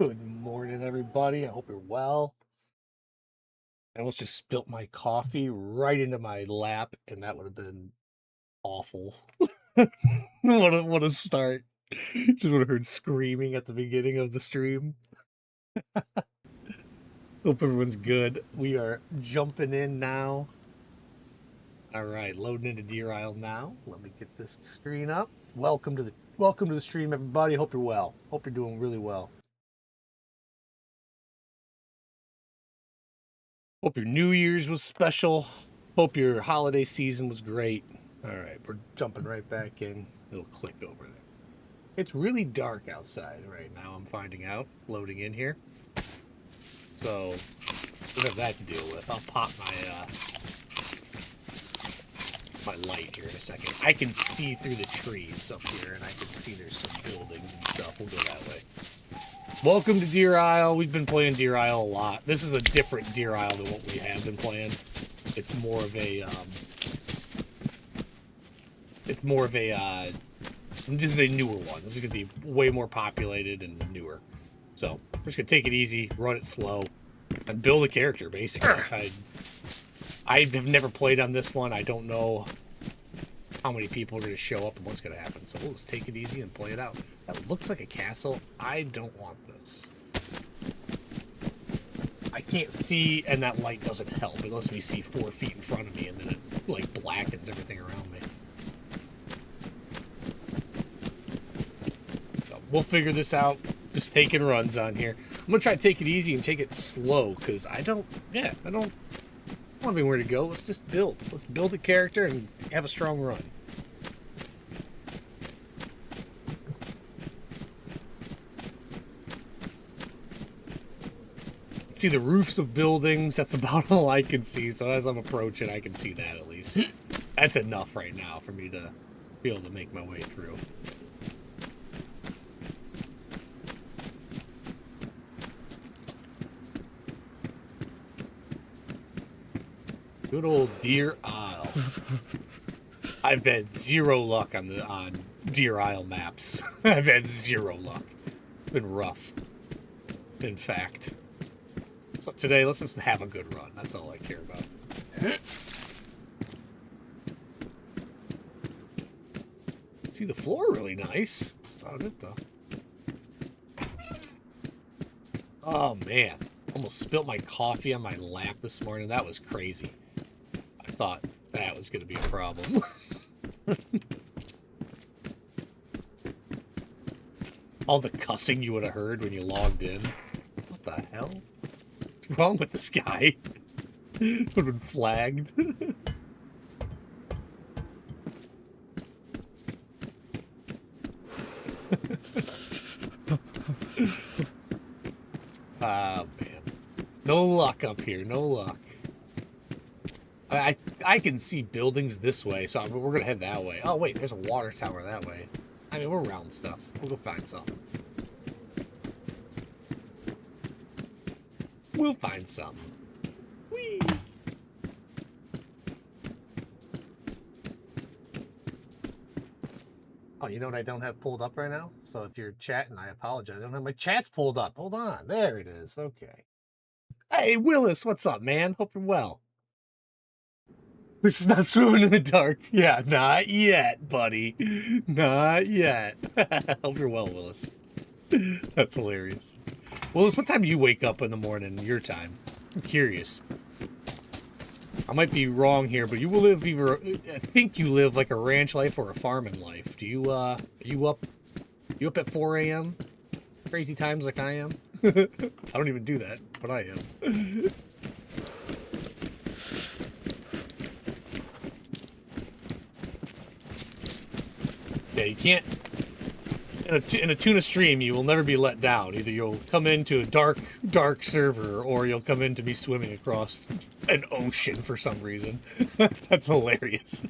Good morning, everybody. I hope you're well. I almost just spilt my coffee right into my lap, and that would have been awful. What a start. Just would have heard screaming at the beginning of the stream. Hope everyone's good. We are jumping in now. All right, loading into Deerisle now. Let me get this screen up. Welcome to the stream, everybody. Hope you're well. Hope you're doing really well. Hope your New Year's was special. Hope your holiday season was great. All right, we're jumping right back in. It'll click over there. It's really dark outside right now, I'm finding out, loading in here. So, we have that to deal with. I'll pop my light here in a second. I can see through the trees up here, and I can see there's some buildings and stuff. We'll go that way. Welcome to Deerisle. We've been playing Deerisle a lot. This is a different Deerisle than what we have been playing. It's more of a, this is a newer one. This is going to be way more populated and newer. So, we're just going to take it easy, run it slow, and build a character, basically. I have never played on this one. I don't know how many people are going to show up and what's going to happen. So we'll just take it easy and play it out. That looks like a castle. I don't want this. I can't see, and that light doesn't help. It lets me see 4 feet in front of me, and then it, like, blackens everything around me. So we'll figure this out. Just taking runs on here. I'm going to try to take it easy and take it slow, because I don't want anywhere to go. Let's just build. Let's build a character and have a strong run. See the roofs of buildings. That's about all I can see. So as I'm approaching, I can see that at least. That's enough right now for me to be able to make my way through. Good old Deerisle. I've had zero luck on Deerisle maps. I've had zero luck. It's been rough. In fact. So today, let's just have a good run. That's all I care about. See, the floor really nice. That's about it, though. Oh, man. Almost spilt my coffee on my lap this morning. That was crazy. I thought that was going to be a problem. All the cussing you would have heard when you logged in. What the hell? What's wrong with this guy? Would have been flagged. Ah, man. No luck up here. No luck. I can see buildings this way, so we're going to head that way. Oh, wait, there's a water tower that way. I mean, we're around stuff. We'll go find something. We'll find something. Whee! Oh, you know what I don't have pulled up right now? So if you're chatting, I apologize. I don't have my chats pulled up. Hold on. There it is. Okay. Hey, Willis, what's up, man? Hope you're well. This is not swimming in the dark. Yeah, not yet, buddy. Not yet. Hope you're well, Willis. That's hilarious. Willis, what time do you wake up in the morning, your time? I'm curious. I might be wrong here, but you will live either, I think you live like a ranch life or a farming life. Do you, are you up at 4 a.m.? Crazy times like I am? I don't even do that, but I am. Yeah, you can't, in a Tuna stream, you will never be let down. Either you'll come into a dark server, or you'll come in to be swimming across an ocean for some reason. That's hilarious.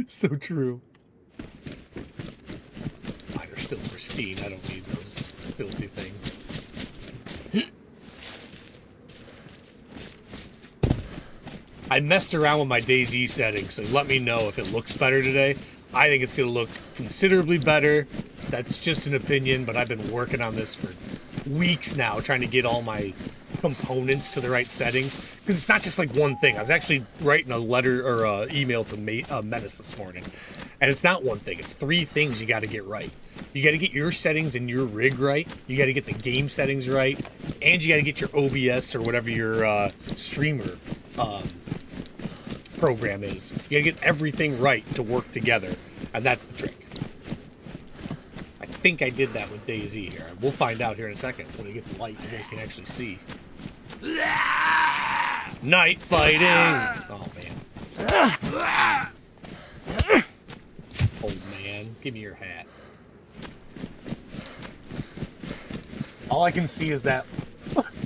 So true. Mine are still pristine. I don't need those filthy things. I messed around with my Dayz settings, so let me know if it looks better today. I think it's going to look considerably better. That's just an opinion, but I've been working on this for weeks now trying to get all my components to the right settings, because it's not just like one thing. I was actually writing a letter or a email to Metis this morning, and it's not one thing. It's 3 things you got to get right. You got to get your settings and your rig right. You got to get the game settings right, and you got to get your OBS or whatever your streamer program is. You got to get everything right to work together, and that's the trick. I think I did that with Dayz here. We'll find out here in a second when it gets light. You guys can actually see. Night fighting! Oh, man. Old man, give me your hat. All I can see is that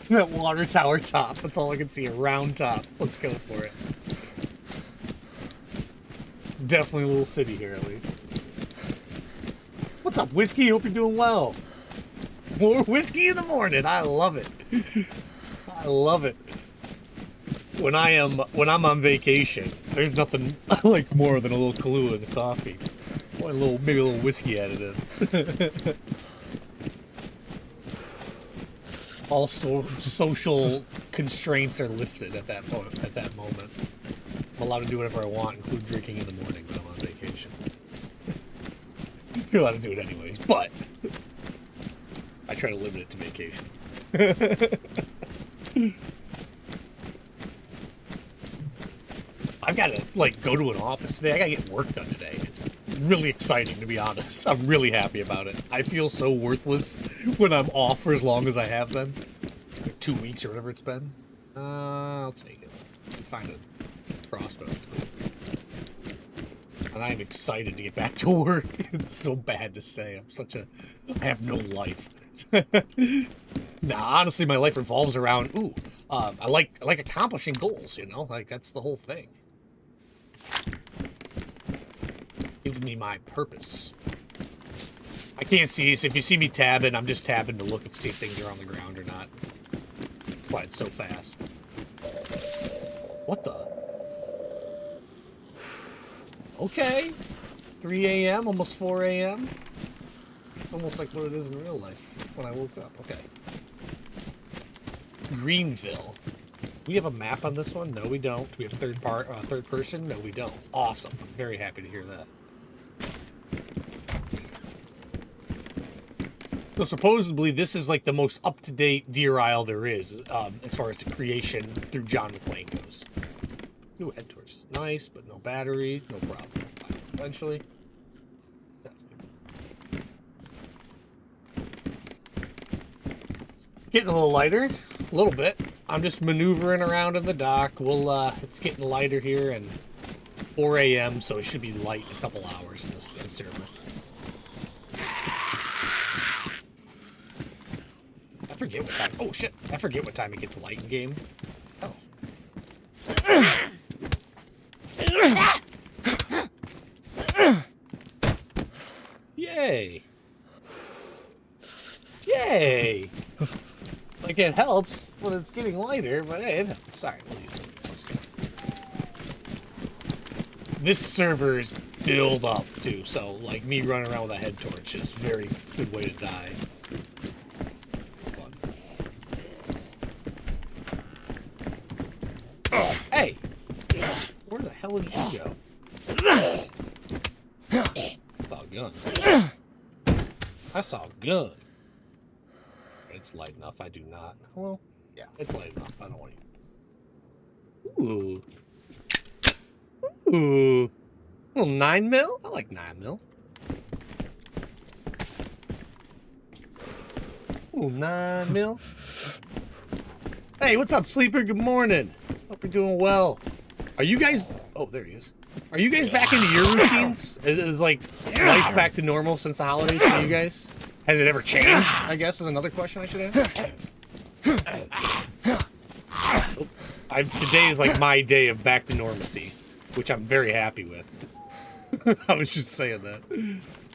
water tower top. That's all I can see, a round top. Let's go for it. Definitely a little city here, at least. What's up, Whiskey? Hope you're doing well. More whiskey in the morning. I love it. I love it. When I'm on vacation, there's nothing I like more than a little Kahlua in the coffee. Or maybe a little whiskey added in. All social constraints are lifted at that point. At that moment, I'm allowed to do whatever I want, including drinking in the morning when I'm on vacation. You're allowed to do it anyways, but I try to limit it to vacation. I've got to, like, go to an office today. I got to get work done today. It's really exciting, to be honest. I'm really happy about it. I feel so worthless when I'm off for as long as I have been. Like 2 weeks or whatever it's been. I'll take it. Find a crossbow. That's cool. And I am excited to get back to work. It's so bad to say. I have no life. Nah, honestly, my life revolves around, I like accomplishing goals, you know? Like, that's the whole thing. Gives me my purpose. I can't see, so if you see me tabbing, I'm just tabbing to look and see if things are on the ground or not. That's why it's so fast. What the? Okay. 3 a.m., almost 4 a.m. It's almost like what it is in real life when I woke up. Okay. Greenville. We have a map on this one? No, we don't. We have third person? No, we don't. Awesome. I'm very happy to hear that. So supposedly this is like the most up-to-date Deerisle there is, as far as the creation through John McClane goes. Ooh, head torch is nice, but no battery, no problem. Eventually. Definitely. Getting a little lighter, a little bit. I'm just maneuvering around in the dock. It's getting lighter here, and 4 a.m., so it should be light in a couple hours in this server. I forget what time. Oh shit! I forget what time it gets light in game. Oh. Yay! Yay! Like, it helps when it's getting lighter, but hey, it helps. Sorry, let's go. This server is filled up, too, so, like, me running around with a head torch is a very good way to die. It's fun. Oh, hey! Where the hell did you go? I saw a gun. I saw a gun. It's light enough. I do not. Well, yeah, it's light enough. I don't want you. Ooh. Ooh. Little 9mm? I like 9mm. Ooh, 9mm. Hey, what's up, Sleeper? Good morning. Hope you're doing well. Are you guys... Oh, there he is. Are you guys back into your routines? Is like life back to normal since the holidays for you guys? Has it ever changed, I guess, is another question I should ask. Today is like my day of back to normalcy, which I'm very happy with. I was just saying that.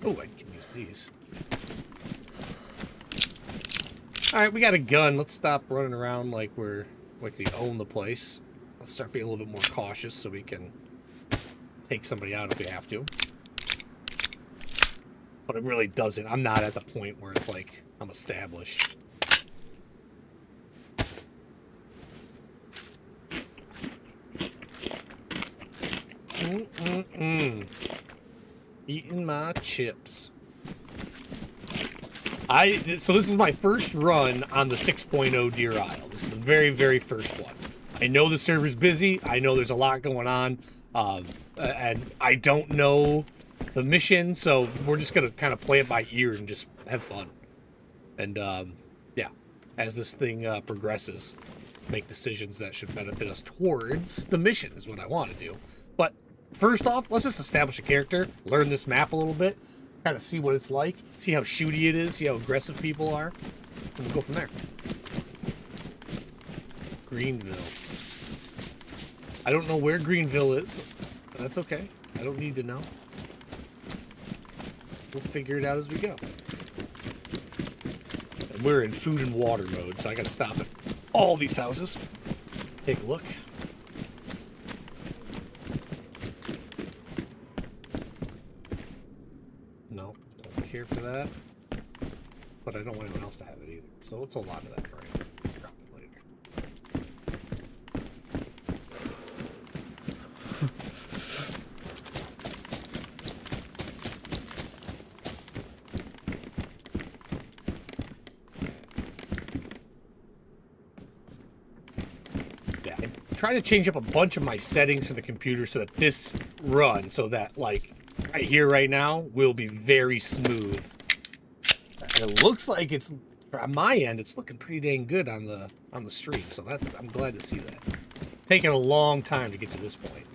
Oh, I can use these. Alright, we got a gun. Let's stop running around like we own the place. Let's start being a little bit more cautious so we can take somebody out if we have to. But it really doesn't. I'm not at the point where it's like I'm established. Eating my chips. So this is my first run on the 6.0 Deerisle. This is the very, very first one. I know the server's busy. I know there's a lot going on. And I don't know the mission, so we're just going to kind of play it by ear and just have fun. And, yeah, as this thing progresses, make decisions that should benefit us towards the mission is what I want to do. But first off, let's just establish a character, learn this map a little bit, kind of see what it's like, see how shooty it is, see how aggressive people are, and we'll go from there. Greenville. I don't know where Greenville is, but that's okay. I don't need to know. We'll figure it out as we go. And we're in food and water mode, so I gotta stop at all these houses. Take a look. No, don't care for that. But I don't want anyone else to have it either. So let's hold on to that for right now. Drop it later. Yeah, I try to change up a bunch of my settings for the computer so that this run, so that like right here, right now, will be very smooth. And it looks like it's, on my end, it's looking pretty dang good on the stream. So I'm glad to see that. Taking a long time to get to this point.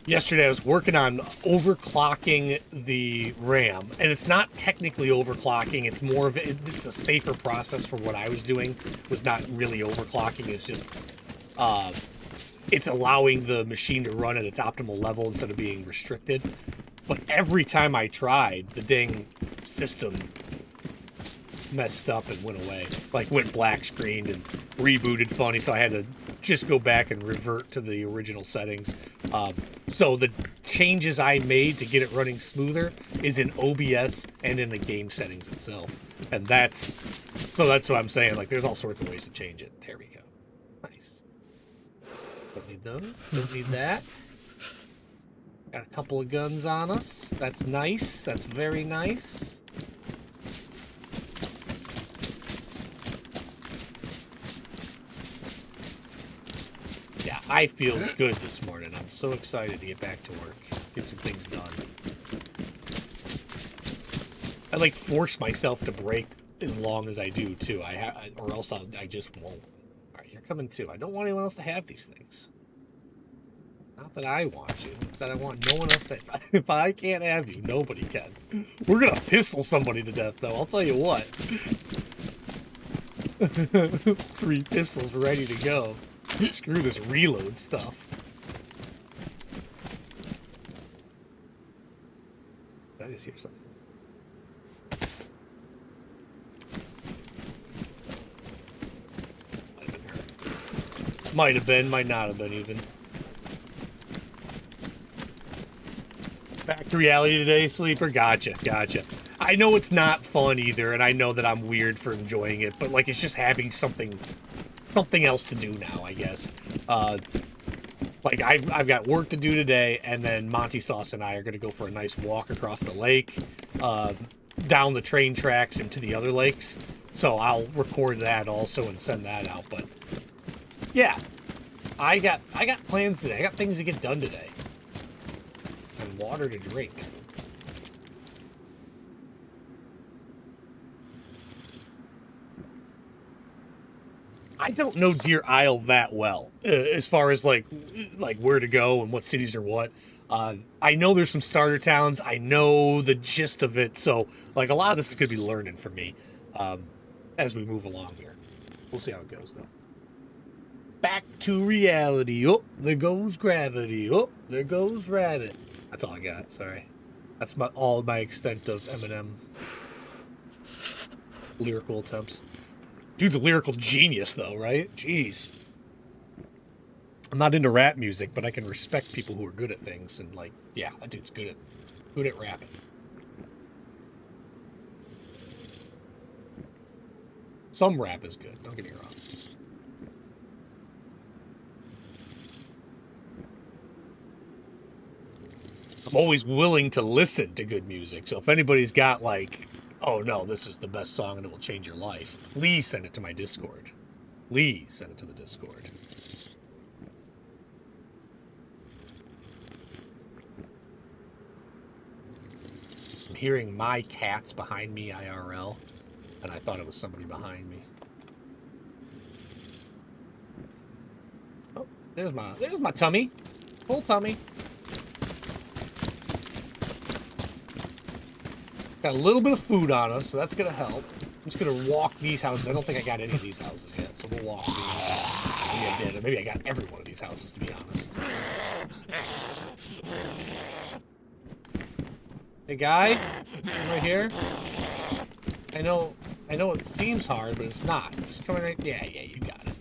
Yesterday I was working on overclocking the RAM, and it's not technically overclocking. It's more of this is a safer process for what I was doing. It was not really overclocking. It's just it's allowing the machine to run at its optimal level instead of being restricted. But every time I tried, the dang system messed up and went away. Like, went black screened and rebooted funny, so I had to just go back and revert to the original settings. So the changes I made to get it running smoother is in OBS and in the game settings itself. And that's what I'm saying. Like, there's all sorts of ways to change it. There we go. Nice. Don't need those. Don't need that. Got a couple of guns on us. That's nice. That's very nice. Yeah, I feel good this morning. I'm so excited to get back to work. Get some things done. I like force myself to break as long as I do too. Or else I just won't. All right, you're coming too. I don't want anyone else to have these things. Not that I want you. It's that I want no one else to. If I can't have you, nobody can. We're gonna pistol somebody to death, though. I'll tell you what. 3 pistols ready to go. Screw this reload stuff. Did I just hear something? Might have been her. Might have been, might not have been even. Back to reality today, Sleeper? Gotcha, gotcha. I know it's not fun either, and I know that I'm weird for enjoying it, but, like, it's just having something else to do now, I guess. Like, I've got work to do today, and then Monty Sauce and I are going to go for a nice walk across the lake, down the train tracks into the other lakes, so I'll record that also and send that out, but, yeah. I got plans today. I got things to get done today. And water to drink. I don't know Deerisle that well, as far as like where to go and what cities are what. I know there's some starter towns. I know the gist of it, so like a lot of this is gonna be learning for me as we move along here. We'll see how it goes though. Back to reality. Oh, there goes gravity. Oh, there goes rabbit. That's all I got. Sorry, that's all my extent of Eminem lyrical attempts. Dude's a lyrical genius, though, right? Jeez. I'm not into rap music, but I can respect people who are good at things, and like, yeah, that dude's good at rapping. Some rap is good. Don't get me wrong. I'm always willing to listen to good music. So if anybody's got like, oh no, this is the best song and it will change your life, please send it to my Discord. Please send it to the Discord. I'm hearing my cats behind me IRL, and I thought it was somebody behind me. Oh, there's my tummy. Full tummy. Got a little bit of food on us, so that's gonna help. I'm just gonna walk these houses. I don't think I got any of these houses yet, so we'll walk these. Maybe I did, or maybe I got every one of these houses, to be honest. Hey, guy, I'm right here. I know it seems hard, but it's not. Just coming right. Yeah, you got it.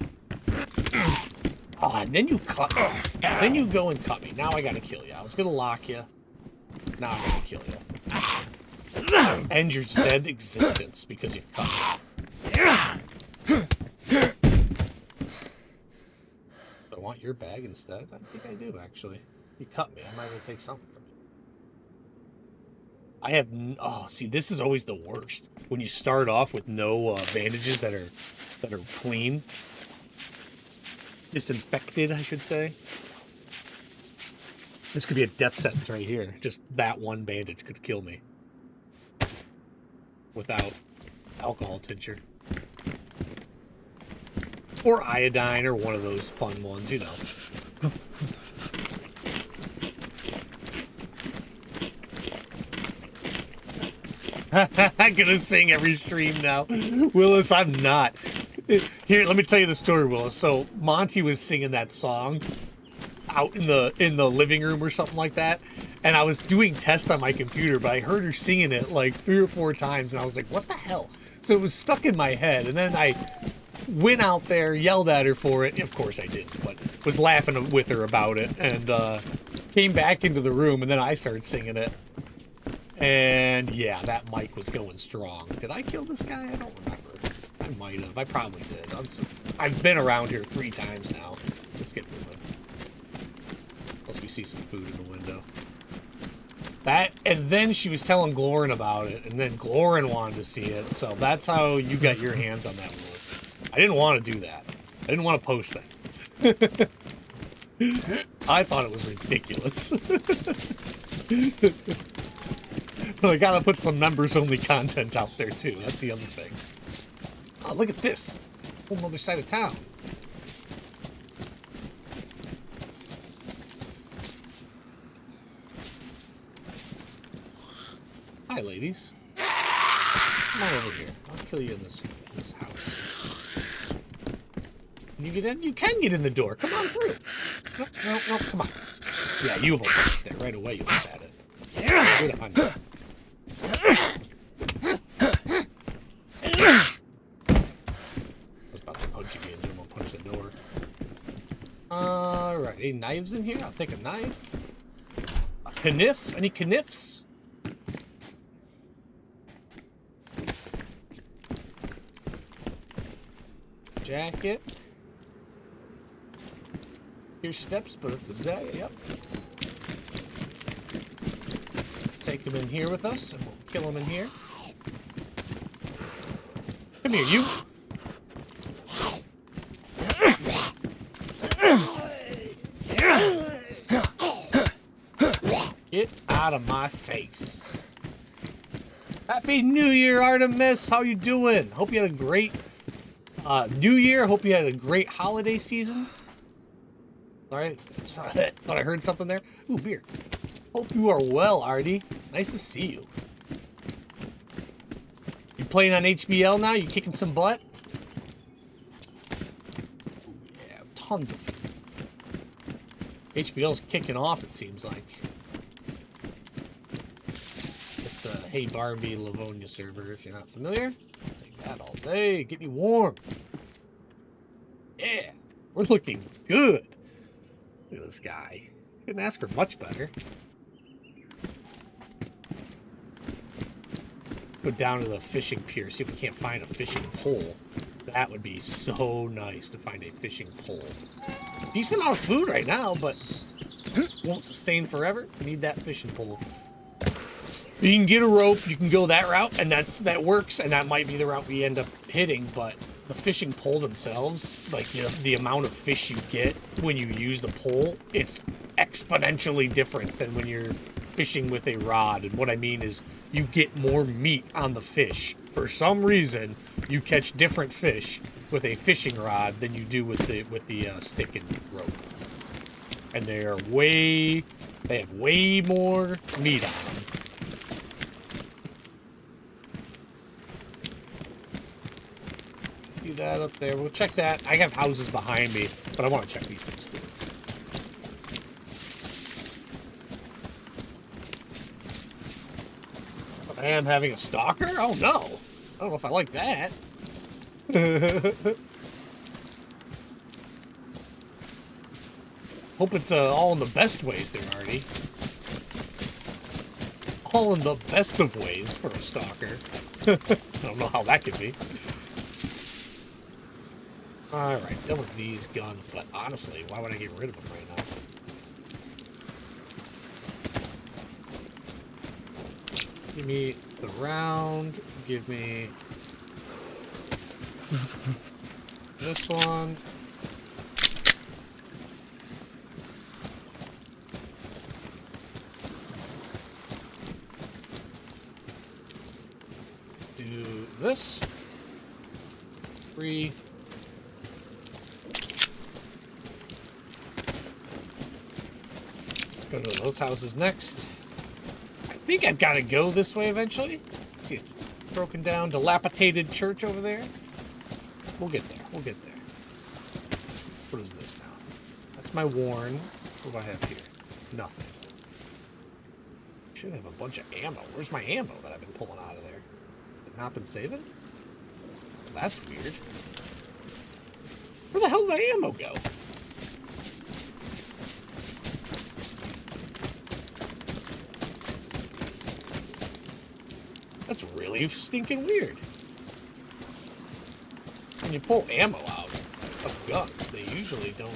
Oh, and then you cut. Then you go and cut me. Now I gotta kill you. I was gonna lock you. Now I gotta kill you. End your said existence because you cut me. I want your bag instead. I think I do, actually. You cut me. I might as well take something from you. I have... Oh, see, this is always the worst. When you start off with no bandages that are clean. Disinfected, I should say. This could be a death sentence right here. Just that one bandage could kill me. Without alcohol tincture. Or iodine, or one of those fun ones, you know. I'm gonna sing every stream now. Willis, I'm not. Here, let me tell you the story, Willis. So, Monty was singing that song out in the living room or something like that. And I was doing tests on my computer, but I heard her singing it like 3 or 4 times, and I was like, what the hell? So it was stuck in my head, and then I went out there, yelled at her for it. Of course I didn't, but was laughing with her about it, and came back into the room, and then I started singing it. And yeah, that mic was going strong. Did I kill this guy? I don't remember. I might have. I probably did. I've been around here 3 times now. Let's get moving. Plus we see some food in the window. That, and then she was telling Glorin about it, and then Glorin wanted to see it, so that's how you got your hands on that, Willis. I didn't want to do that. I didn't want to post that. I thought it was ridiculous. But I gotta put some members-only content out there, too. That's the other thing. Oh, look at this. Whole other side of town. Hi, ladies. Come on over here. I'll kill you in this house. Can you get in? You can get in the door. Come on through. No, come on. Yeah, you almost had it there. Right away, you almost had it. Get on you. I was about to punch you again. I'm gonna punch the door. Alright, any knives in here? I'll take a knife. A kniff? Any kniffs? Jacket. Here's steps, but it's a Z. Yep. Let's take him in here with us, and we'll kill him in here. Come here, you. Get out of my face. Happy New Year, Artemis. How you doing? Hope you had a great New Year. Hope you had a great holiday season. All right. Thought I heard something there. Ooh, beer. Hope you are well, Artie. Nice to see you. You playing on HBL now? You kicking some butt? Ooh, yeah, tons of food. HBL's kicking off, it seems like. It's the Hey Barbie Livonia server, if you're not familiar. Take that all day. Get me warm. Yeah, we're looking good. Look at this guy. Couldn't ask for much better. Go down to the fishing pier, see if we can't find a fishing pole. That would be so nice to find a fishing pole. Decent amount of food right now, but Won't sustain forever. Need that fishing pole. You can get a rope, you can go that route, and that works, and that might be the route we end up hitting, but the fishing pole themselves, like, you know, the amount of fish you get when you use the pole, it's exponentially different than when you're fishing with a rod. And what I mean is you get more meat on the fish. For some reason, you catch different fish with a fishing rod than you do with the stick and rope. And they have way more meat on them. Do that up there. We'll check that. I have houses behind me, but I want to check these things too. But I am having a stalker? Oh no! I don't know if I like that. Hope it's all in the best ways there, Artie. All in the best of ways for a stalker. I don't know how that could be. Alright, done with these guns, but honestly, why would I get rid of them right now? Give me the round, give me this one. Do this. 3. Go to those houses next. I think I've got to go this way eventually. See a broken down, dilapidated church over there. We'll get there. We'll get there. What is this now? That's my warn. What do I have here? Nothing. Should have a bunch of ammo. Where's my ammo that I've been pulling out of there? Has it not been saving? Well, that's weird. Where the hell did my ammo go? That's really stinking weird. When you pull ammo out of guns, they usually don't,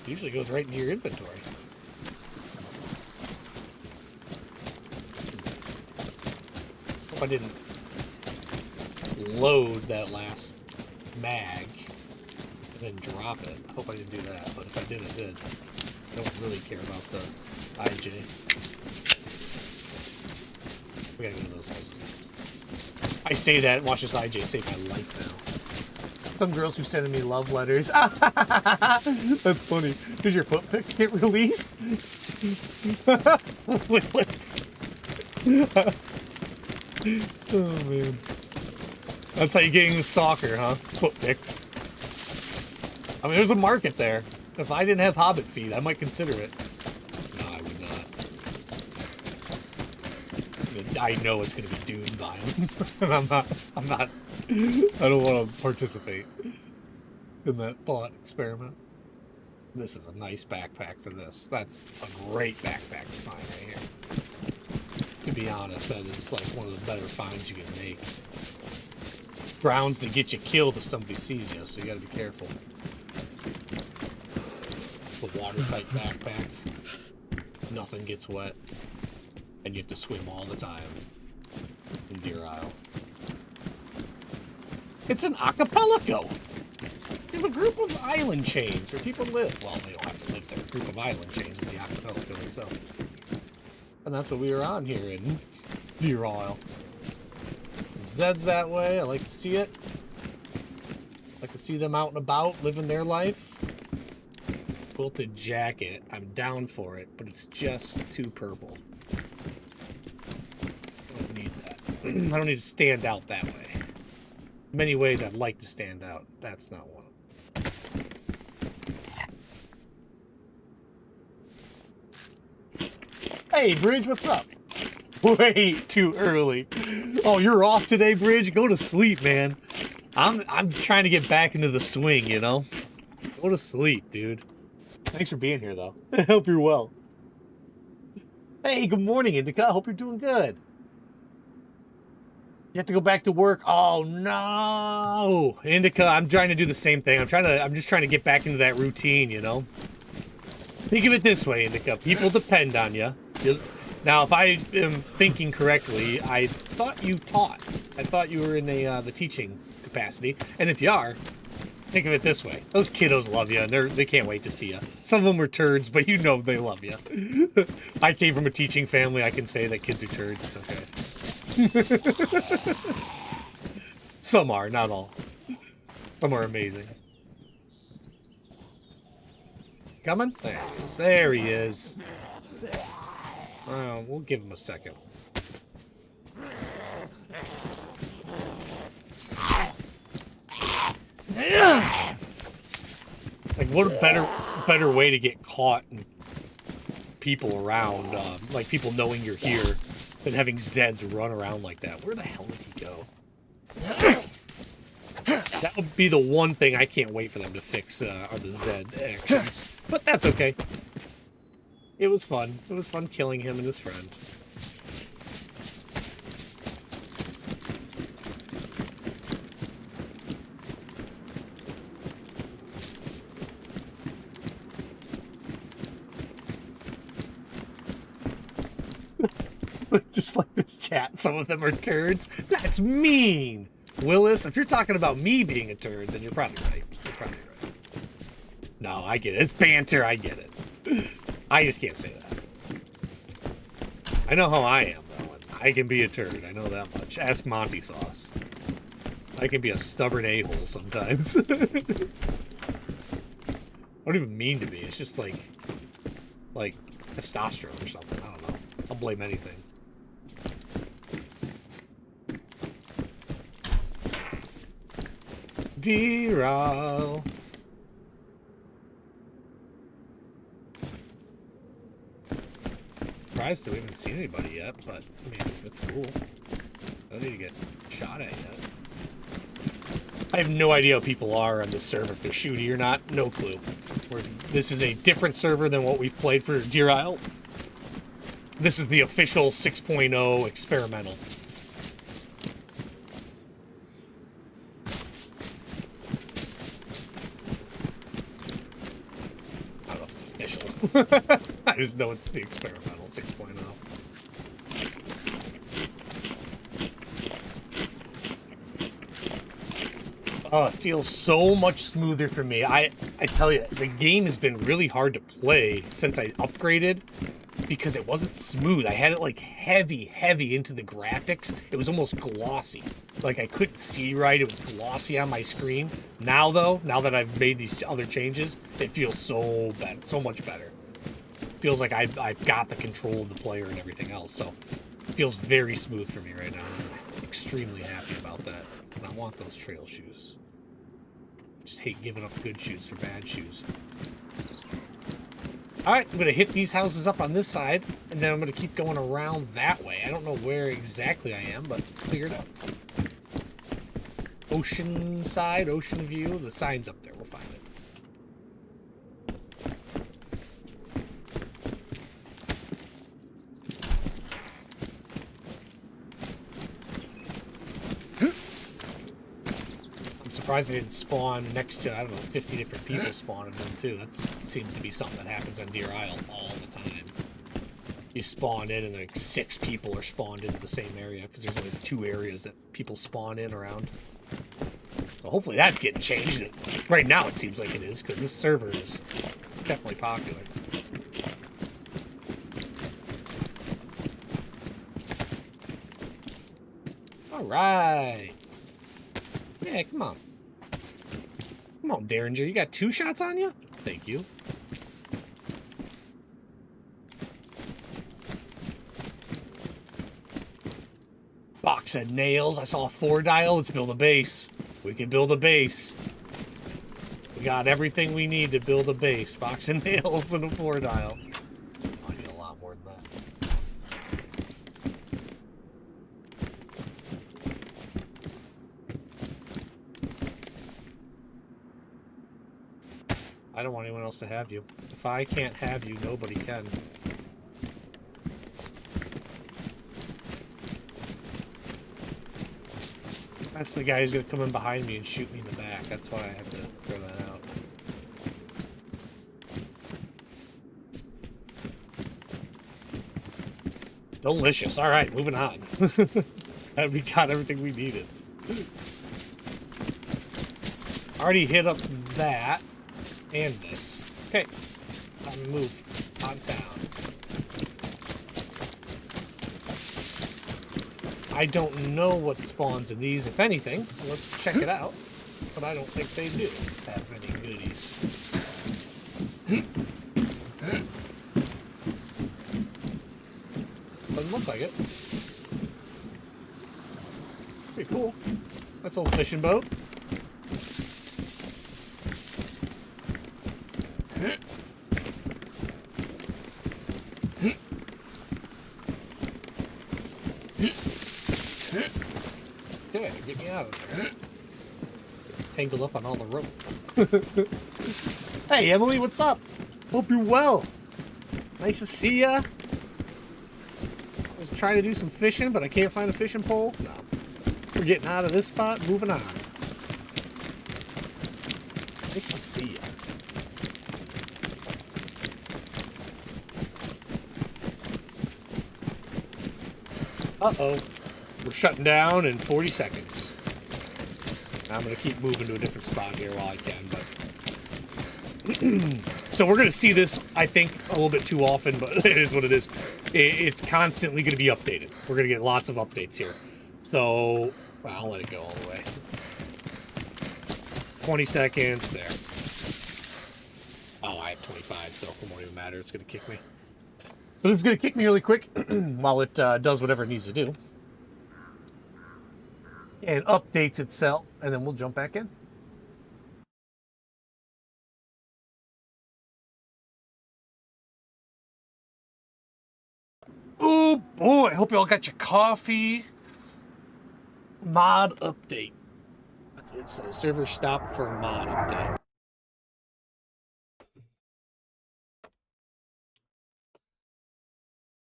usually goes right into your inventory. Hope I didn't load that last mag and then drop it. Hope I didn't do that, but if I did, I did. I don't really care about the IJ. We gotta go to those houses. I say that and watch this IJ save my life now. Some girls who sending me love letters. That's funny. Did your foot pics get released? Oh man. That's how you're getting the stalker, huh? Foot pics. I mean, there's a market there. If I didn't have Hobbit feet, I might consider it. No, I would not. I know it's going to be dudes buying them. And I don't want to participate in that thought experiment. This is a nice backpack for this. That's a great backpack to find right here. To be honest, that is like one of the better finds you can make. Grounds to get you killed if somebody sees you, so you got to be careful. The watertight backpack. Nothing gets wet. And you have to swim all the time in Deerisle. It's an archipelago. There's a group of island chains where people live. Well, they don't have to live there. A group of island chains is the archipelago itself. And that's what we are on here in Deerisle. Zed's that way. I like to see it. I like to see them out and about, living their life. Quilted jacket. I'm down for it, but it's just too purple. I don't need that. I don't need to stand out that way. In many ways, I'd like to stand out. That's not one. Hey, Bridge, what's up? Way too early. Oh, you're off today, Bridge? Go to sleep, man. I'm trying to get back into the swing, you know? Go to sleep, dude. Thanks for being here, though. I hope you're well. Hey, good morning, Indica. Hope you're doing good. You have to go back to work. Oh no, Indica. I'm trying to do the same thing. I'm just trying to get back into that routine, you know. Think of it this way, Indica. People depend on you. Now, if I am thinking correctly, I thought you taught. I thought you were in the teaching capacity. And if you are, think of it this way. Those kiddos love you, and they can't wait to see you. Some of them are turds, but you know they love you. I came from a teaching family. I can say that kids are turds. It's okay. Some are, not all. Some are amazing. Coming? There he is. There he is. We'll give him a second. Like, what a better way to get caught and people around, like people knowing you're here, than having Zeds run around like that. Where the hell did he go? That would be the one thing I can't wait for them to fix, are the Zed actions. But that's okay. It was fun. It was fun killing him and his friend. Just like this chat, some of them are turds. That's mean! Willis, if you're talking about me being a turd, then you're probably right. You're probably right. No, I get it. It's banter, I get it. I just can't say that. I know how I am, though. And I can be a turd. I know that much. Ask Monty Sauce. I can be a stubborn a-hole sometimes. I don't even mean to be. It's just like testosterone or something. I don't know. I'll blame anything. Deerisle. Surprised that we haven't seen anybody yet, but I mean, that's cool. I don't need to get shot at yet. I have no idea how people are on this server, if they're shooty or not. No clue. This is a different server than what we've played for Deerisle. This is the official 6.0 experimental. I don't know if it's official. I just know it's the experimental 6.0. Oh, it feels so much smoother for me. I tell you, the game has been really hard to play since I upgraded because it wasn't smooth. I had it like heavy into the graphics. It was almost glossy. Like I couldn't see right. It was glossy on my screen. Now though, now that I've made these other changes, it feels so better, so much better. It feels like I've got the control of the player and everything else. So it feels very smooth for me right now. I'm extremely happy about that. And I want those trail shoes. Just hate giving up good shoes for bad shoes. Alright, I'm going to hit these houses up on this side, and then I'm going to keep going around that way. I don't know where exactly I am, but figure it out. Ocean side, ocean view. The sign's up there. We'll find it. Surprised they didn't spawn next to, I don't know, 50 different people spawning them too. That seems to be something that happens on Deerisle all the time. You spawn in and like 6 people are spawned into the same area because there's only 2 areas that people spawn in around. So hopefully that's getting changed. Right now it seems like it is because this server is definitely popular. Alright. Yeah, come on. Come on, Derringer. You got 2 shots on you? Thank you. Box of nails. I saw a 4-dial. Let's build a base. We can build a base. We got everything we need to build a base. Box of nails and a 4-dial. I need a lot more than that. I don't want anyone else to have you. If I can't have you, nobody can. That's the guy who's gonna come in behind me and shoot me in the back. That's why I have to throw that out. Delicious. All right, moving on. And we got everything we needed. Already hit up that and this. Okay, time to move on town. I don't know what spawns in these, if anything, so let's check it out. But I don't think they do have any goodies. Doesn't look like it. Pretty cool. That's a little fishing boat. Yeah, get me out of there. Tangled up on all the rope. Hey, Emily, what's up? Hope you're well. Nice to see ya. I was trying to do some fishing, but I can't find a fishing pole. No. We're getting out of this spot, moving on. Nice to see ya. Uh-oh. We're shutting down in 40 seconds. I'm going to keep moving to a different spot here while I can, but... So we're going to see this, I think, a little bit too often, but it is what it is. It's constantly going to be updated. We're going to get lots of updates here. So, well, I'll let it go all the way. 20 seconds, there. Oh, I have 25, so it won't even matter. It's going to kick me. So this is going to kick me really quick while it does whatever it needs to do. And updates itself, and then we'll jump back in. Oh boy, I hope you all got your coffee. Mod update. It says server stopped for mod update.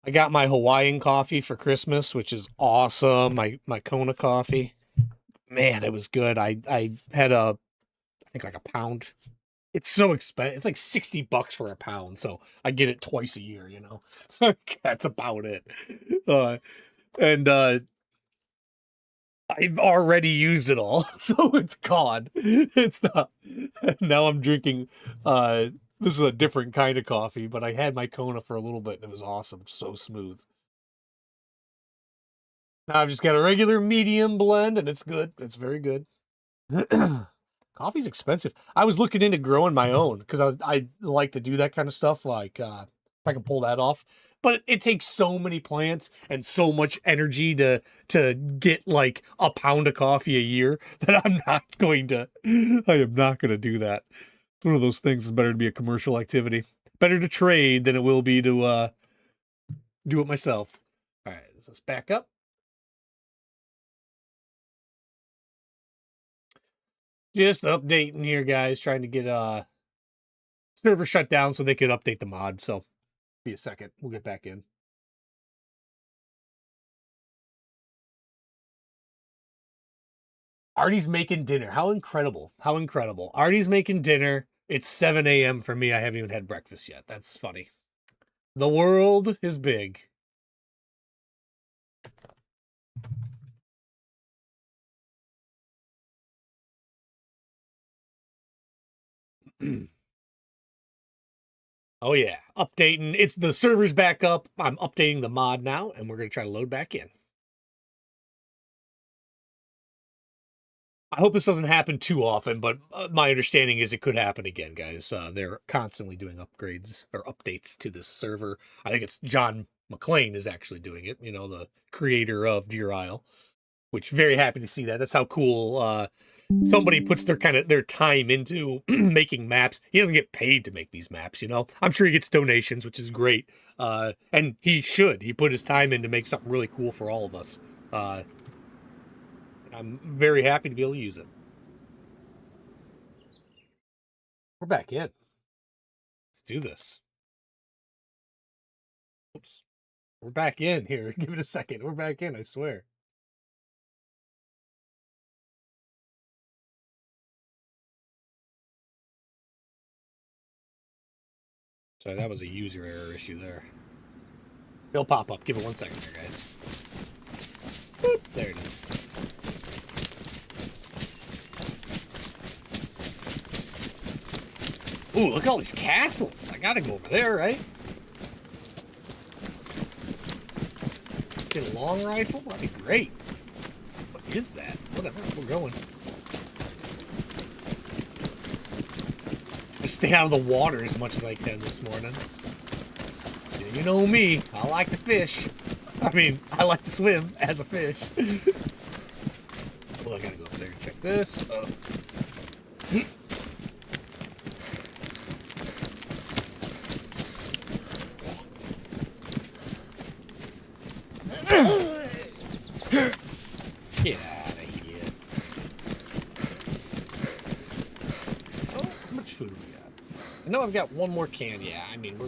I got my Hawaiian coffee for Christmas, which is awesome. My Kona coffee. Man, it was good. I had I think like a pound. It's so expensive. It's like $60 for a pound, so I get it twice a year, you know. That's about it. And I've already used it all, so it's gone. It's not. Now I'm drinking this is a different kind of coffee, but I had my Kona for a little bit and it was awesome. It's so smooth. Now I've just got a regular medium blend and it's good. It's very good. Coffee's expensive. I was looking into growing my own because I like to do that kind of stuff. Like if I can pull that off, but it takes so many plants and so much energy to get like a pound of coffee a year that I'm not going to. I am not going to do that. It's one of those things. It's better to be a commercial activity. Better to trade than it will be to do it myself. All right, let's back up. Just updating here, guys. Trying to get server shut down so they could update the mod. So, be a second. We'll get back in. Artie's making dinner. How incredible. How incredible. Artie's making dinner. It's 7 a.m. for me. I haven't even had breakfast yet. That's funny. The world is big. Oh, yeah. Updating. It's the server's back up. I'm updating the mod now, and we're going to try to load back in. I hope this doesn't happen too often, but my understanding is it could happen again, guys. They're constantly doing upgrades or updates to this server. I think it's John McClane is actually doing it, you know, the creator of Deerisle, which very happy to see that. That's how cool somebody puts their time into making maps. He doesn't get paid to make these maps, you know. I'm sure he gets donations, which is great. And he should. He put his time in to make something really cool for all of us. I'm very happy to be able to use it. We're back in. Let's do this. Oops. We're back in here. Give it a second. We're back in, I swear. Sorry, that was a user error issue there. It'll pop up. Give it 1 second here, guys. Boop, there it is. Ooh, look at all these castles. I gotta go over there, right? Get a long rifle? That'd be great. What is that? Whatever, we're going. I stay out of the water as much as I can this morning. Yeah, you know me. I like to fish. I mean, I like to swim as a fish. Well, I gotta go up there and check this. Get out of here. Oh, how much food do we got? I know I've got one more can. Yeah, I mean,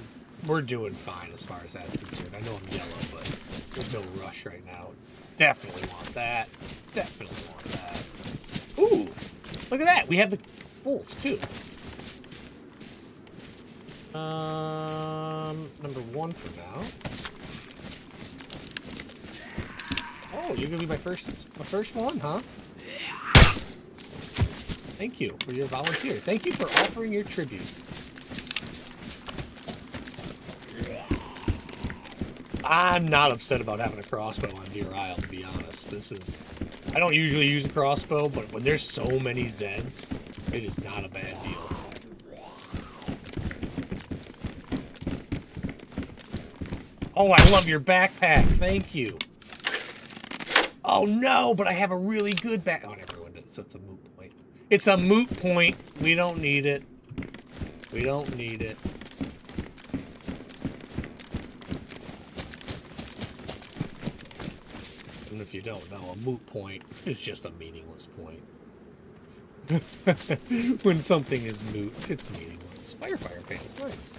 we're doing fine as far as that's concerned. I know I'm yellow, but there's no rush right now. Definitely want that. Definitely want that. Ooh, look at that. We have the bolts, too. Number 1 for now. Oh, you're gonna be my first one, huh? Thank you for your volunteer. Thank you for offering your tribute. I'm not upset about having a crossbow on Deerisle, to be honest. I don't usually use a crossbow, but when there's so many Zeds, it is not a bad deal. Oh, I love your backpack. Thank you. Oh no, but I have a really good back. Oh, everyone did, so it's a moot point. It's a moot point. We don't need it. We don't need it. And if you don't know, a moot point is just a meaningless point. When something is moot, it's meaningless. Firefighter pants, nice.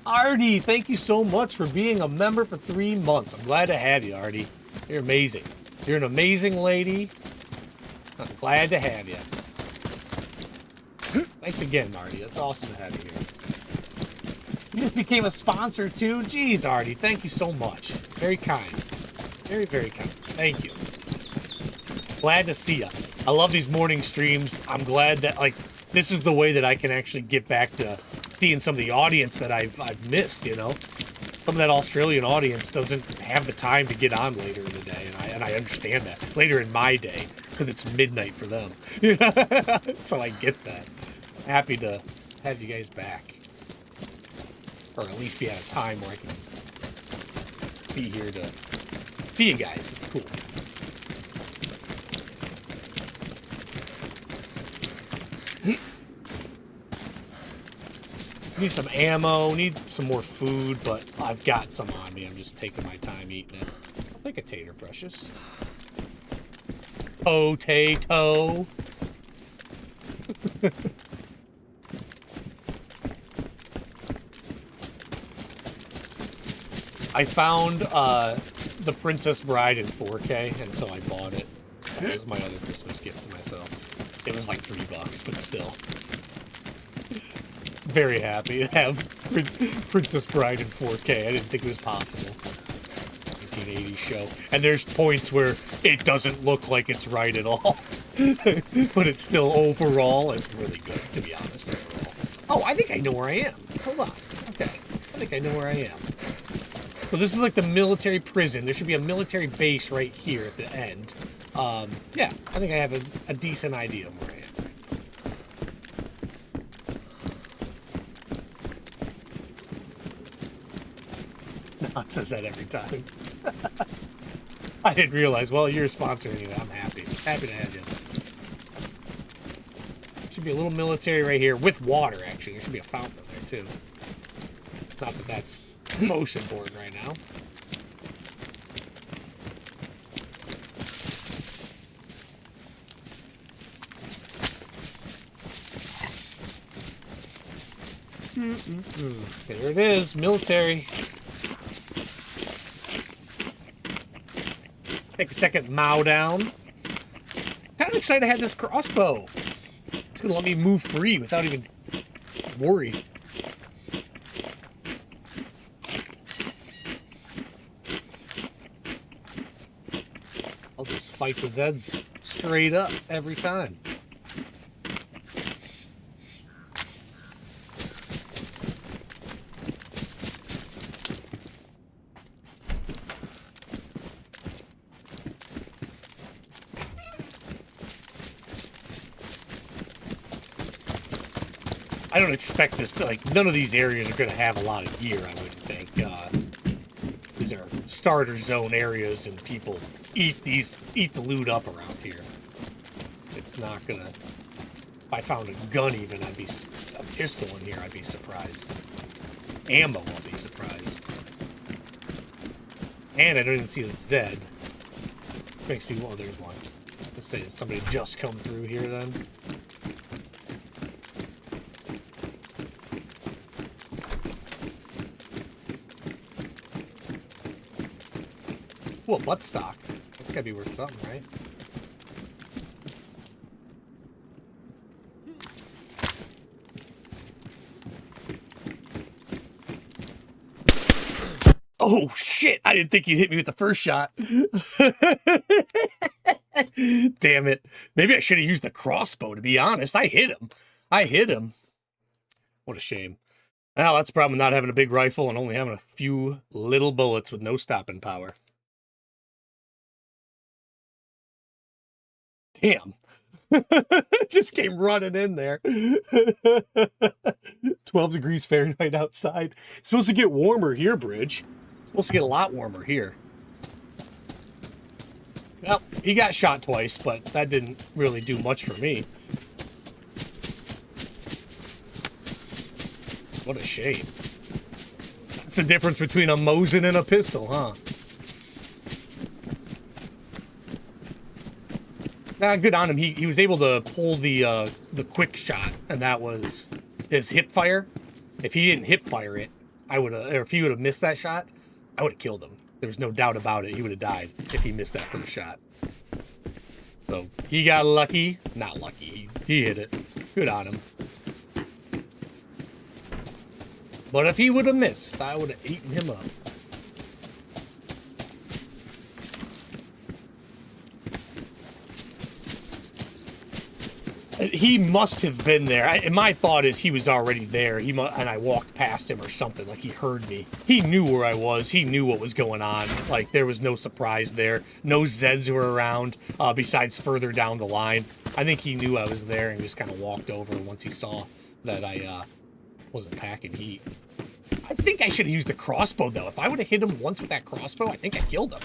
Artie, thank you so much for being a member for 3 months. I'm glad to have you, Artie. You're amazing. You're an amazing lady. I'm glad to have you. Thanks again, Artie. That's awesome to have you here. You just became a sponsor, too? Jeez, Artie, thank you so much. Very kind. Very, very kind. Thank you. Glad to see you. I love these morning streams. I'm glad that, like, this is the way that I can actually get back to seeing some of the audience that I've missed, you know. Some of that Australian audience doesn't have the time to get on later in the day, and I understand that. Later in my day, because it's midnight for them. You know? So I get that. Happy to have you guys back. Or at least be at a time where I can be here to see you guys. It's cool. Need some ammo, need some more food, but I've got some on me. I'm just taking my time eating it. I'll take a tater, precious. Potato. I found The Princess Bride in 4K, and so I bought it. It was my other Christmas gift to myself. It was like $3, but still. Very happy to have Princess Bride in 4K. I didn't think it was possible. 1980s show. And there's points where it doesn't look like it's right at all. But it's still overall, it's really good, to be honest, overall. Oh, I think I know where I am. Hold on. Okay. I think I know where I am. So this is like the military prison. There should be a military base right here at the end. Yeah, I think I have a decent idea of where I am. No, it says that every time. I didn't realize. Well, you're a sponsor anyway. I'm happy. Happy to have you. Should be a little military right here with water, actually. There should be a fountain there, too. Not that that's most important right now. There it is, military. Take a second, mow down. Kind of excited to have this crossbow. It's gonna let me move free without even worry. fight the Zeds straight up every time. I don't expect this to, like, none of these areas are going to have a lot of gear, I wouldn't think. These are starter zone areas, and people eat the loot up around here. It's not gonna... If I found a gun even, a pistol in here, I'd be surprised. Ammo, I'll be surprised. And I don't even see a Zed. Makes me, well, there's one. Let's say somebody just come through here then. Well, buttstock. That's gotta be worth something, right? Oh, shit! I didn't think you'd hit me with the first shot. Damn it. Maybe I should have used the crossbow, to be honest. I hit him. What a shame. Well, that's the problem with not having a big rifle and only having a few little bullets with no stopping power. Damn. Just came running in there. 12 degrees Fahrenheit outside. It's supposed to get warmer here, Bridge. It's supposed to get a lot warmer here. Well, he got shot twice, but that didn't really do much for me. What a shame. That's the difference between a Mosin and a pistol, huh? Nah, good on him. He was able to pull the quick shot, and that was his hip fire. If he didn't hip fire it, I would have, or if he would have missed that shot, I would have killed him. There was no doubt about it. He would have died if he missed that first shot. So he got lucky. Not lucky. He hit it. Good on him. But if he would have missed, I would have eaten him up. He must have been there. My thought is he was already there. And I walked past him or something, like he heard me. He knew where I was. He knew what was going on. Like, there was no surprise there. No Zeds were around, besides further down the line. I think he knew I was there and just kind of walked over once he saw that I wasn't packing heat. I think I should have used the crossbow, though. If I would have hit him once with that crossbow, I think I killed him.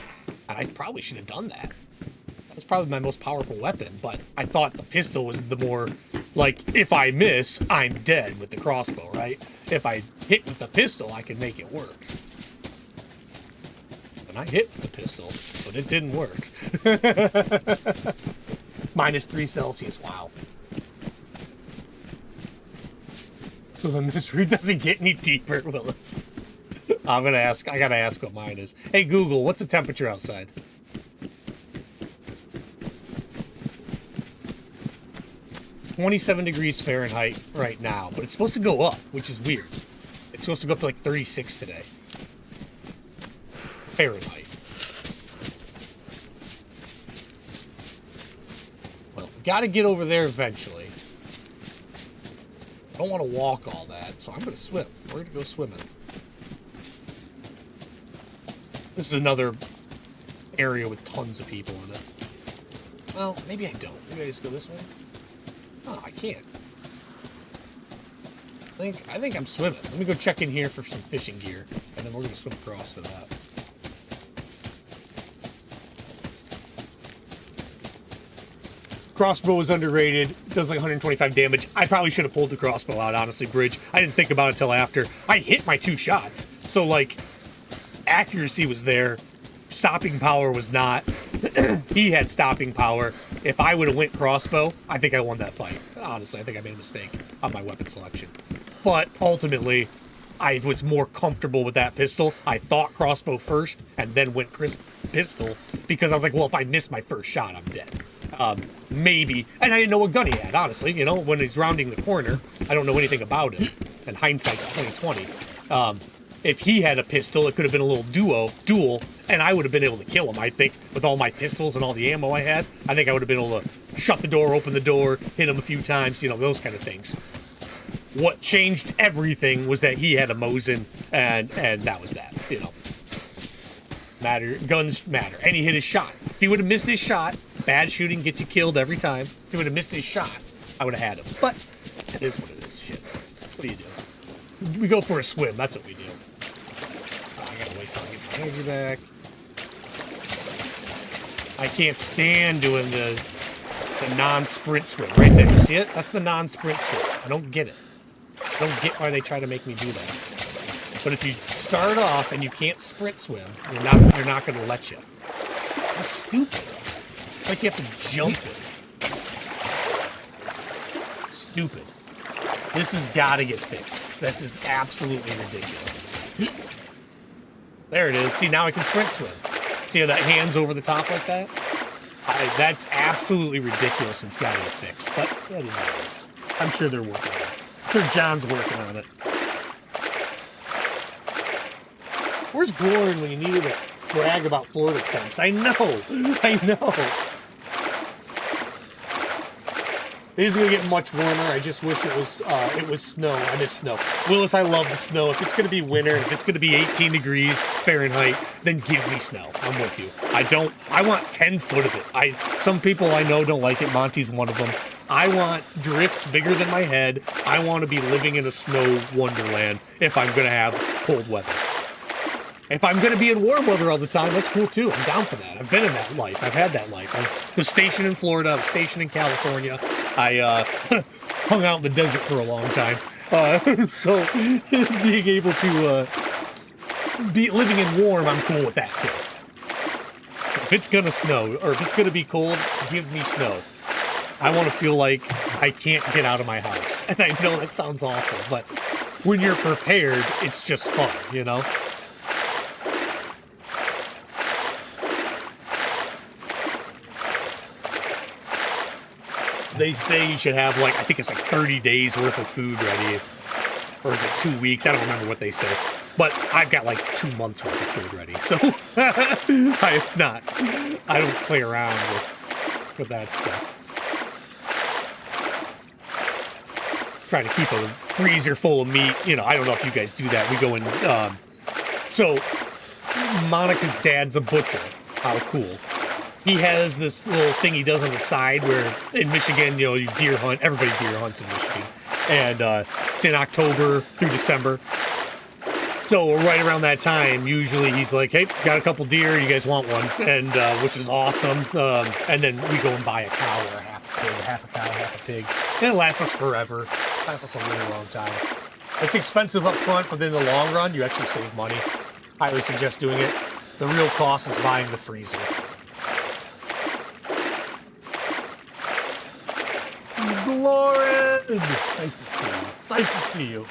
And I probably should have done that. That was probably my most powerful weapon, but I thought the pistol was the more, like, if I miss, I'm dead with the crossbow, right? If I hit with the pistol, I can make it work. And I hit with the pistol, but it didn't work. -3 Celsius, wow. So the mystery doesn't get any deeper, Willis. I gotta ask what mine is. Hey Google, what's the temperature outside? -27 degrees Fahrenheit right now, but it's supposed to go up, which is weird. It's supposed to go up to like 36 today. Fahrenheit. Well, gotta get over there eventually. I don't want to walk all that, so I'm gonna swim. We're gonna go swimming. This is another area with tons of people in it. Well, maybe I don't. Maybe I just go this way. Oh, I can't. I think I'm swimming. Let me go check in here for some fishing gear, and then we're gonna swim across to that. Crossbow is underrated. Does like 125 damage. I probably should have pulled the crossbow out, honestly, Bridge. I didn't think about it until after. I hit my 2 shots, so like accuracy was there. Stopping power was not. He had stopping power. If I would have went crossbow, I think I won that fight. Honestly, I think I made a mistake on my weapon selection. But ultimately, I was more comfortable with that pistol. I thought crossbow first and then went pistol because I was like, well, if I miss my first shot, I'm dead. Maybe. And I didn't know what gun he had, honestly. You know, when he's rounding the corner, I don't know anything about it. And hindsight's 20/20. if he had a pistol, it could have been a little duel, and I would have been able to kill him, I think, with all my pistols and all the ammo I had. I think I would have been able to shut the door, open the door, hit him a few times, you know, those kind of things. What changed everything was that he had a Mosin, and that was that, you know. Guns matter. And he hit his shot. If he would have missed his shot, bad shooting gets you killed every time. If he would have missed his shot, I would have had him. But it is what it is. Shit. What do you do? We go for a swim. That's what we do. Oh, I gotta wait till I get my energy back. I can't stand doing the non-sprint swim. Right there. You see it? That's the non-sprint swim. I don't get it. I don't get why they try to make me do that. But if you start off and you can't sprint swim, they're not going to let you. That's stupid. It's like you have to jump it. Stupid. This has got to get fixed. This is absolutely ridiculous. There it is. See, now I can sprint swim. See how that hand's over the top like that? That's absolutely ridiculous and it's got to get fixed. But that is what it is. I'm sure they're working on it. I'm sure John's working on it. Where's Glorin when you needed to brag about Florida temps? I know. It is going to get much warmer. I just wish it was snow. I miss snow. Willis, I love the snow. If it's going to be winter, if it's going to be 18 degrees Fahrenheit, then give me snow. I'm with you. I want 10 foot of it. Some people I know don't like it. Monty's one of them. I want drifts bigger than my head. I want to be living in a snow wonderland if I'm going to have cold weather. If I'm going to be in warm weather all the time, that's cool too. I'm down for that. I've been in that life. I've had that life. I was stationed in Florida. I was stationed in California. I hung out in the desert for a long time. So being able to be living in warm, I'm cool with that too. If it's going to snow or if it's going to be cold, give me snow. I want to feel like I can't get out of my house. And I know that sounds awful, but when you're prepared, it's just fun, you know? They say you should have, like, I think it's like 30 days worth of food ready. Or is it 2 weeks? I don't remember what they say. But I've got like 2 months worth of food ready. So I don't play around with that stuff. Try to keep a freezer full of meat. You know, I don't know if you guys do that. We go in, so Monica's dad's a butcher. How cool. He has this little thing he does on the side where in Michigan, you know, you deer hunt. Everybody deer hunts in Michigan. And it's in October through December. So right around that time, usually he's like, hey, got a couple deer. You guys want one? And which is awesome. And then we go and buy a cow or half a cow, half a pig. And it lasts us forever. It lasts us a really long time. It's expensive up front, but then in the long run, you actually save money. I highly suggest doing it. The real cost is buying the freezer. Glorin! Nice to see you. Nice to see you.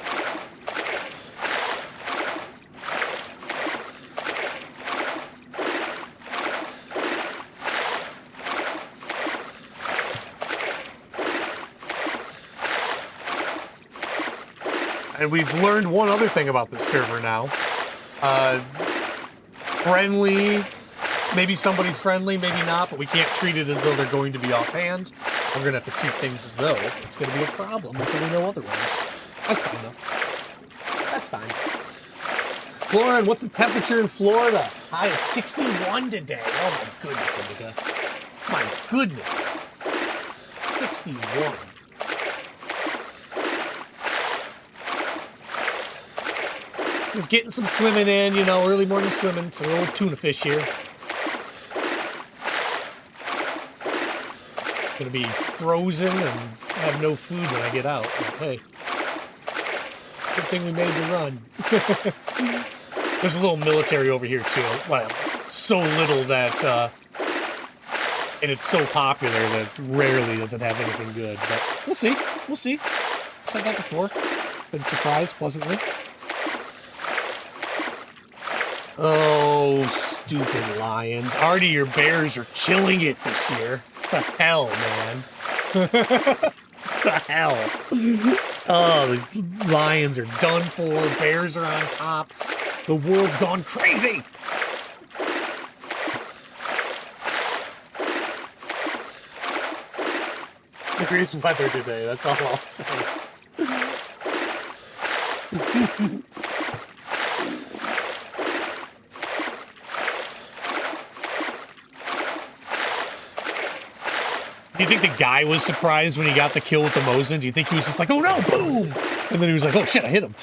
And we've learned one other thing about this server now. Friendly. Maybe somebody's friendly, maybe not, but we can't treat it as though they're going to be offhand. We're going to have to treat things as though it's going to be a problem until we know otherwise. That's fine, though. That's fine. Lauren, what's the temperature in Florida? High is 61 today. Oh, my goodness, Indica. My goodness. 61. Just getting some swimming in, you know, early morning swimming. It's a little tuna fish here. Gonna be frozen and have no food when I get out. But hey, good thing we made the run. There's a little military over here too. Well, so little that, and it's so popular that it rarely doesn't have anything good. But we'll see. We'll see. I said that before. Been surprised pleasantly. Oh, stupid lions. Artie, your bears are killing it this year. The hell, man. The hell. Oh, the lions are done for. Bears are on top. The world's gone crazy! Degrees weather today, that's all I'll say. Do you think the guy was surprised when he got the kill with the Mosin? Do you think he was just like, oh no, boom! And then he was like, oh shit, I hit him.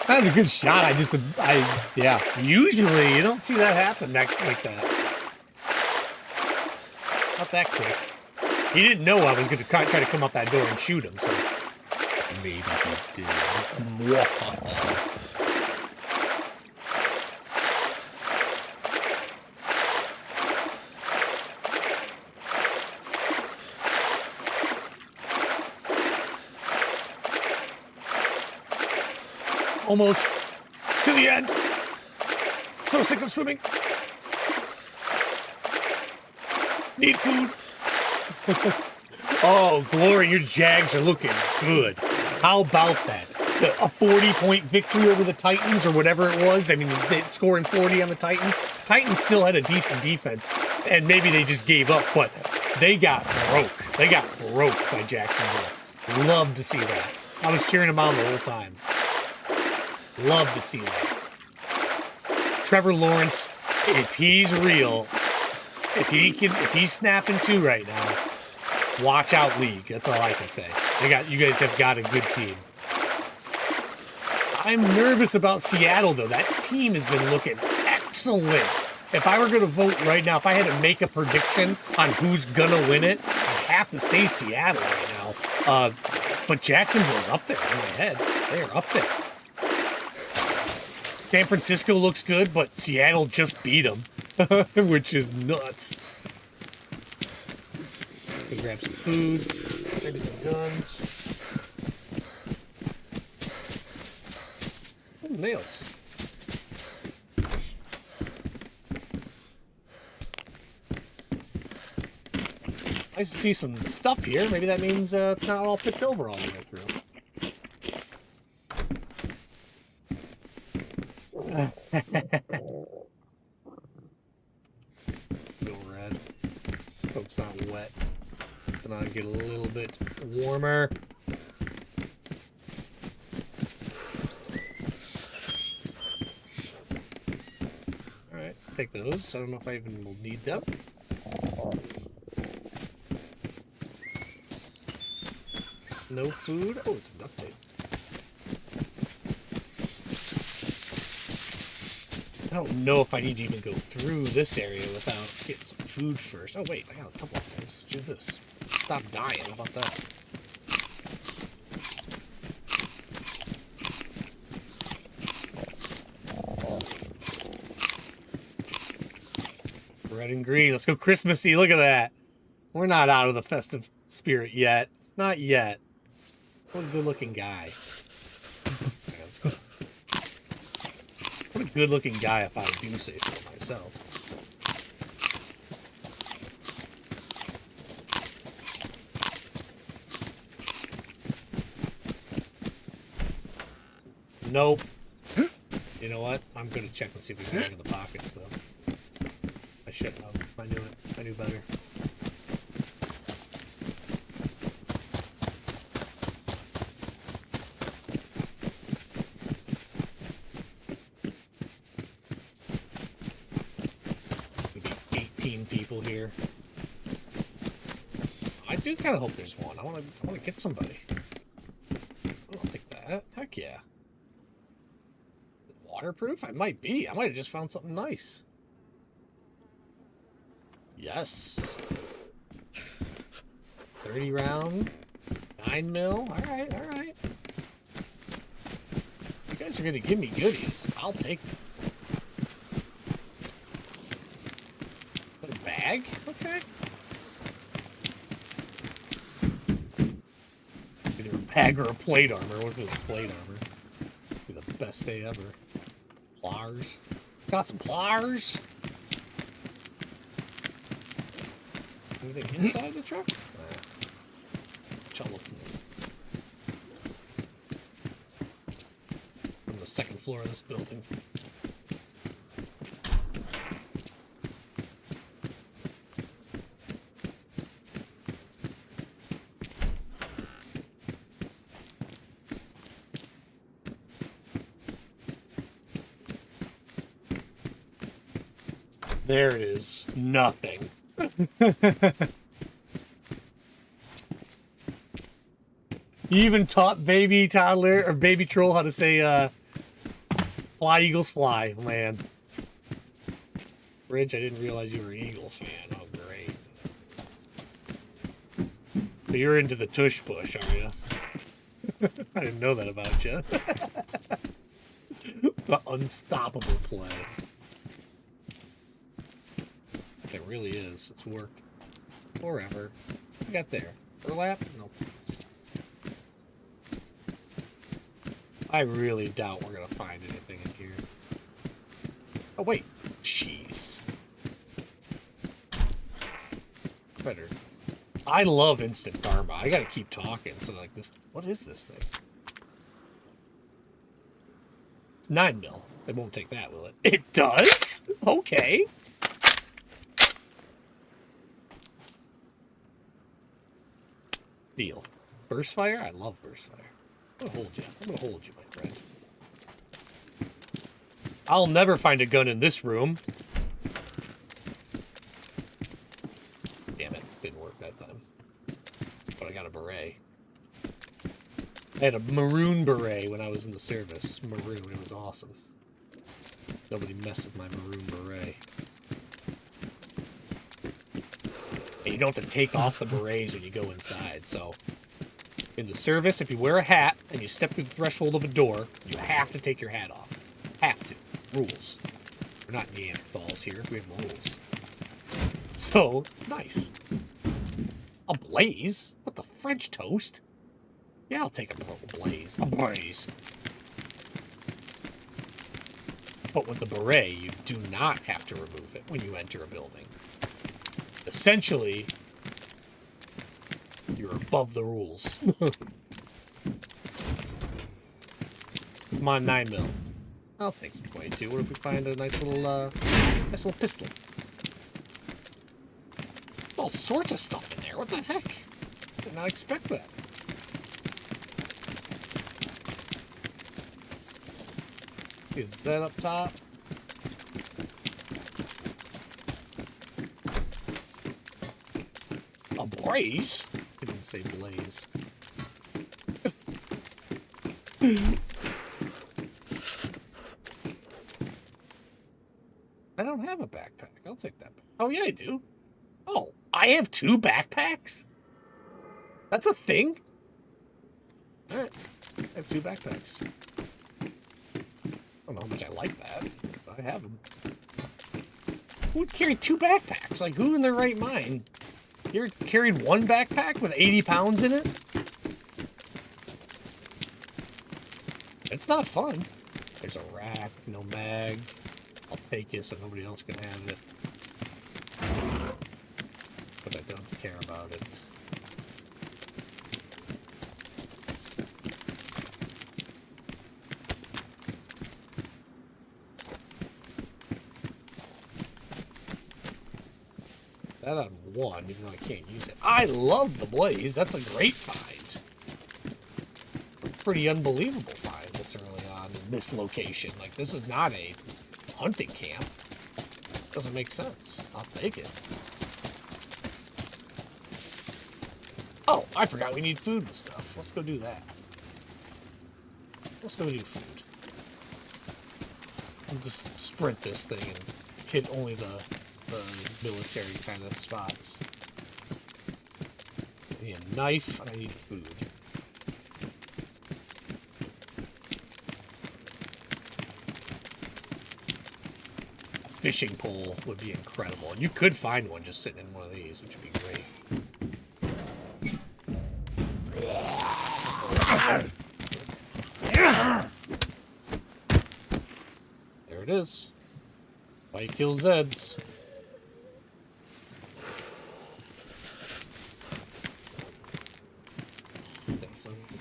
That was a good shot. Yeah. Usually you don't see that happen like that. Not that quick. He didn't know I was going to try to come up that door and shoot him, so maybe he did. Almost to the end. So sick of swimming. Need food. Oh, Glory, your Jags are looking good. How about that? A 40-point victory over the Titans or whatever it was. I mean, scoring 40 on the Titans. Titans still had a decent defense, and maybe they just gave up, but they got broke. They got broke by Jacksonville. Love to see that. I was cheering them on the whole time. Love to see that. Trevor Lawrence, if he's real, if he's snapping too right now, watch out, league. That's all I can say. You guys have got a good team. I'm nervous about Seattle though. That team has been looking excellent. If I were going to vote right now, if I had to make a prediction on who's gonna win it, I'd have to say Seattle right now. But Jacksonville's up there in my head. They're up there. San Francisco looks good, but Seattle just beat them, which is nuts. So grab some food, maybe some guns. Ooh, nails. Nice to see some stuff here. Maybe that means it's not all picked over all the way through. Go red. Hope it's not wet. Come on, get a little bit warmer. Alright, take those. I don't know if I even will need them. No food. Oh, some duct tape. I don't know if I need to even go through this area without getting some food first. Oh, wait, I got a couple of things. Let's do this. Stop dying. How about that? Red and green. Let's go Christmassy. Look at that. We're not out of the festive spirit yet. Not yet. What a good-looking guy. Right, let's go. What a good-looking guy, if I do say so myself. Nope. You know what? I'm gonna check and see if we can get in the pockets, though. I shouldn't have. I knew it. I knew better. Here. I do kind of hope there's one. I want to get somebody. I'll take that. Heck yeah. Waterproof? I might be. I might have just found something nice. Yes. 30 round. 9 mil. All right, all right. You guys are going to give me goodies. I'll take them. Bag? Okay. Either a bag or a plate armor. What if it was plate armor? Be the best day ever. Pliers. Got some pliers. Anything inside the truck? Which I'll look for. second floor of this building. There it is. Nothing. You even taught baby toddler or baby troll how to say fly eagles fly, man. Rich, I didn't realize you were an Eagles fan. Oh great. So you're into the tush push, are you? I didn't know that about you. The unstoppable play. It really is. It's worked forever. We got there. Burlap? No thanks. I really doubt we're gonna find anything in here. Oh wait. Jeez. Better. I love instant karma. I gotta keep talking. So like this. What is this thing? It's 9 mil. It won't take that, will it? It does? Okay. Deal. Burst fire? I love burst fire. I'm gonna hold you. I'm gonna hold you, my friend. I'll never find a gun in this room. Damn it. Didn't work that time. But I got a beret. I had a maroon beret when I was in the service. Maroon. It was awesome. Nobody messed with my maroon beret. And you don't have to take off the berets when you go inside, so... In the service, if you wear a hat and you step through the threshold of a door, you have to take your hat off. Have to. Rules. We're not Neanderthals here. We have rules. So, nice. A blaze? What, the French toast? Yeah, I'll take a blaze. A blaze. But with the beret, you do not have to remove it when you enter a building. Essentially, you're above the rules. Come on, 9 mil. I'll take some 22. What if we find a nice little pistol? All sorts of stuff in there. What the heck? Did not expect that. Is that up top? A blaze? I didn't say blaze. I don't have a backpack. I'll take that. Oh, yeah, I do. Oh, I have 2 backpacks? That's a thing? Alright. I have 2 backpacks. I don't know how much I like that, but I have them. Who would carry 2 backpacks? Like, who in their right mind? You ever carried 1 backpack with 80 pounds in it? It's not fun. There's a rack, no mag. I'll take it so nobody else can have it. But I don't care about it. That on 1, even though I can't use it. I love the blaze. That's a great find. A pretty unbelievable find this early on in this location. Like, this is not a hunting camp. Doesn't make sense. I'll take it. Oh, I forgot we need food and stuff. Let's go do that. Let's go do food. I'll just sprint this thing and hit only the military kind of spots. I need a knife and I need food. A fishing pole would be incredible. And you could find one just sitting in one of these, which would be great. There it is. Why you kill Zeds?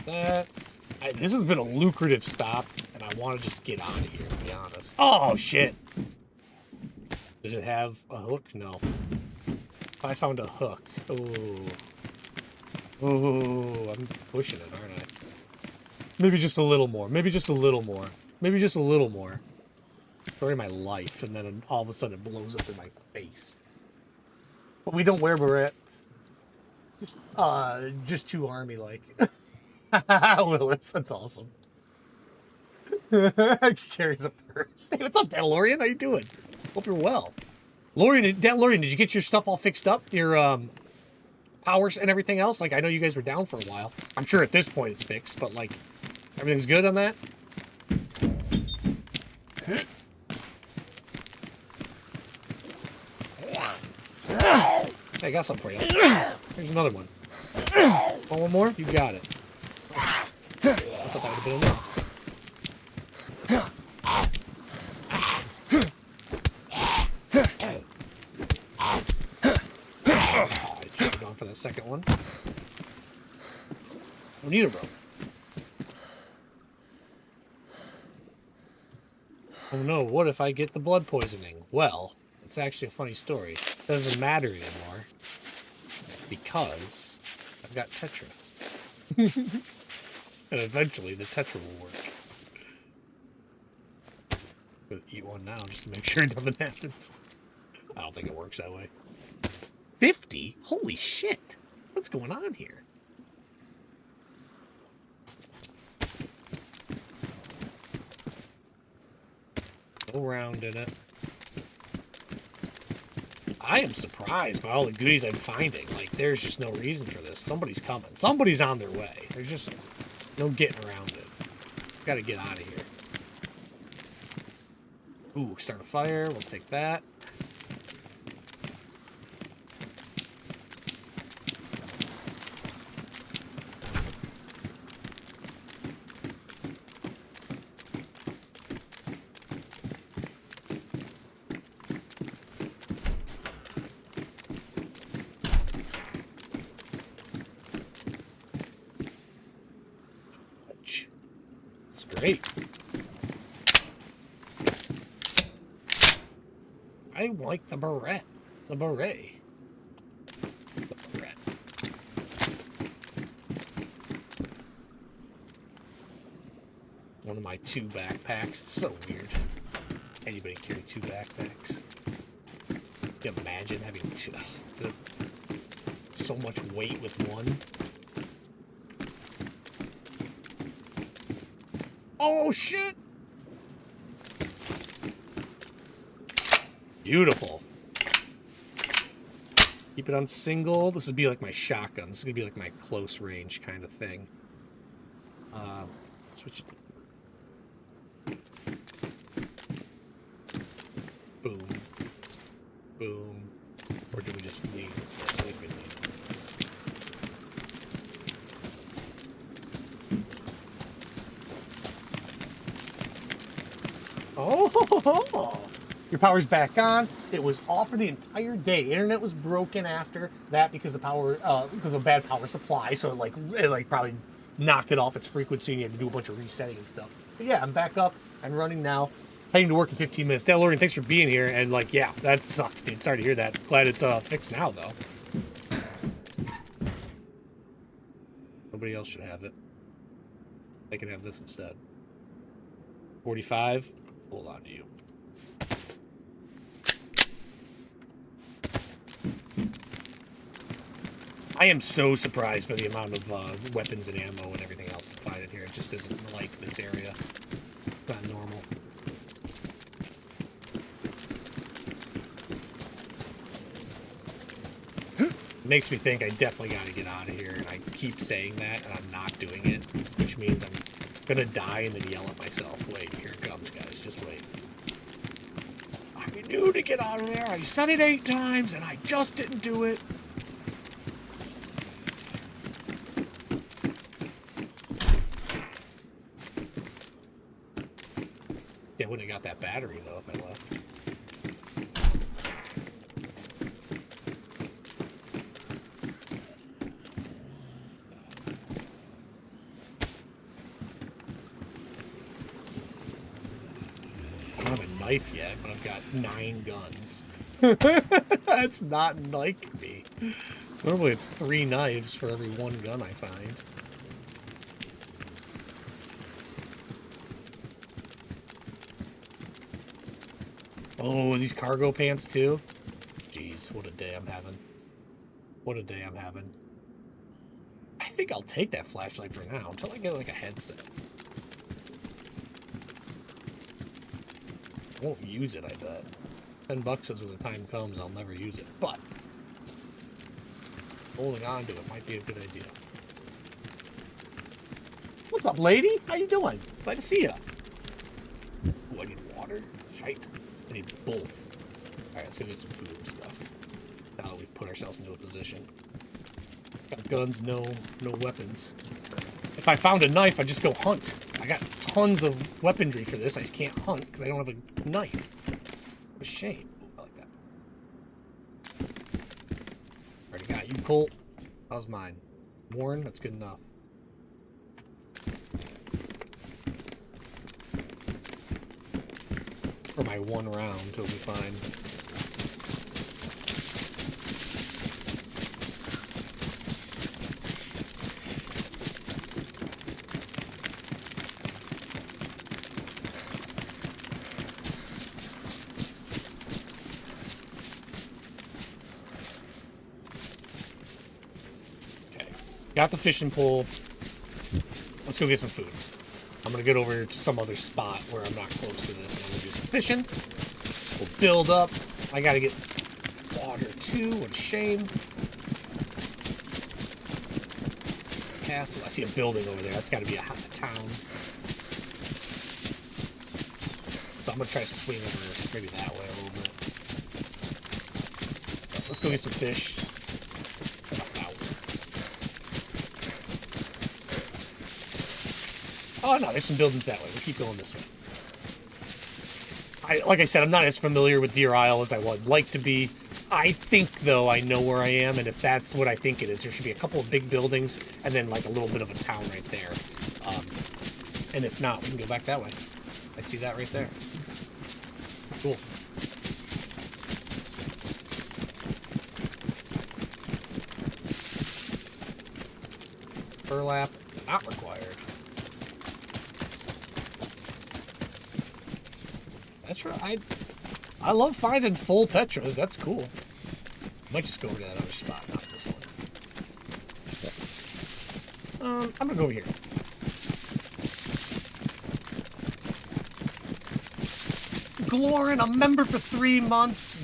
That. This has been a lucrative stop, and I I want to just get out of here, to be honest. Oh, shit! Does it have a hook? No. I found a hook. Ooh. Ooh, I'm pushing it, aren't I? Maybe just a little more. Maybe just a little more. Maybe just a little more. Story of my life, and then all of a sudden it blows up in my face. But we don't wear berets. Just too army-like. Willis, that's awesome. Carries a purse. Hey, what's up, DeLorean? How you doing? Hope you're well. DeLorean, did you get your stuff all fixed up? Your, powers and everything else? Like, I know you guys were down for a while. I'm sure at this point it's fixed, but, like, everything's good on that? Hey, I got something for you. Here's another one. Want one more? You got it. I thought that would have been enough. I should have gone for that second one. Don't need a rope. Oh no, what if I get the blood poisoning? Well, it's actually a funny story. It doesn't matter anymore. Because I've got Tetra. And eventually the Tetra will work. I'm gonna eat one now just to make sure nothing happens. I don't think it works that way. 50? Holy shit! What's going on here? No round in it. I am surprised by all the goodies I'm finding. Like, there's just no reason for this. Somebody's coming. Somebody's on their way. There's just no getting around it. Gotta get out of here. Ooh, start a fire. We'll take that. Great. I like the beret. The beret. The beret. One of my 2 backpacks. So weird. Anybody carry 2 backpacks? Can you imagine having 2? So much weight with one. Oh, shit! Beautiful. Keep it on single. This would be like my shotgun. This is going to be like my close range kind of thing. Switch it to... Boom. Boom. Or do we just leave this? I think we leave this. Oh, your power's back on. It was off for the entire day. Internet was broken after that because of a bad power supply. So it probably knocked it off its frequency, and you had to do a bunch of resetting and stuff. But yeah, I'm back up and running now. Heading to work in 15 minutes. DeLorean, thanks for being here. And yeah, that sucks, dude. Sorry to hear that. Glad it's fixed now, though. Nobody else should have it. They can have this instead. 45. Hold on to you. I am so surprised by the amount of weapons and ammo and everything else I find in here. It just isn't like this area. Not normal. Makes me think I definitely got to get out of here, and I keep saying that, and I'm not doing it, which means I'm gonna die and then yell at myself. Wait, here it comes, guys. Just wait. I knew to get out of there. I said it 8 times, and I just didn't do it. See, I wouldn't have got that battery, though, if I left. knife yet, but I've got 9 guns. That's not like me. Normally it's 3 knives for every 1 gun I find. Oh, these cargo pants too? Jeez, what a day I'm having. What a day I'm having. I think I'll take that flashlight for now until I get like a headset. I won't use it, I bet. $10 says when the time comes I'll never use it, but holding on to it might be a good idea. What's up, lady? How you doing? Glad to see ya. Ooh, I need water? Shite. I need both. Alright, let's go get some food and stuff. Now that we've put ourselves into a position. Got guns, no weapons. If I found a knife, I'd just go hunt. I got tons of weaponry for this. I just can't hunt because I don't have a knife. What a shame. Ooh, I like that. Already got you, Colt. How's mine? Warren? That's good enough. For my 1 round, it'll be fine. Okay, got the fishing pole. Let's go get some food. I'm gonna get over to some other spot where I'm not close to this, and I'm gonna do some fishing. We'll build up. I gotta get water too. What a shame. Castle. I see a building over there. That's gotta be a town. So I'm gonna try to swing over maybe that way a little bit. Let's go get some fish. Oh no, there's some buildings that way. We'll keep going this way. Like I said, I'm not as familiar with Deerisle as I would like to be. I think, though, I know where I am, and if that's what I think it is, there should be a couple of big buildings and then like a little bit of a town right there. And if not, we can go back that way. I see that right there. Cool. Burlap, not required. Tetra, I love finding full tetras. That's cool. Might just go over to that other spot, not this one. I'm gonna go over here. Glorin, a member for 3 months.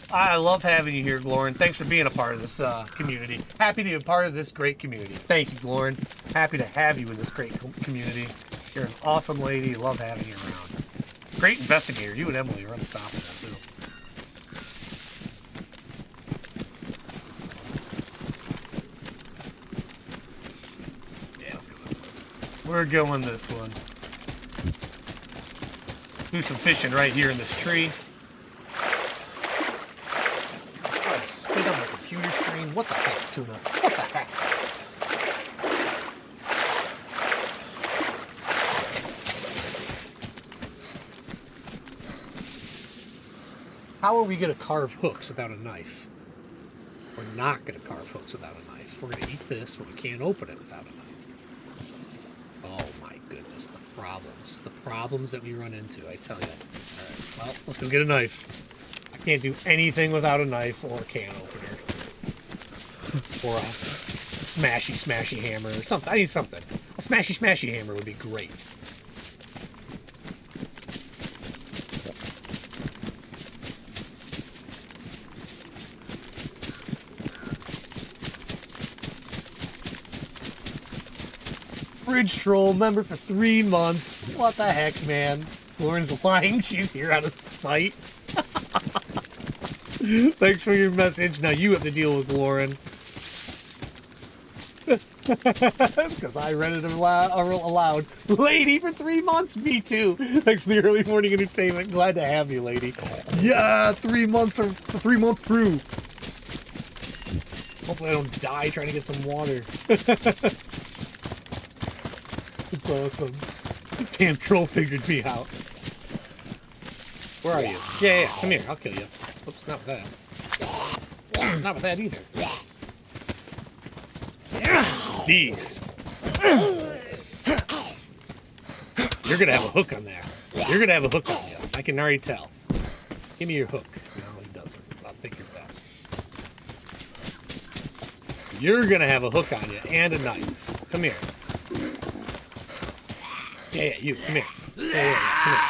I love having you here, Glorin. Thanks for being a part of this community. Happy to be a part of this great community. Thank you, Glorin. Happy to have you in this great community. You're an awesome lady. Love having you around. Great investigator. You and Emily are unstoppable, too. Yeah, let's go this way. We're going this one. Do some fishing right here in this tree. Oh, I spit on my computer screen. What the heck, Tuna? What the heck? How are we going to carve hooks without a knife? We're not going to carve hooks without a knife. We're going to eat this, but we can't open it without a knife. Oh my goodness, the problems. The problems that we run into, I tell you. Alright, well, let's go get a knife. I can't do anything without a knife or a can opener. Or a smashy hammer or something. I need something. A smashy hammer would be great. Bridge Troll, member for 3 months. What the heck, man? Lauren's lying. She's here out of spite. Thanks for your message. Now you have to deal with Lauren. Because I read it aloud. Lady for 3 months? Me too. Thanks for the early morning entertainment. Glad to have you, lady. Yeah, 3 months or 3 month crew. Hopefully I don't die trying to get some water. It's awesome. Damn troll figured me out. Where are you? Yeah, come here. I'll kill you. Oops, not with that. Not with that either. These. You're gonna have a hook on there. You're gonna have a hook on you. I can already tell. Give me your hook. No, he doesn't. I'll take your best. You're gonna have a hook on you and a knife. Come here. Yeah, you. Come here. Yeah, come here.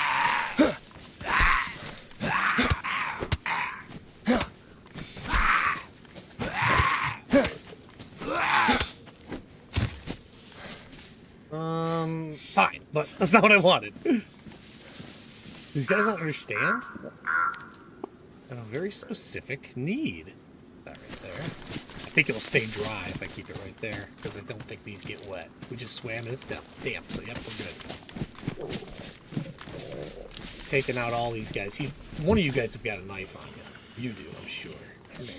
Fine, but that's not what I wanted. These guys don't understand. I have a very specific need. That right there. I think it'll stay dry if I keep it right there, because I don't think these get wet. We just swam and it's damp, so yep, we're good. Taking out all these guys. One of you guys have got a knife on you. You do, I'm sure. Come here.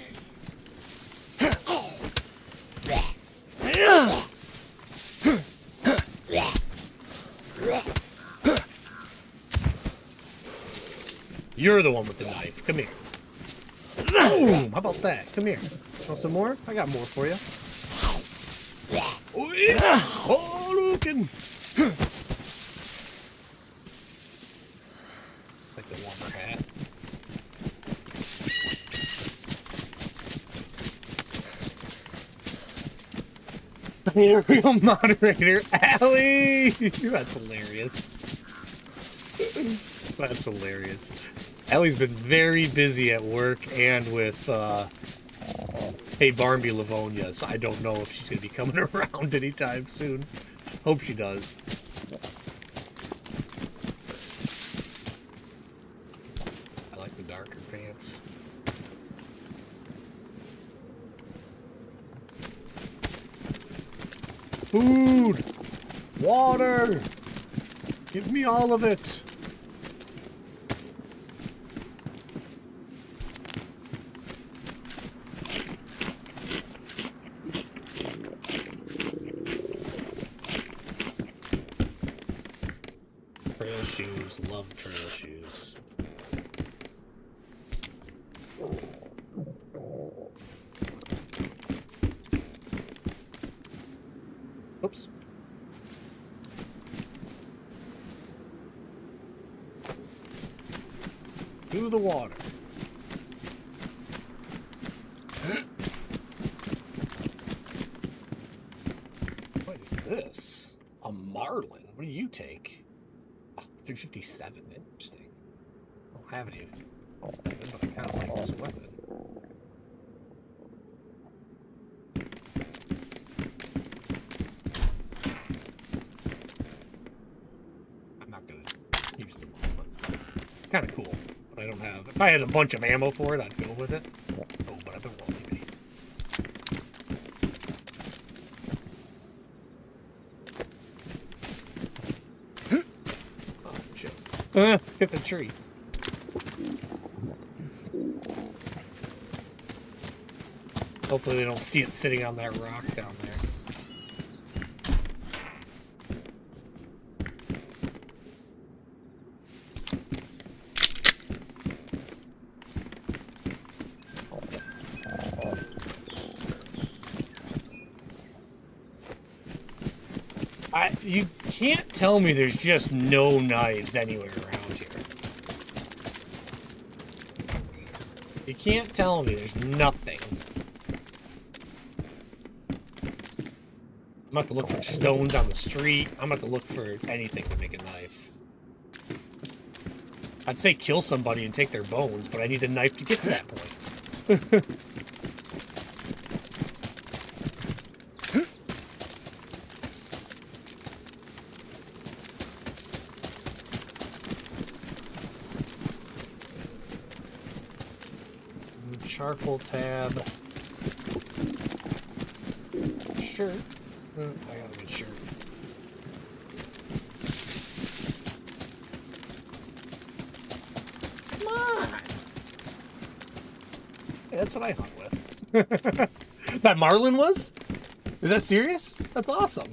You're the one with the knife. Come here. Boom! How about that? Come here. Want some more? I got more for you. Oh, yeah. Oh, looking. Like the warmer hat. Aerial moderator, Allie! That's hilarious. That's hilarious. Ellie's been very busy at work and with, Hey Barnby Livonia, so I don't know if she's going to be coming around anytime soon. Hope she does. I like the darker pants. Food! Water! Give me all of it! Trail shoes, love trail shoes. Oops. To the water. What is this? A marlin. What do you take? 357. Interesting. I don't have any of it, but I kind of like this weapon. I'm not going to use them all, but kind of cool. But I don't have... If I had a bunch of ammo for it, I'd go with it. Oh, but I've been wanting to be. Hit the tree. Hopefully they don't see it sitting on that rock down there. You can't tell me there's just no knives anywhere around here. You can't tell me there's nothing. I'm about to look for stones on the street. I'm about to look for anything to make a knife. I'd say kill somebody and take their bones, but I need a knife to get to that point. Charcoal tab. Shirt. I got a good shirt. Come on! Hey, that's what I hunt with. That marlin was? Is that serious? That's awesome.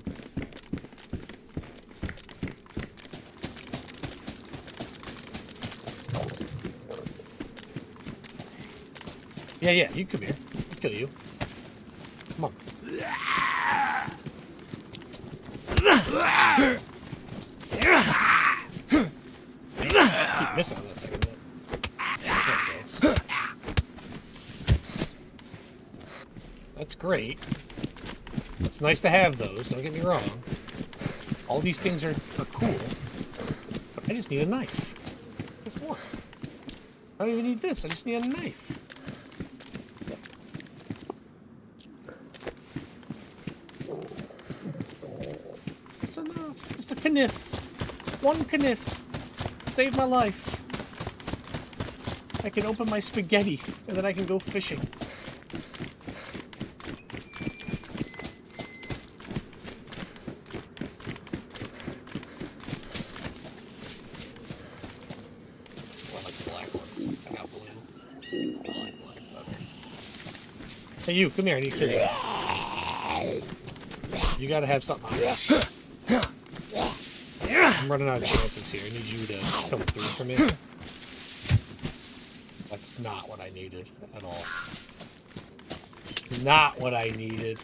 Yeah, you come here. I'll kill you. Come on. Keep missing on that second one. That's great. It's nice to have those, don't get me wrong. All these things are cool. But I just need a knife. That's one. I don't even need this, I just need a knife. That's enough. Just a kniff. One kniff. Save my life. I can open my spaghetti, and then I can go fishing. Hey, you, come here, I need to kill you. You gotta have something on you. I'm running out of chances here. I need you to come through for me. That's not what I needed at all. Not what I needed.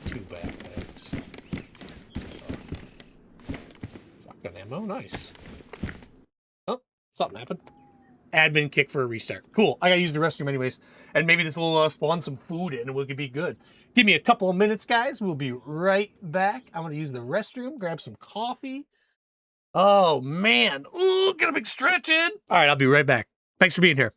Two backpacks. Shotgun ammo, nice. Oh, something happened. Admin kick for a restart. Cool. I gotta use the restroom anyways. And maybe this will spawn some food in and we could be good. Give me a couple of minutes, guys. We'll be right back. I'm gonna use the restroom, grab some coffee. Oh, man. Ooh, get a big stretch in. All right, I'll be right back. Thanks for being here.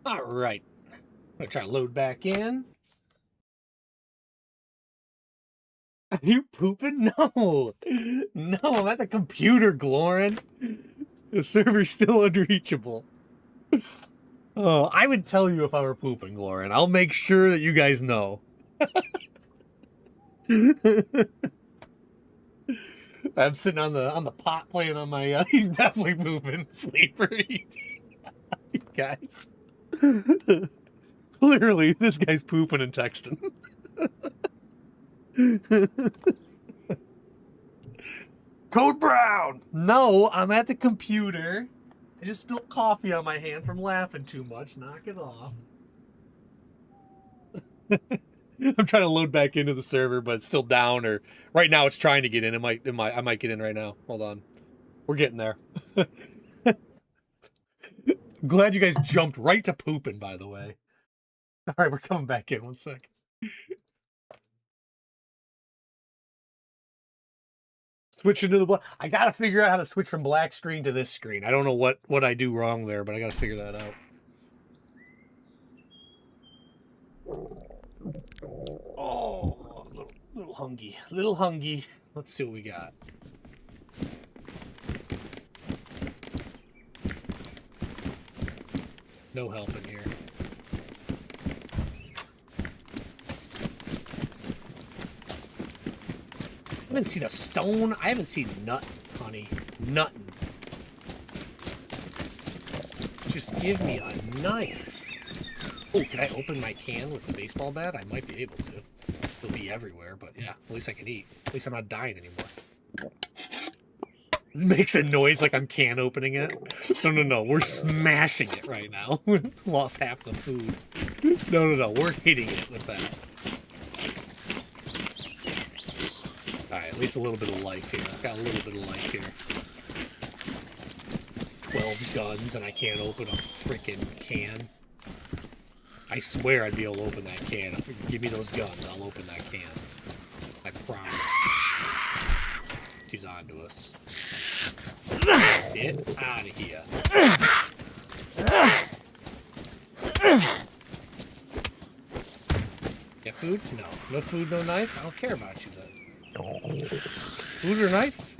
All right. I'm gonna try to load back in. Are you pooping? No. No, I'm at the computer, Glorin. The server's still unreachable. Oh, I would tell you if I were pooping, Glorin. I'll make sure that you guys know. I'm sitting on the pot playing on my he's definitely pooping. Sleeper. You guys. Clearly, this guy's pooping and texting. Code Brown! No, I'm at the computer. I just spilled coffee on my hand from laughing too much. Knock it off. I'm trying to load back into the server, but it's still down. Or right now, it's trying to get in. I might get in right now. Hold on, we're getting there. Glad you guys jumped right to pooping. By the way, all right, we're coming back in. 1 sec. Switching to the black. I gotta figure out how to switch from black screen to this screen. I don't know what I do wrong there, but I gotta figure that out. Oh, little hungry. Little hungry. Let's see what we got. No help in here. I haven't seen a stone. I haven't seen nut, honey. Nothing. Just give me a knife. Oh, can I open my can with the baseball bat? I might be able to. It'll be everywhere, but yeah, at least I can eat. At least I'm not dying anymore. It makes a noise like I'm can opening it. No. We're smashing it right now. Lost half the food. No. We're hitting it with that. Alright, at least a little bit of life here. I've got a little bit of life here. 12 guns and I can't open a freaking can. I swear I'd be able to open that can. If you give me those guns, I'll open that can. I promise. She's on to us. Get out of here. Got food? No. No food, no knife? I don't care about you then. Food or knife?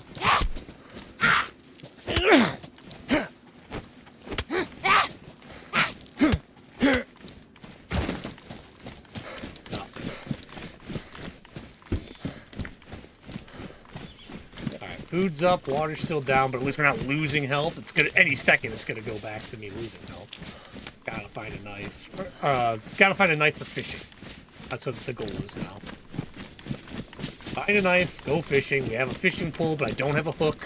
Food's up, water's still down, but at least we're not losing health. It's gonna any second it's gonna go back to me losing health. Gotta find a knife. Gotta find a knife for fishing. That's what the goal is now. Find a knife, go fishing. We have a fishing pole, but I don't have a hook.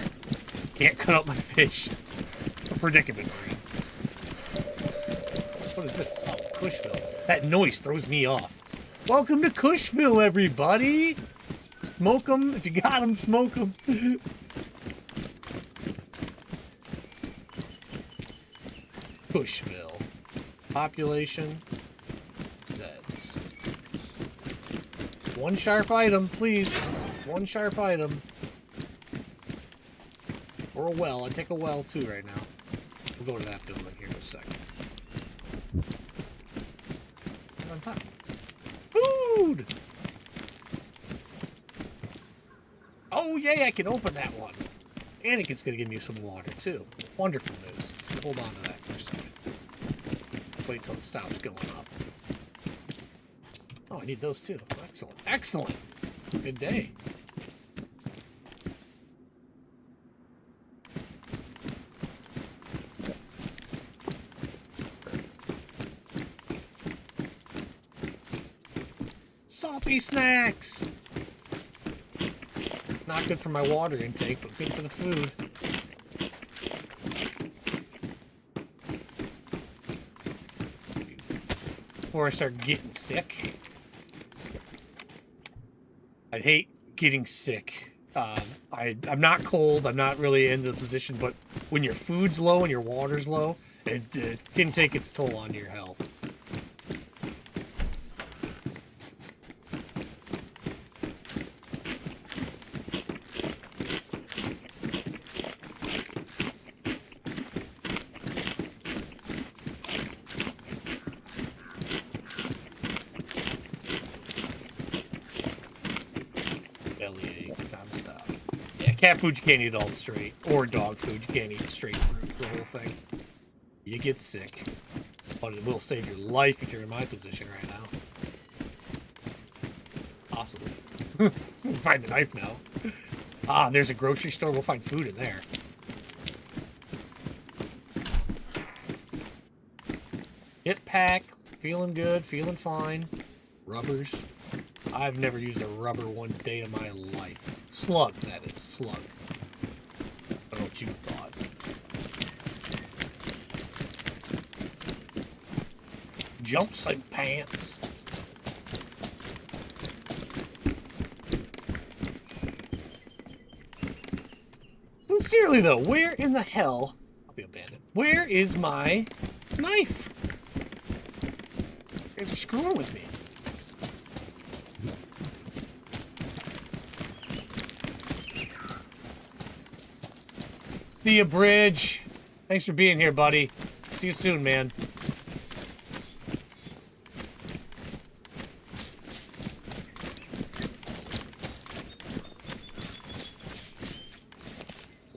Can't cut up my fish. It's a predicament. What is this? Oh, Cushville. That noise throws me off. Welcome to Cushville, everybody! Smoke them. If you got them, smoke them. Cushville. Population. Zeds. One sharp item, please. One sharp item. Or a well. I'd take a well, too, right now. We'll go to that building here in a second. What's on top? Food! Oh, yay, I can open that one. And it's going to give me some water, too. Wonderful news. Hold on to that for a second. Wait till it stops going up. Oh, I need those, too. Excellent. Excellent. Good day. Salty snacks! Not good for my water intake, but good for the food. Before I start getting sick. I hate getting sick. I'm not cold. I'm not really in the position, but when your food's low and your water's low, it can take its toll on your health. Cat food you can't eat all straight, or dog food you can't eat straight through the whole thing. You get sick, but it will save your life if you're in my position right now. Possibly. We'll find the knife now. Ah, there's a grocery store. We'll find food in there. Hit pack. Feeling good. Feeling fine. Rubbers. I've never used a rubber one day in my life. Slug, that is. Slug. I don't know what you thought. Jumpsuit pants. Sincerely, though, where in the hell... I'll be a bandit. Where is my knife? You guys are screwing with me. See you, Bridge. Thanks for being here, buddy. See you soon, man.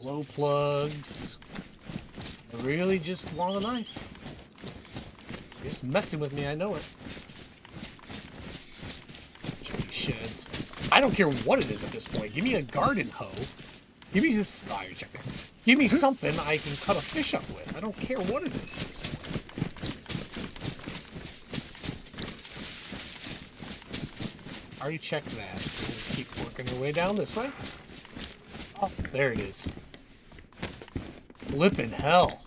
Low plugs. I really just want a knife. You're just messing with me, I know it. Sheds. I don't care what it is at this point. Give me a garden hoe. Give me this. Oh, you check that. Give me something I can cut a fish up with. I don't care what it is at this point. Already checked that. We'll just keep working our way down this way. Oh, there it is. Flippin' hell.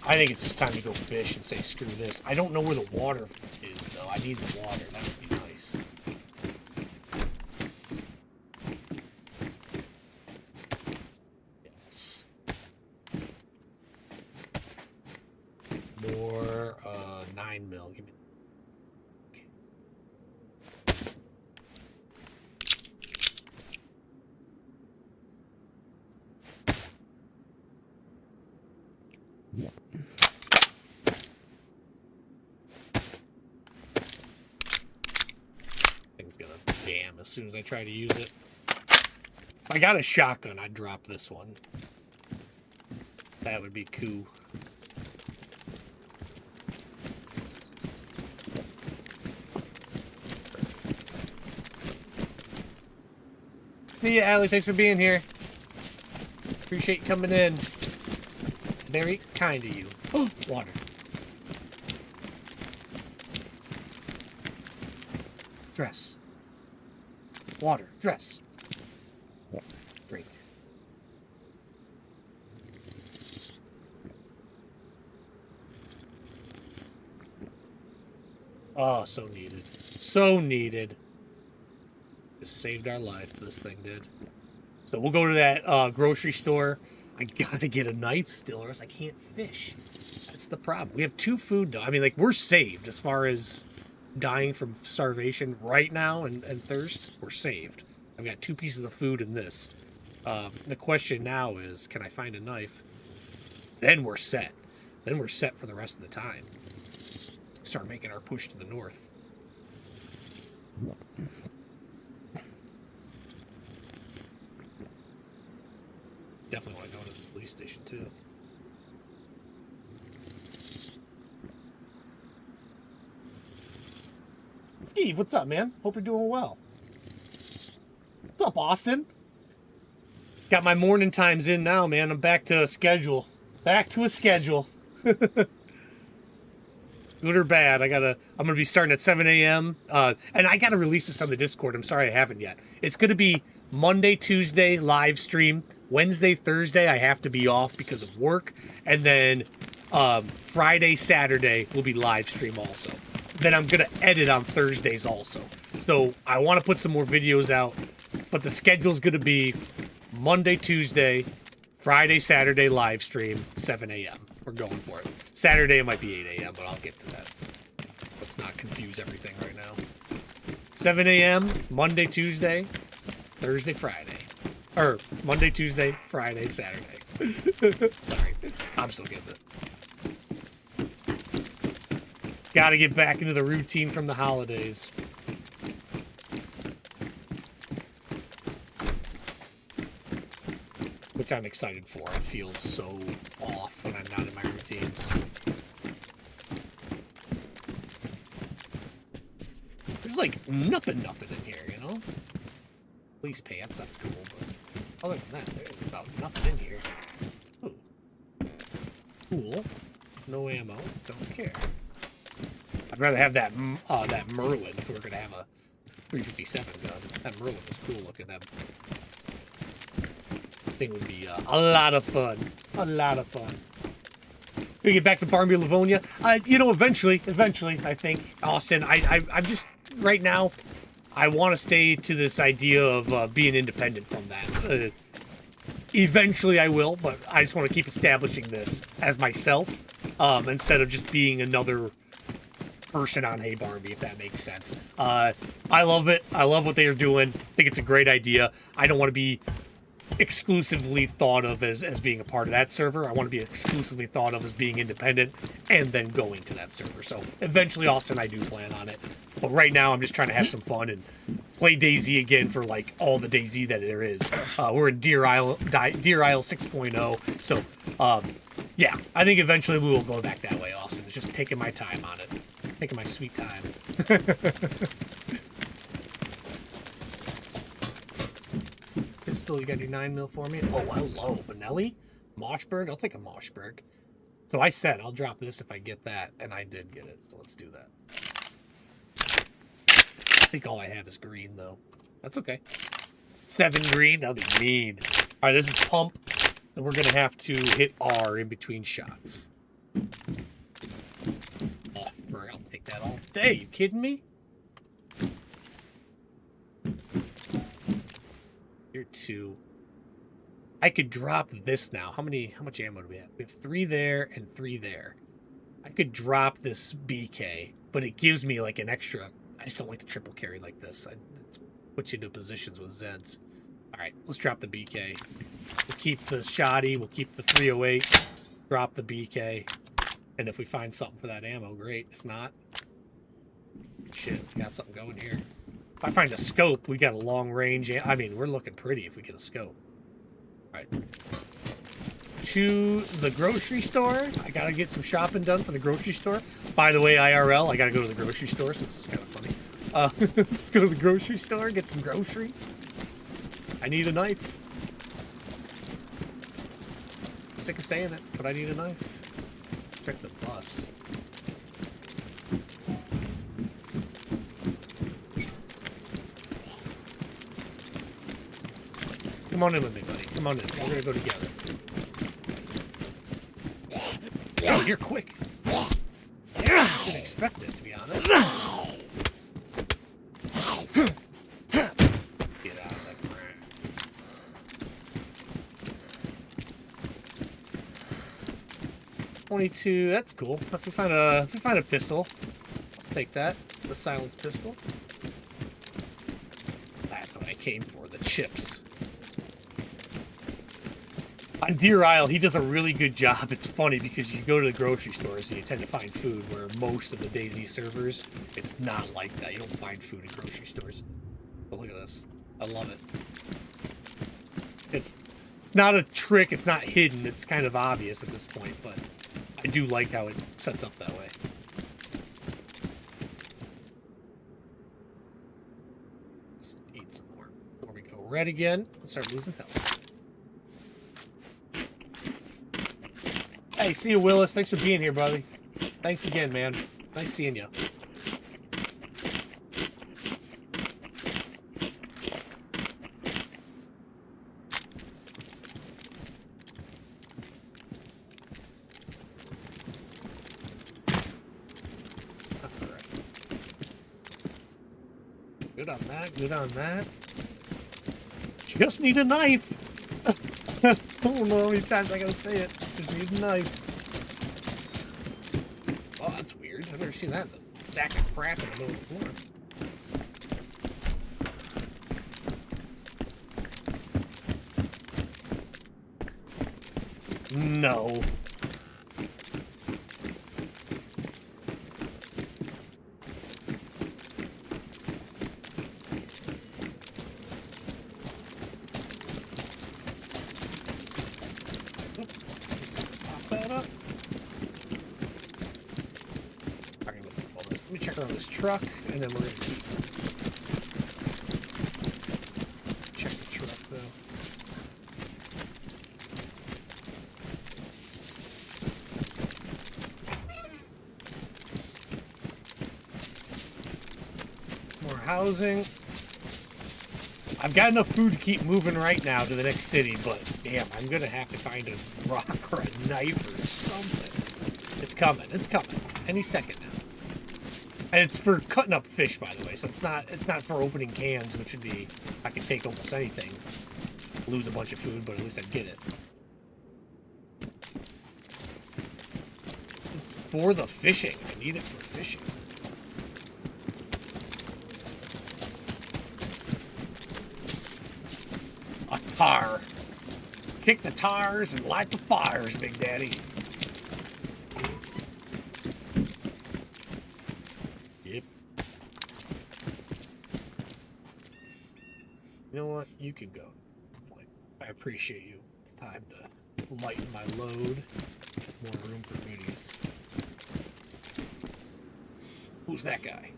I think it's just time to go fish and say screw this. I don't know where the water is, though. I need the water. That would be nice. Yes. More 9 mil. Give me. Thing's gonna jam as soon as I try to use it. If I got a shotgun, I'd drop this one. That would be cool. See ya, Allie. Thanks for being here. Appreciate you coming in. Very kind of you. Oh, water. Dress. Water. Dress. Drink. Oh, so needed. So needed. Just saved our life, this thing did. So we'll go to that grocery store. I gotta get a knife still, or else I can't fish. That's the problem. We have 2 food, though. I mean, like, we're saved as far as dying from starvation right now and thirst. We're saved. I've got 2 pieces of food in this. The question now is, can I find a knife? Then we're set. Then we're set for the rest of the time. Start making our push to the north. Definitely want to go to the police station, too. Steve, what's up, man? Hope you're doing well. What's up, Austin? Got my morning times in now, man. I'm back to a schedule. Back to a schedule. Good or bad, I'm gonna be starting at 7 a.m. And I gotta release this on the Discord. I'm sorry I haven't yet. It's gonna be Monday, Tuesday live stream. Wednesday, Thursday I have to be off because of work, and then Friday, Saturday will be live stream also. Then I'm gonna edit on Thursdays also. So I want to put some more videos out, but the schedule's gonna be Monday, Tuesday, Friday, Saturday live stream, 7 a.m. We're going for it. Saturday it might be 8 a.m., but I'll get to that. Let's not confuse everything right now. 7 a.m., Monday, Tuesday, Thursday, Friday. Or Monday, Tuesday, Friday, Saturday. Sorry. I'm still getting it. Gotta get back into the routine from the holidays. Which I'm excited for. I feel so off when I'm not in my routines. There's like nothing in here, you know? Police pants, that's cool, but other than that, there's about nothing in here. Ooh. Cool. No ammo. Don't care. I'd rather have that that Merlin if we were gonna have a 357 gun. That Merlin was cool looking. That thing would be a lot of fun. A lot of fun. We get back to Barnby, Livonia. You know, eventually, I think, Austin. I'm just right now. I want to stay to this idea of being independent from that. Eventually, I will, but I just want to keep establishing this as myself instead of just being another person on Hey Barnby, if that makes sense. I love it. I love what they are doing. I think it's a great idea. I don't want to be exclusively thought of as being a part of that server. I want to be exclusively thought of as being independent and then going to that server. So eventually, Austin, I do plan on it. But right now, I'm just trying to have some fun and play Dayz again for like all the Dayz that there is. We're in Deerisle 6.0. So, yeah, I think eventually we will go back that way, Austin. It's just taking my time on it. Taking my sweet time. Pistol, you got your 9mm for me? Oh, hello. Benelli? Moshberg? I'll take a Moshberg. So I said I'll drop this if I get that, and I did get it. So let's do that. I think all I have is green, though. That's okay. 7 green? That'll be mean. All right, this is pump. And we're going to have to hit R in between shots. Oh, I'll take that all day. You kidding me? Here, 2. I could drop this now. How much ammo do we have? We have 3 there and 3 there. I could drop this BK, but it gives me like an extra. I just don't like the triple carry like this. It puts you into positions with Zeds. All right, let's drop the BK. We'll keep the shoddy. We'll keep the 308. Drop the BK. And if we find something for that ammo, great. If not, shit, we got something going here. If I find a scope, we got a long range. I mean, we're looking pretty if we get a scope. All right. To the grocery store. I gotta get some shopping done for the grocery store. By the way, IRL, I gotta go to the grocery store, so this is kind of funny. Let's go to the grocery store, get some groceries. I need a knife. Sick of saying it, but I need a knife. Check the bus. Come on in with me, buddy. Come on in. We're gonna go together. Oh, you're quick. I didn't expect it, to be honest. Get out of that crap. .22, that's cool. If we find a pistol, I'll take that. The silenced pistol. That's what I came for, the chips. On Deerisle, he does a really good job. It's funny because you go to the grocery stores and you tend to find food, where most of the Dayz servers, it's not like that. You don't find food in grocery stores. But look at this. I love it. It's not a trick. It's not hidden. It's kind of obvious at this point, but I do like how it sets up that way. Let's eat some more before we go red again and start losing health. Hey, see you, Willis. Thanks for being here, buddy. Thanks again, man. Nice seeing you. Good on that. Good on that. Just need a knife. I don't know how many times I gotta say it. Just need a knife. Oh, that's weird. I've never seen that. A sack of crap in the middle of the floor. No. Let me check around this truck, and then we're going to keep. Check the truck, though. More housing. I've got enough food to keep moving right now to the next city, but damn, I'm going to have to find a rock or a knife or something. It's coming. It's coming. Any second now. And it's for cutting up fish, by the way, so it's not for opening cans, which would be, I could take almost anything, lose a bunch of food, but at least I'd get it. It's for the fishing. I need it for fishing. A tar. Kick the tires and light the fires, Big Daddy. Yep. You know what? You can go. I appreciate you. It's time to lighten my load. More room for goodies. Who's that guy?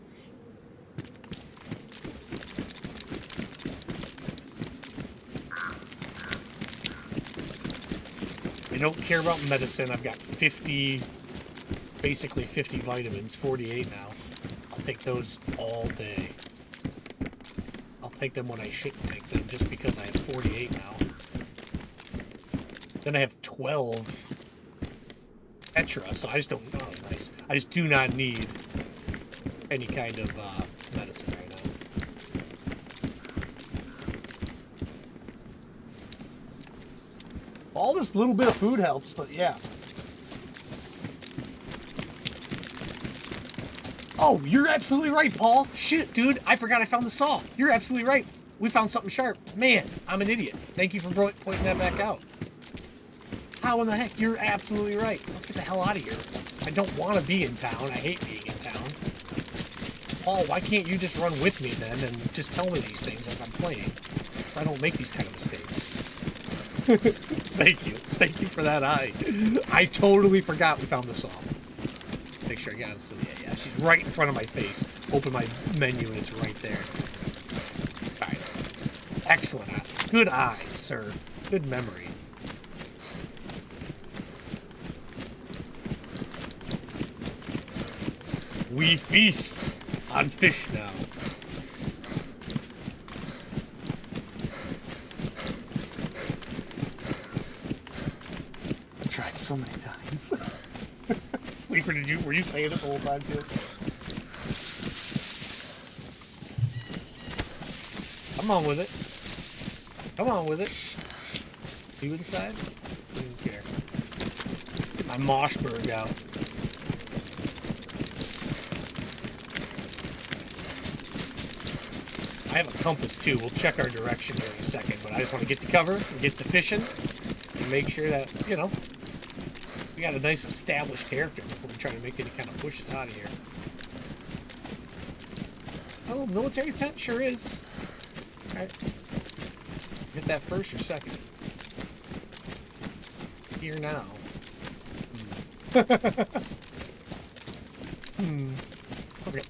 I don't care about medicine. I've got 50, basically 50 vitamins, 48 now. I'll take those all day. I'll take them when I shouldn't take them, just because I have 48 now. Then I have 12 Petra, so I just don't, oh nice. I just do not need any kind of medicine right now. All this little bit of food helps, but yeah. Oh, you're absolutely right, Paul. Shit, dude, I forgot I found the saw. You're absolutely right. We found something sharp. Man, I'm an idiot. Thank you for pointing that back out. How in the heck? You're absolutely right. Let's get the hell out of here. I don't want to be in town. I hate being in town. Paul, why can't you just run with me then and just tell me these things as I'm playing, so I don't make these kind of mistakes? Thank you. Thank you for that eye. I totally forgot we found the saw. Make sure I got it. So yeah, she's right in front of my face. Open my menu and it's right there. All right. Excellent eye. Good eye, sir. Good memory. We feast on fish now. I've tried so many times. Sleeper, were you saying it the whole time too? Come on with it. Come on with it. You inside? I don't care. Get my Moshberg out. I have a compass too. We'll check our direction here in a second, but I just want to get to cover and get to fishing and make sure that, you know, we got a nice established character before we try to make any kind of pushes out of here. Oh, military tent sure is. Alright. Hit that first or second? Here now. Let's go.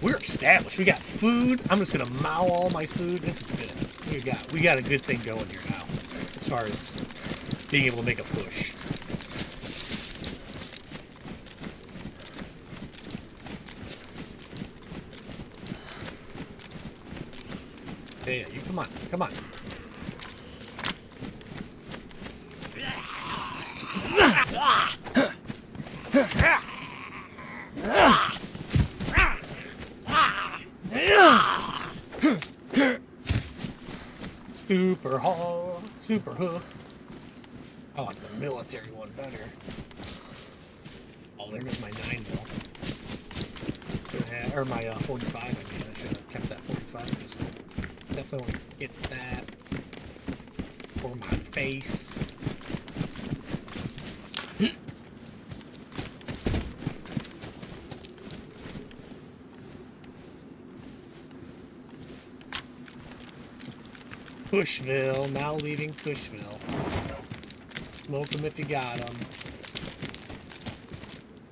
We're established. We got food. I'm just gonna mow all my food. This is good. We got a good thing going here now, as far as being able to make a push. Yeah, you come on, come on. Super hook. I like the military one better. Oh, there goes my 9mm. Or my 45, I mean. I should have kept that 45 pistol. Definitely want to get that. For my face. Cushville, now leaving Cushville. Smoke them if you got them.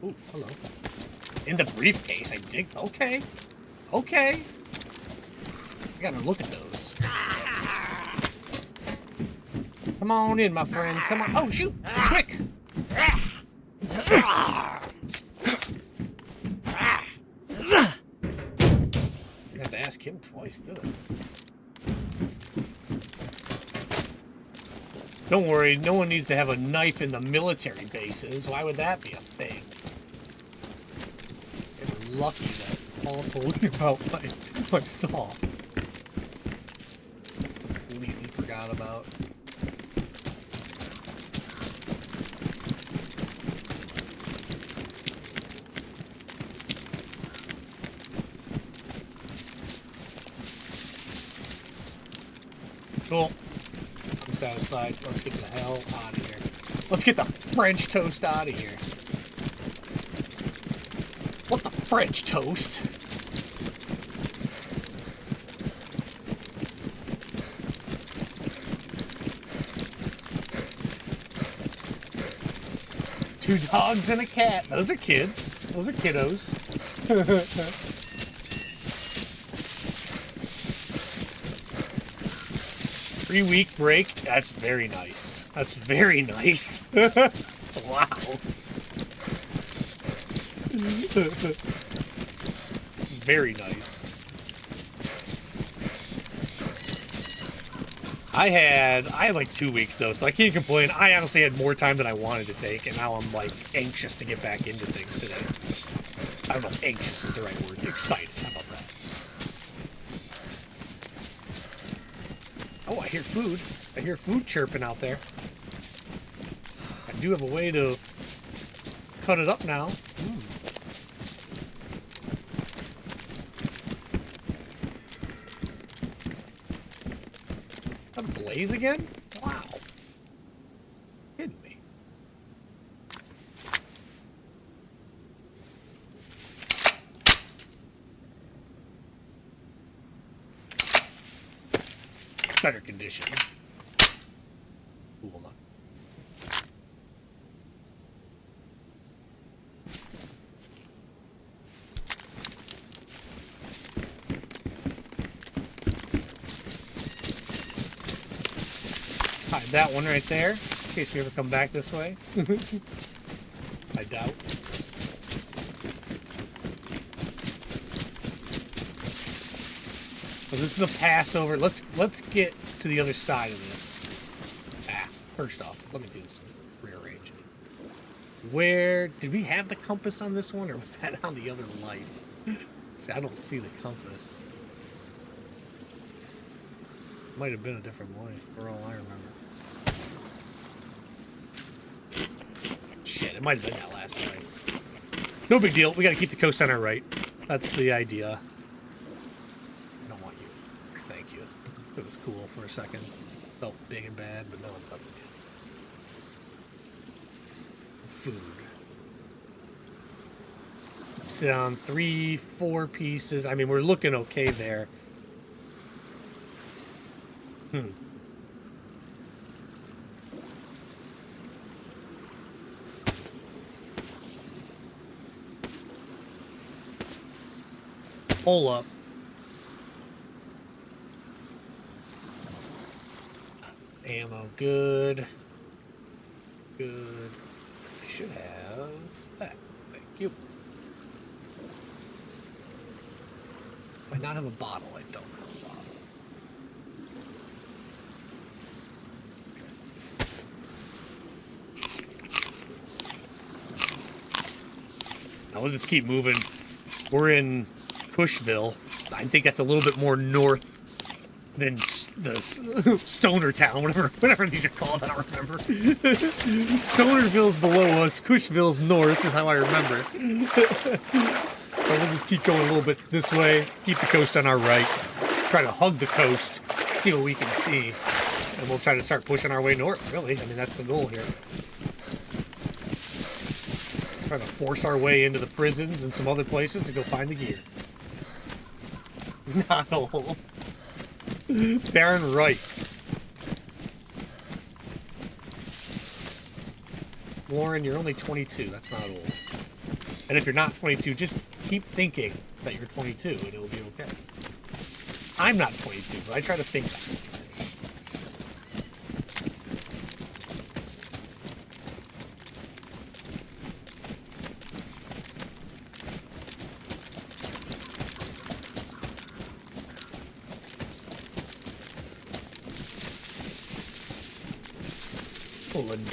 Ooh, hello. In the briefcase, I dig. Okay. Okay. I gotta look at those. Come on in, my friend. Come on. Oh, shoot. Quick. I have to ask him twice, didn't I? Don't worry, no one needs to have a knife in the military bases. Why would that be a thing? You guys are lucky that Paul told me about my saw. Completely forgot about. Cool. I'm satisfied. Let's get the hell out of here. Let's get the French toast out of here. What the French toast? Two dogs and a cat. Those are kids. Those are kiddos. 3-week break. That's very nice. That's very nice. Wow. Very nice. I had like 2 weeks though, so I can't complain. I honestly had more time than I wanted to take, and now I'm like anxious to get back into things today. I don't know if anxious is the right word. Excited. How about that? Oh, I hear food. I hear food chirping out there. I do have a way to cut it up now. A blaze again? Wow. Kidding me. Better condition. Cool enough. Hide that one right there, in case we ever come back this way. I doubt. So this is a Passover. Let's get to the other side of this. First off, let me do some rearranging. Where did we have the compass on this one, or was that on the other life? See, I don't see the compass. Might have been a different life, for all I remember. Shit, it might have been that last life. No big deal. We got to keep the coast on our right. That's the idea. I don't want you. Thank you. It was cool for a second. Felt big and bad, but no, nothing did. Food. Sit on 3, 4 pieces. I mean, we're looking okay there. Pull up. Ammo, good. Good. I should have that. Thank you. If I not have a bottle, I don't have a bottle. Okay. Now let's just keep moving. We're in Cushville. I think that's a little bit more north than the Stoner Town, whatever these are called. I don't remember. Stonerville's below us. Cushville's north is how I remember it. So we'll just keep going a little bit this way. Keep the coast on our right. Try to hug the coast. See what we can see. And we'll try to start pushing our way north, really. I mean, that's the goal here. Trying to force our way into the prisons and some other places to go find the gear. Not old. Darn right. Lauren, you're only 22. That's not old. And if you're not 22, just keep thinking that you're 22 and it'll be okay. I'm not 22, but I try to think that.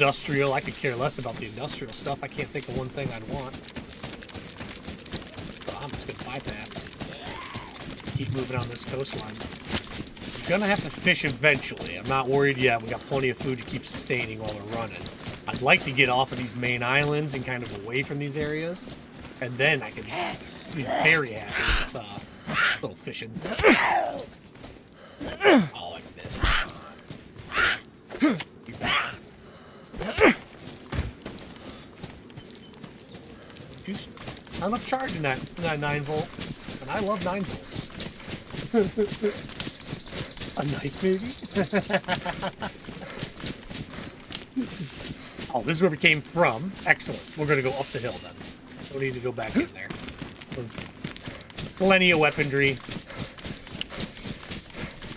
Industrial. I could care less about the industrial stuff. I can't think of one thing I'd want. So I'm just gonna bypass. Keep moving on this coastline. We're gonna have to fish eventually. I'm not worried yet. We got plenty of food to keep sustaining while we're running. I'd like to get off of these main islands and kind of away from these areas, and then I can be very happy with little fishing. Oh, I missed. Not enough charge in that 9-volt. And I love 9 volts. A knife, maybe? Oh, this is where we came from. Excellent. We're going to go up the hill then. Don't need to go back in there. Plenty of weaponry.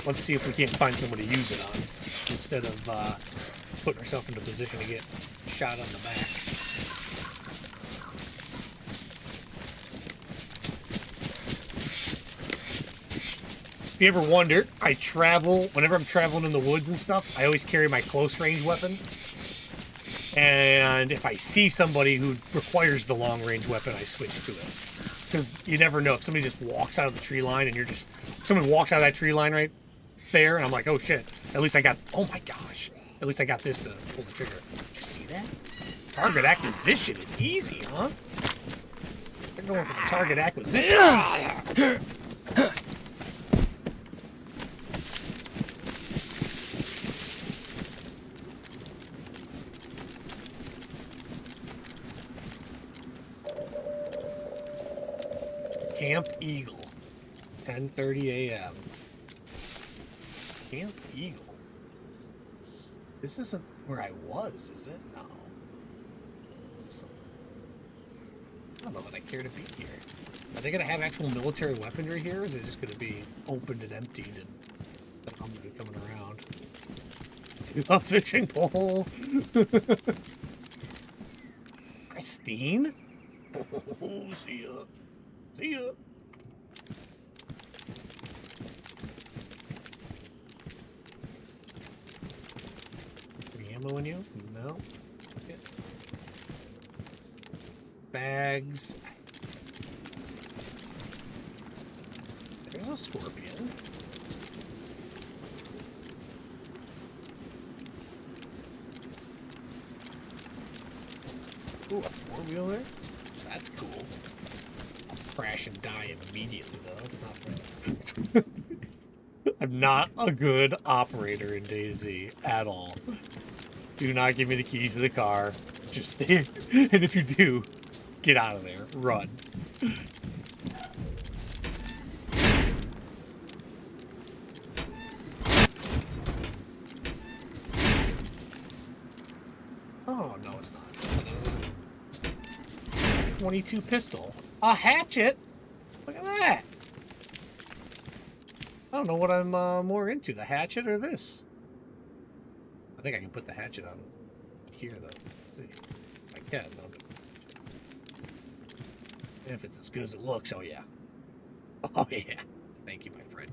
Let's see if we can't find someone to use it on, instead of putting ourselves into a position to get shot on the back. If you ever wonder, whenever I'm traveling in the woods and stuff, I always carry my close range weapon. And if I see somebody who requires the long range weapon, I switch to it. Because you never know, if somebody just walks out of the tree line and someone walks out of that tree line right there, and I'm like, oh shit, at least I got, oh my gosh, at least I got this to pull the trigger. Did you see that? Target acquisition is easy, huh? They're going for the target acquisition. Camp Eagle, 10:30 a.m. Camp Eagle. This isn't where I was, is it? No. This is something. I don't know that I care to be here. Are they going to have actual military weaponry here, or is it just going to be opened and emptied and I'm going to be coming around? A fishing pole! Pristine? Oh, see ya. See ya. Any ammo in you? No. Okay. Bags. There's a scorpion. Ooh, a 4-wheeler? That's cool. Crash and die immediately, though. That's not fair. I'm not a good operator in Dayz at all. Do not give me the keys to the car. Just stay. And if you do, get out of there. Run. Oh, no, it's not. 22 pistol. A hatchet? Look at that. I don't know what I'm more into, the hatchet or this. I think I can put the hatchet on here, though. Let's see. I can. And if it's as good as it looks, oh yeah. Oh yeah. Thank you, my friend.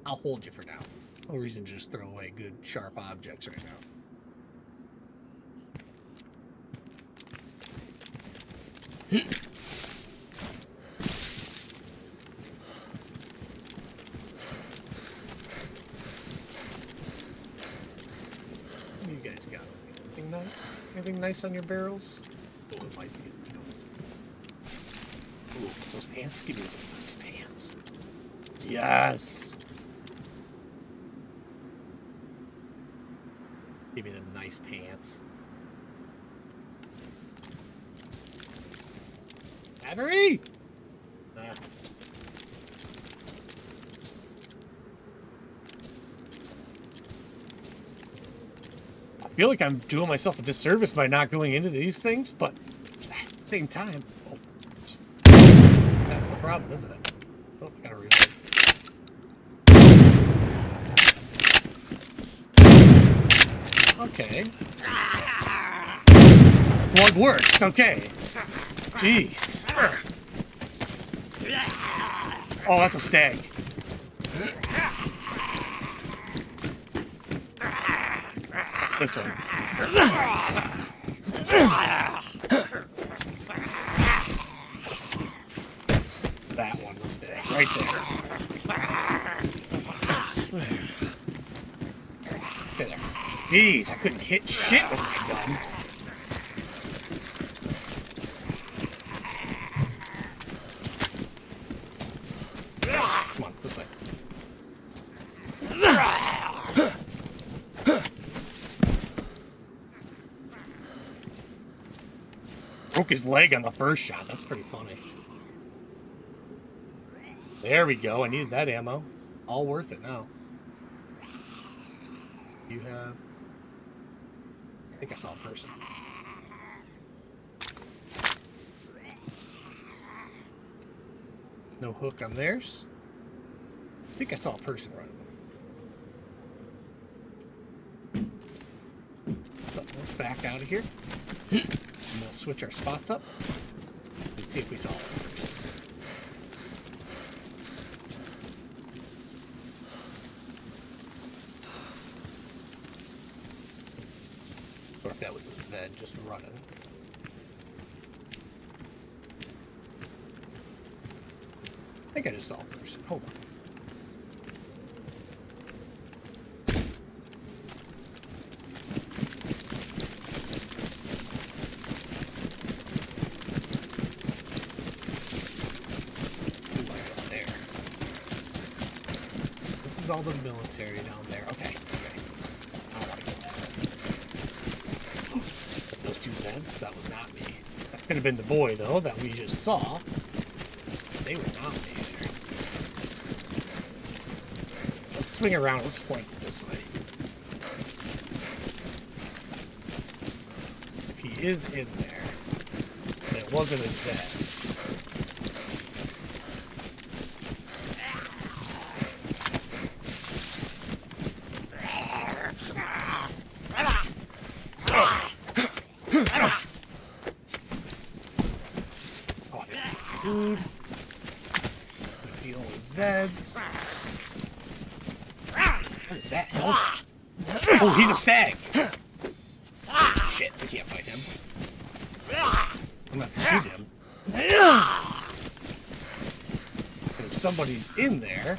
I'll hold you for now. No reason to just throw away good, sharp objects right now. You guys got anything nice? Anything nice on your barrels? Oh, it might be. Let's go. Ooh, those pants? Give me those nice pants. Yes! Give me the nice pants. Battery! Nah. I feel like I'm doing myself a disservice by not going into these things, but at the same time, oh, that's the problem, isn't it? Oh, I gotta reload. Okay. Plug works, okay. Jeez. Oh, that's a stag. This one. That one's a stag, right there. Stay there. Jeez, I couldn't hit shit with my gun. Come on, this way. Broke his leg on the first shot. That's pretty funny. There we go. I needed that ammo. All worth it now. You have... I think I saw a person. No hook on theirs. I think I saw a person running. So let's back out of here. And we'll switch our spots up and see if we saw a person. Or if that was a Zed just running. I think I just saw a person. Hold on. There. This is all the military down there. Okay. I don't want to get that. Those two Zeds, that was not me. That could have been the boy, though, that we just saw. They were not me. Let's swing around. Let's flank this way. If he is in there, then it wasn't a Zed. Oh, dude. Deal with Zeds. What is that? Oh, he's a stag! Shit, we can't fight him. I'm gonna have to shoot him. And if somebody's in there,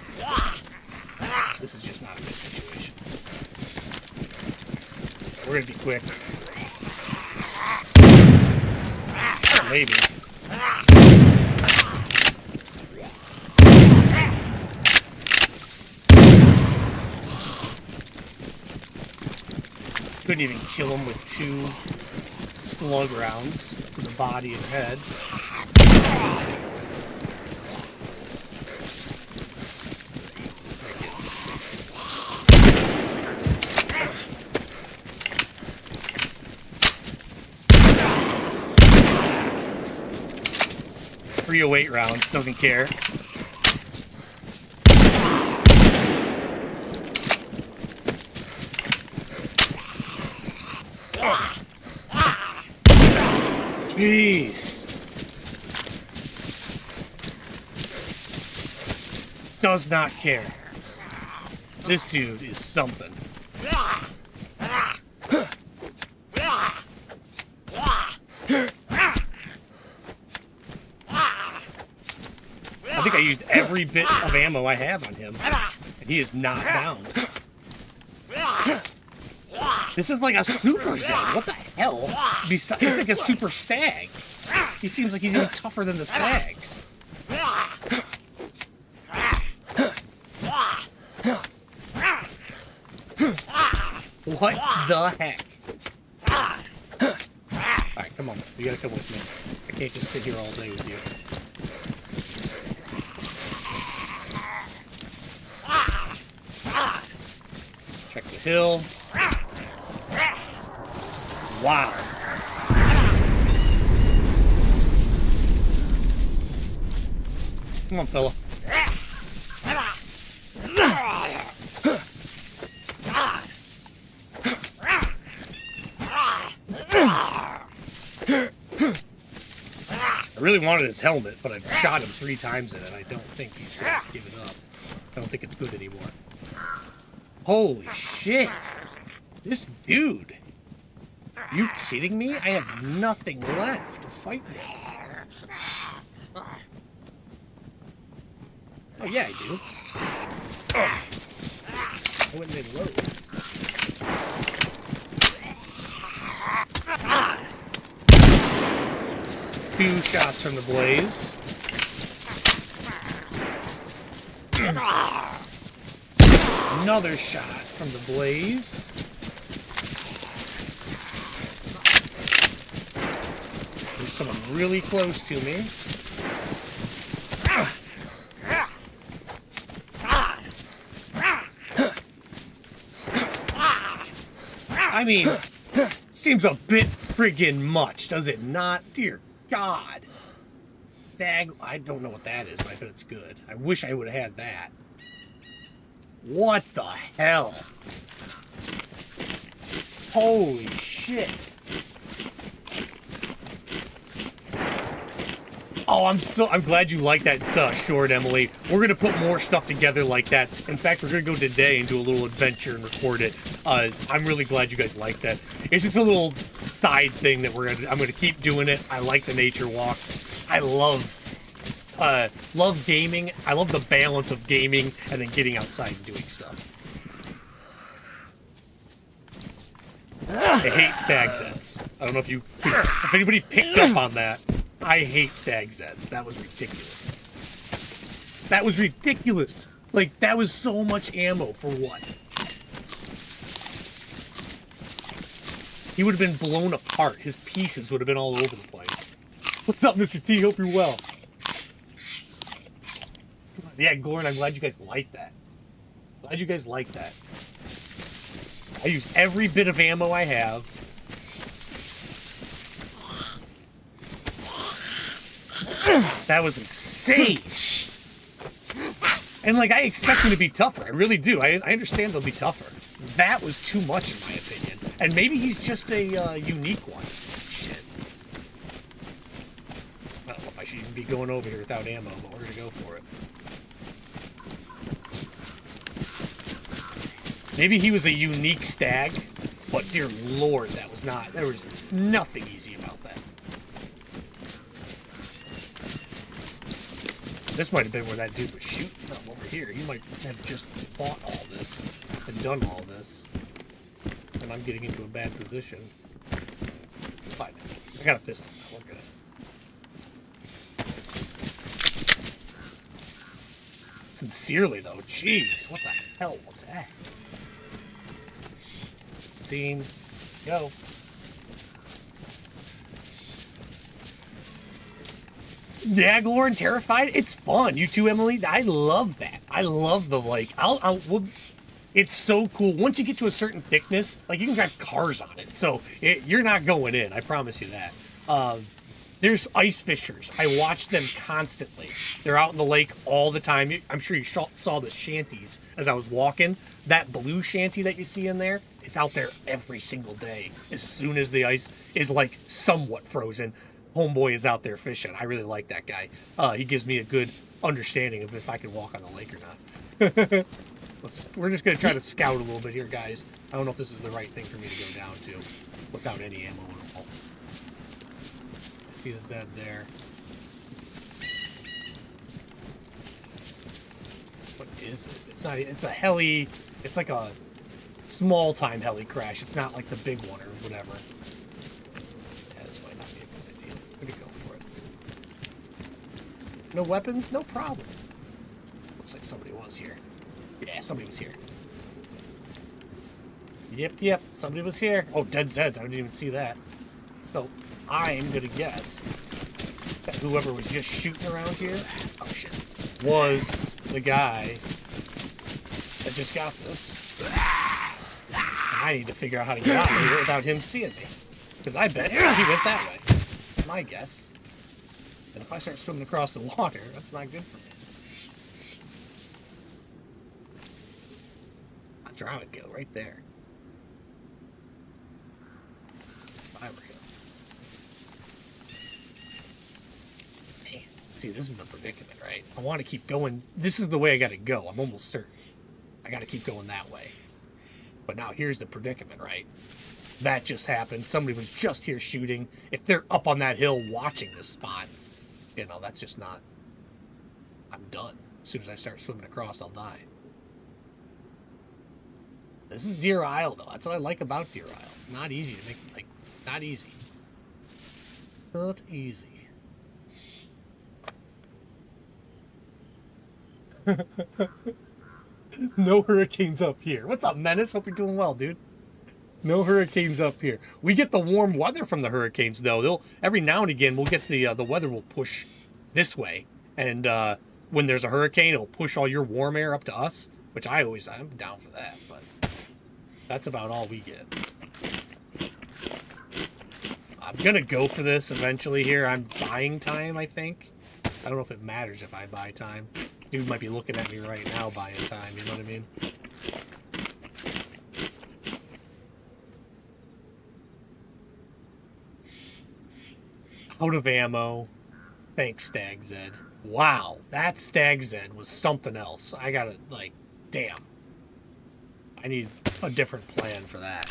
this is just not a good situation. We're gonna be quick. Maybe. Couldn't even kill him with 2 slug rounds to the body and head. .308 rounds, doesn't care. Jeez. Does not care. This dude is something. I think I used every bit of ammo I have on him, and he is not down. This is like a super Zed. What the hell? He's like a super stag. He seems like he's even tougher than the stags. What the heck? Alright, come on. You gotta come with me. I can't just sit here all day with you. Check the hill. Wow. Come on, fella. I really wanted his helmet, but I've shot him 3 times in it. I don't think he's going to give it up. I don't think it's good anymore. Holy shit! This dude! Are you kidding me? I have nothing left to fight with. Oh yeah, I do. I wouldn't they load. 2 shots from the blaze. Another shot from the blaze. There's someone really close to me. I mean, seems a bit friggin' much, does it not? Dear God. Stag, I don't know what that is, but I bet it's good. I wish I would have had that. What the hell? Holy shit. Oh, I'm glad you like that short, Emily. We're gonna put more stuff together like that. In fact, we're gonna go today and do a little adventure and record it. I'm really glad you guys like that. It's just a little side thing that I'm gonna keep doing it. I like the nature walks. I love gaming. I love the balance of gaming and then getting outside and doing stuff. I hate stag zeds. I don't know if anybody picked up on that. I hate stag zeds. That was ridiculous. That was ridiculous. Like, that was so much ammo for what? He would have been blown apart. His pieces would have been all over the place. What's up, Mr. T? Hope you're well. Yeah, Goran, I'm glad you guys like that. Glad you guys like that. I use every bit of ammo I have. That was insane. And, like, I expect them to be tougher. I really do. I understand they'll be tougher. That was too much, in my opinion. And maybe he's just a unique one. Shit. I don't know if I should even be going over here without ammo, but we're going to go for it. Maybe he was a unique stag, but dear Lord, that was not. There was nothing easy about that. This might have been where that dude was shooting from over here. He might have just fought all this and done all this. And I'm getting into a bad position. Fine. I got a pistol now. We're good. Sincerely, though. Jeez, what the hell was that? Scene. Go. Yeah, Glorin, Terrified. It's fun. You too, Emily. I love that. I love the, like, it's so cool. Once you get to a certain thickness, like, you can drive cars on it. So you're not going in. I promise you that. There's ice fishers. I watch them constantly. They're out in the lake all the time. I'm sure you saw the shanties as I was walking. That blue shanty that you see in there, it's out there every single day. As soon as the ice is, like, somewhat frozen, homeboy is out there fishing. I really like that guy. He gives me a good understanding of if I can walk on the lake or not. We're just going to try to scout a little bit here, guys. I don't know if this is the right thing for me to go down to without any ammo at all. I see the Zed there. What is it? It's not. It's a heli. It's like a small-time heli crash. It's not like the big one or whatever. Yeah, this might not be a good idea. We're gonna go for it. No weapons? No problem. Looks like somebody was here. Yeah, somebody was here. Yep, somebody was here. Oh, dead Zeds. I didn't even see that. So, I'm gonna guess that whoever was just shooting around here, oh shit, was the guy that just got this. And I need to figure out how to get out of here without him seeing me. Because I bet he went that way. My guess. And if I start swimming across the water, that's not good for me. That's where I would go, right there. If I were him. Man, see, this is the predicament, right? I want to keep going. This is the way I got to go. I'm almost certain. I got to keep going that way. But now here's the predicament, right? That just happened. Somebody was just here shooting. If they're up on that hill watching this spot, you know, that's just not... I'm done. As soon as I start swimming across, I'll die. This is Deerisle, though. That's what I like about Deerisle. It's not easy to make, like, not easy. Not easy. No hurricanes up here. What's up, Menace? Hope you're doing well, dude. No hurricanes up here. We get the warm weather from the hurricanes, though. They'll every now and again we'll get the weather will push this way, and when there's a hurricane, it'll push all your warm air up to us, which I'm down for that. But That's about all we get. I'm gonna go for this eventually here. I'm buying time, I think. I don't know if it matters if I buy time. Dude might be looking at me right now buying time, you know what I mean? Out of ammo. Thanks, Stag Zed. Wow, that Stag Zed was something else. I gotta, like, damn. I need a different plan for that.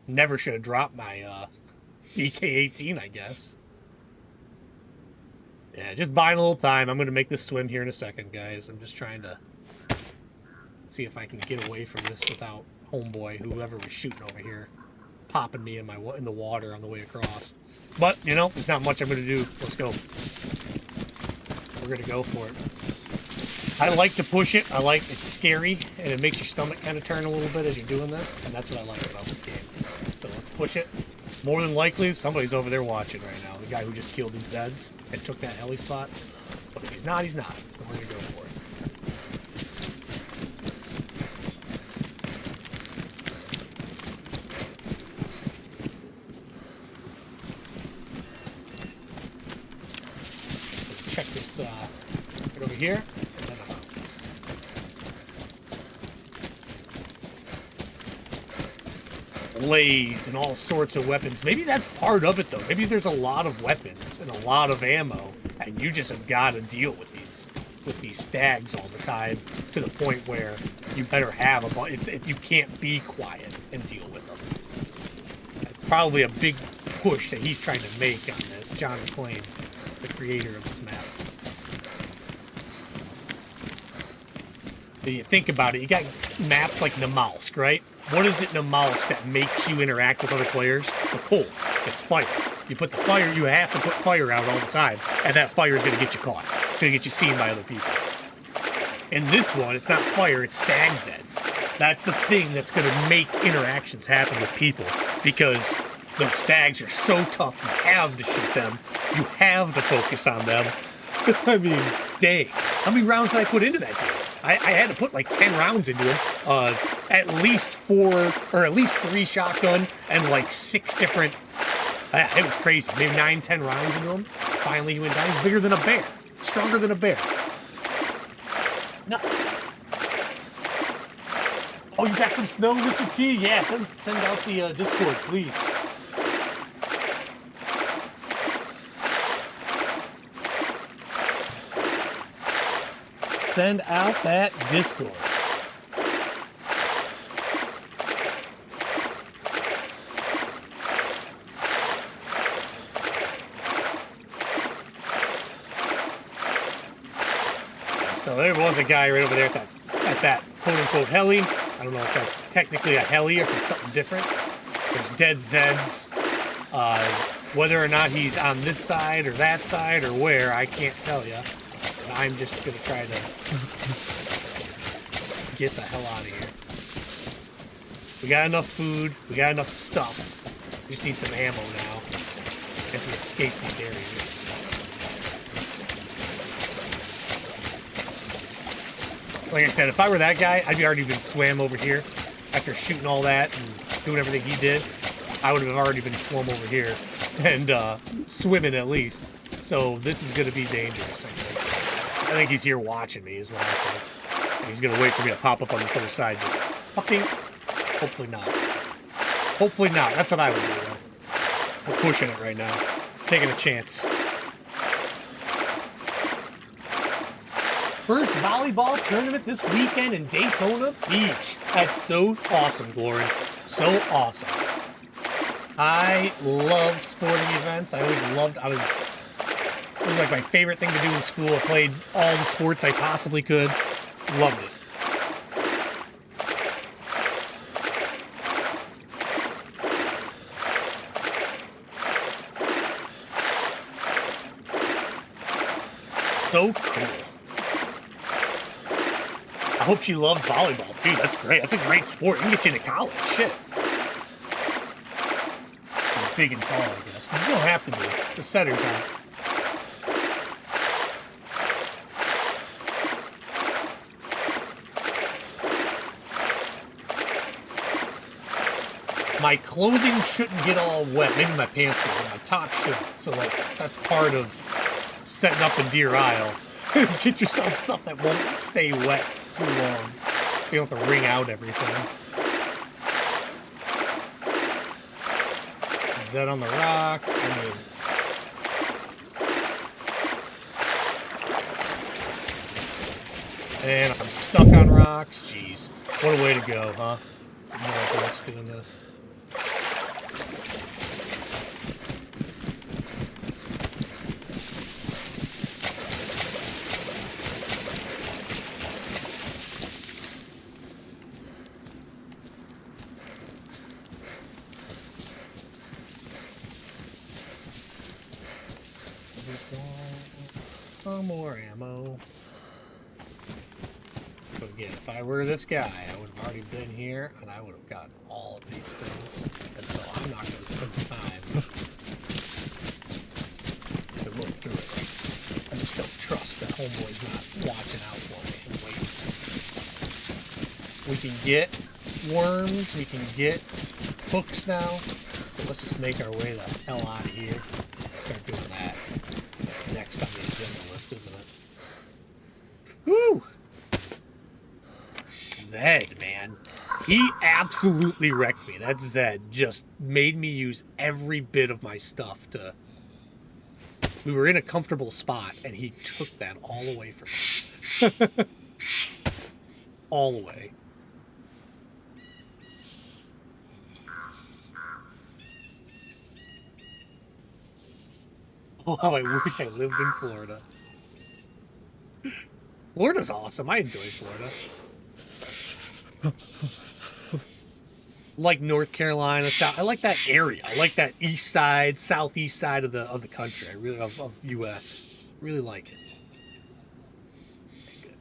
Never should have dropped my BK-18, I guess. Yeah, just buying a little time. I'm going to make this swim here in a second, guys. I'm just trying to see if I can get away from this without homeboy, whoever was shooting over here, popping me in the water on the way across. But, you know, there's not much I'm going to do. Let's go. We're going to go for it. I like to push it. It's scary, and it makes your stomach kind of turn a little bit as you're doing this, and that's what I like about this game. So let's push it. More than likely, somebody's over there watching right now. The guy who just killed these Zeds and took that heli spot. But if he's not, he's not. We're going to go for it. Let's check this right over here. And then I'm out. Blaze and all sorts of weapons. Maybe that's part of it, though. Maybe there's a lot of weapons and a lot of ammo, and you just have got to deal with these stags all the time to the point where you better have a bunch. You can't be quiet and deal with them. That's probably a big push that he's trying to make on this. John McClane, the creator of this map. If you think about it, you got maps like Namalsk, right? What is it in Namalsk that makes you interact with other players? The cold. It's fire. You put the fire, you have to put fire out all the time, and that fire is going to get you caught. It's going to get you seen by other people. In this one, it's not fire, it's Stag Zeds. That's the thing that's going to make interactions happen with people, because those stags are so tough, you have to shoot them. You have to focus on them. I mean, dang. How many rounds did I put into that dude? I had to put like 10 rounds into him. At least 4 or at least 3 shotgun and like 6 different. It was crazy. Maybe 9, 10 rounds into him. Finally, he went down. He's bigger than a bear, stronger than a bear. Nuts. Oh, you got some snow, Mr. T? Yeah, send out the Discord, please. Send out that Discord. So there was a guy right over there at that quote-unquote heli. I don't know if that's technically a heli or if it's something different. There's dead Zeds. Whether or not he's on this side or that side or where, I can't tell you. I'm just going to try to get the hell out of here. We got enough food. We got enough stuff. We just need some ammo now. And to escape these areas. Like I said, if I were that guy, I'd already been swam over here. After shooting all that and doing everything he did, I would have already been swum over here. And swimming at least. So this is going to be dangerous, I think. I think he's here watching me is what I think. And he's going to wait for me to pop up on this other side just popping. Hopefully not. Hopefully not. That's what I would do, though. We're pushing it right now. Taking a chance. First volleyball tournament this weekend in Daytona Beach. That's so awesome, Glory. So awesome. I love sporting events. I always loved, it was like my favorite thing to do in school. I played all the sports I possibly could. Loved it. So cool. I hope she loves volleyball too. That's great. That's a great sport. You can get you into college. Shit. Big and tall, I guess. You don't have to be. The setters aren't. my clothing shouldn't get all wet. Maybe my pants will, but my top shouldn't. So, like, that's part of setting up in Deerisle. Is get yourself stuff that won't stay wet too long. So you don't have to wring out everything. Is that on the rock? I mean... And I'm stuck on rocks. Jeez. What a way to go, huh? No one doing this. Just want some more ammo. But again, if I were this guy, I would have already been here, and I would have gotten all of these things. And so I'm not going to spend the time to look through it. I just don't trust that homeboy's not watching out for me and waiting. We can get worms, we can get hooks now. So let's just make our way the hell out of here. Start doing that. That's next on the agenda list, isn't it? Woo! Zed, man. He absolutely wrecked me. That Zed just made me use every bit of my stuff to... We were in a comfortable spot, and he took that all away from us. All away. Oh, I wish I lived in Florida. Florida's awesome. I enjoy Florida. Like North Carolina, South. I like that area. I like that east side, southeast side of the country. I really of U.S. Really like it. Okay, good.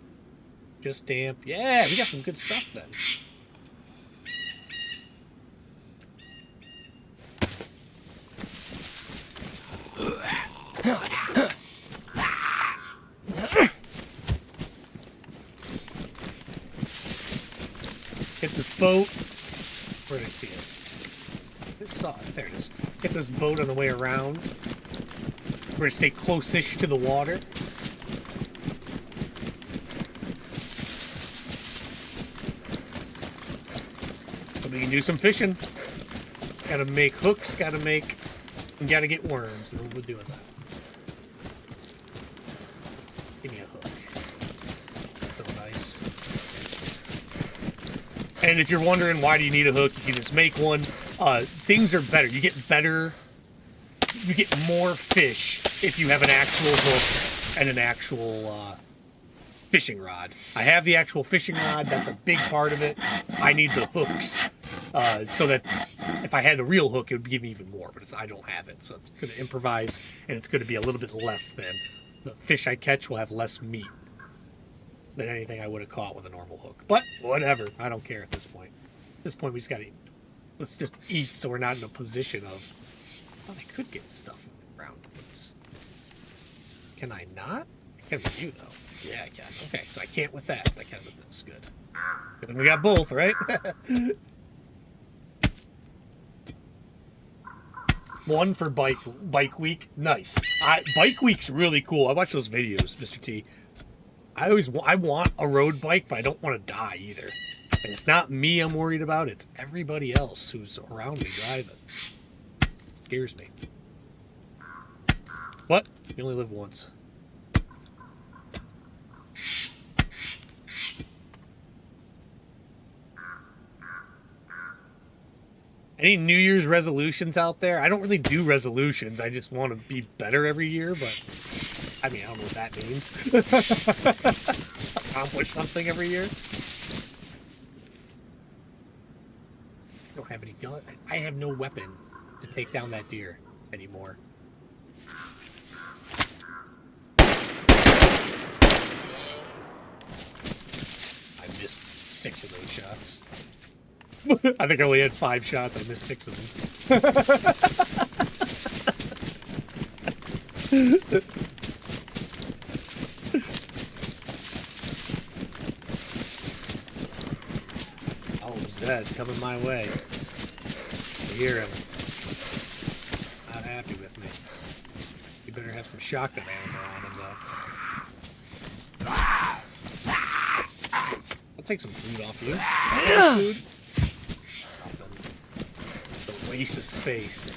Just damp. Yeah, we got some good stuff then. Hit this boat. Where did I see it? I saw it. There it is. Hit this boat on the way around. We're going to stay close-ish to the water. So we can do some fishing. Gotta make hooks, gotta get worms. And we'll do that. Give me a hook. So nice. And if you're wondering why do you need a hook, you can just make one. Things are better. You get more fish if you have an actual hook and an actual fishing rod. I have the actual fishing rod. That's a big part of it. I need the hooks so that if I had a real hook, it would give me even more. But I don't have it, so it's going to improvise, and it's going to be a little bit less than the fish I catch will have less meat than anything I would have caught with a normal hook. But whatever, I don't care at this point. At this point, we just gotta eat. Let's just eat, so we're not in a position of. Well, I could get stuff with the ground boots. Can I not? I can with you though. Yeah, I can. Okay, so I can't with that. I can with this. Good. Good. We got both, right? One for bike week. Nice. Bike week's really cool. I watch those videos, Mr. T. I want a road bike, but I don't want to die either. And it's not me I'm worried about, it's everybody else who's around me driving. It scares me. But you only live once. Any New Year's resolutions out there? I don't really do resolutions. I just want to be better every year, but I mean, I don't know what that means. Accomplish something every year. I don't have any gun. I have no weapon to take down that deer anymore. I missed 6 of those shots. I think I only had 5 shots. I missed 6 of them. Oh, Zed coming my way. hear him. Not happy with me. You better have some shotgun ammo on him, though. I'll take some food off you. Food? Nothing. It's a waste of space.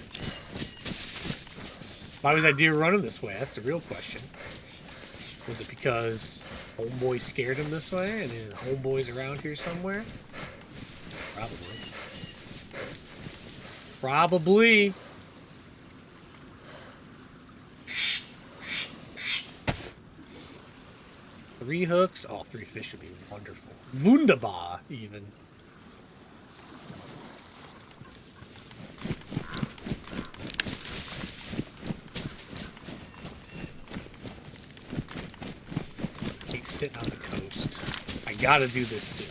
Why was I deer running this way? That's the real question. Was it because homeboy scared him this way and then homeboy's around here somewhere? Probably. Probably. Three hooks? Oh, 3 fish would be wonderful. Wunderbar, even. He's sitting on the coast. I gotta do this soon.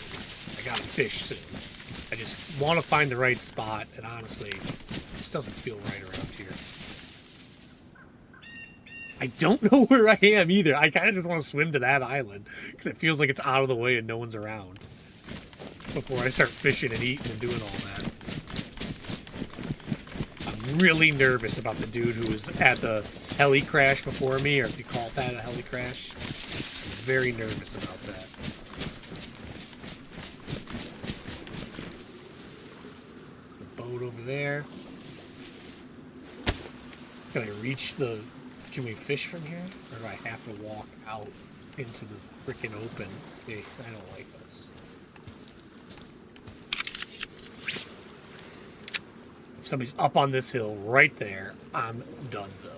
I gotta fish soon. I just want to find the right spot, and honestly, it just doesn't feel right around here. I don't know where I am either. I kind of just want to swim to that island, because it feels like it's out of the way and no one's around. Before I start fishing and eating and doing all that. I'm really nervous about the dude who was at the heli crash before me, or if you call that a heli crash. I'm very nervous about that. Over there. Can I reach the... Can we fish from here? Or do I have to walk out into the freaking open? Okay, I don't like this. If somebody's up on this hill right there, I'm donezo.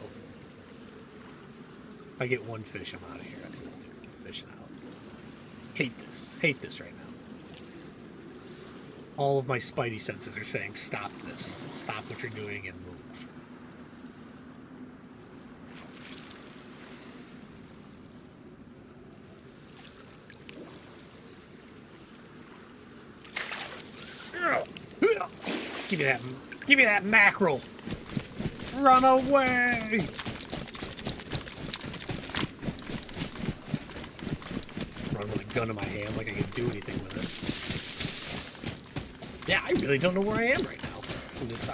If I get one fish, I'm out of here. I think I'll do fishing out. Hate this. Hate this right now. All of my spidey senses are saying, stop this. Stop what you're doing and move. Give me that mackerel. Run away. Run with a gun in my hand like I can do anything with it. Yeah, I really don't know where I am right now.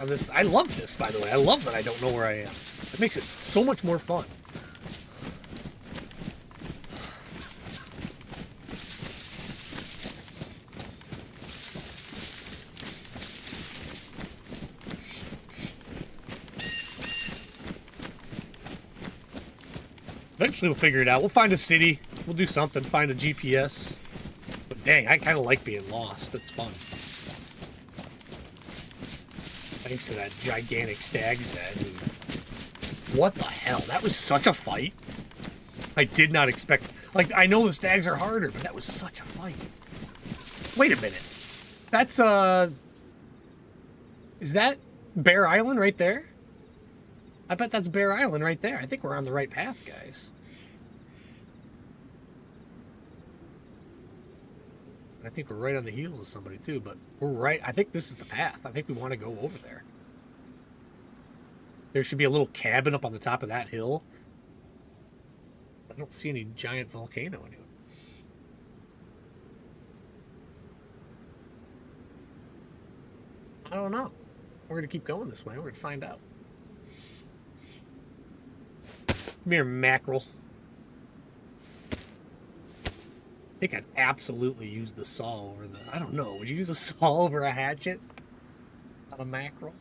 On this, I love this, by the way. I love that I don't know where I am. It makes it so much more fun. Eventually we'll figure it out. We'll find a city. We'll do something. Find a GPS. But dang, I kind of like being lost. That's fun. Thanks to that gigantic stag's head. What the hell? That was such a fight. I did not expect... Like, I know the stags are harder, but that was such a fight. Wait a minute. That's, Is that Bear Island right there? I bet that's Bear Island right there. I think we're on the right path, guys. I think we're right on the heels of somebody, too, but we're right. I think this is the path. I think we want to go over there. There should be a little cabin up on the top of that hill. I don't see any giant volcano anywhere. I don't know. We're going to keep going this way. We're going to find out. Come here, mackerel. I think I'd absolutely use the saw over the... I don't know. Would you use a saw over a hatchet? On a mackerel?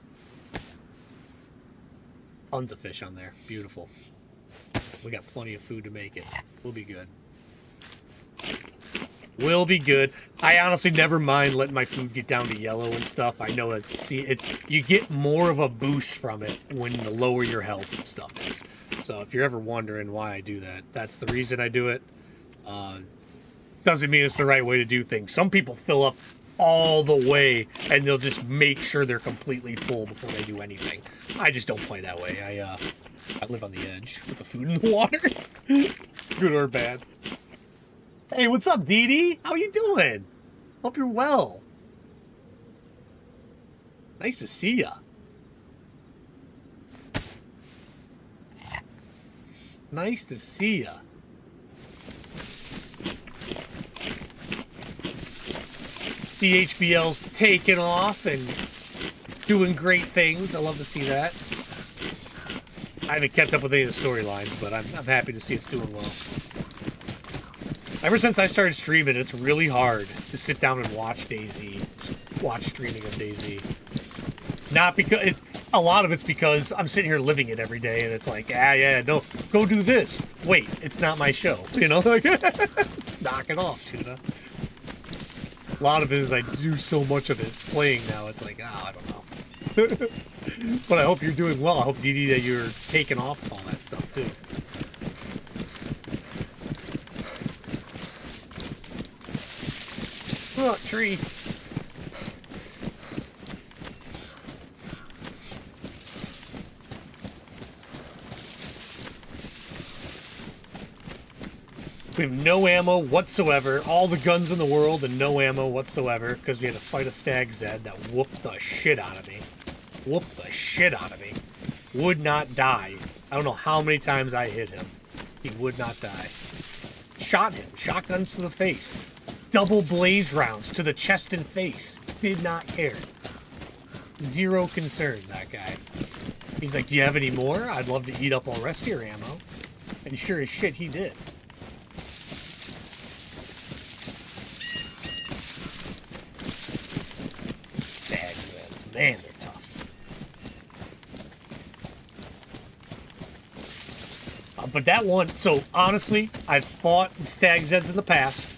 Tons of fish on there. Beautiful. We got plenty of food to make it. We'll be good. We'll be good. I honestly never mind letting my food get down to yellow and stuff. I know that you get more of a boost from it when the lower your health and stuff is. So if you're ever wondering why I do that, that's the reason I do it. Doesn't mean it's the right way to do things. Some people fill up all the way and they'll just make sure they're completely full before they do anything. I just don't play that way. I live on the edge with the food in the water. Good or bad. Hey, what's up, Dee Dee? How you doing? Hope you're well. Nice to see ya. Nice to see ya. DHBL's taking off and doing great things. I love to see that. I haven't kept up with any of the storylines, but I'm happy to see it's doing well. Ever since I started streaming, it's really hard to sit down and watch Dayz. Watch streaming of Dayz. Not because... a lot of it's because I'm sitting here living it every day, and it's like, yeah, no, go do this. Wait, it's not my show. You know, like, let's knock it off, Tuna. A lot of it is I do so much of it playing now, it's like, I don't know. But I hope you're doing well. I hope, DD, that you're taking off with all that stuff, too. Oh, tree. We have no ammo whatsoever. All the guns in the world and no ammo whatsoever because we had to fight a stag Zed that whooped the shit out of me. Whooped the shit out of me. Would not die. I don't know how many times I hit him. He would not die. Shot him. Shotguns to the face. Double blaze rounds to the chest and face. Did not care. Zero concern, that guy. He's like, do you have any more? I'd love to eat up all the rest of your ammo. And sure as shit, he did. Stag Zeds. Man, they're tough. But that one, so honestly, I've fought Stag Zeds in the past.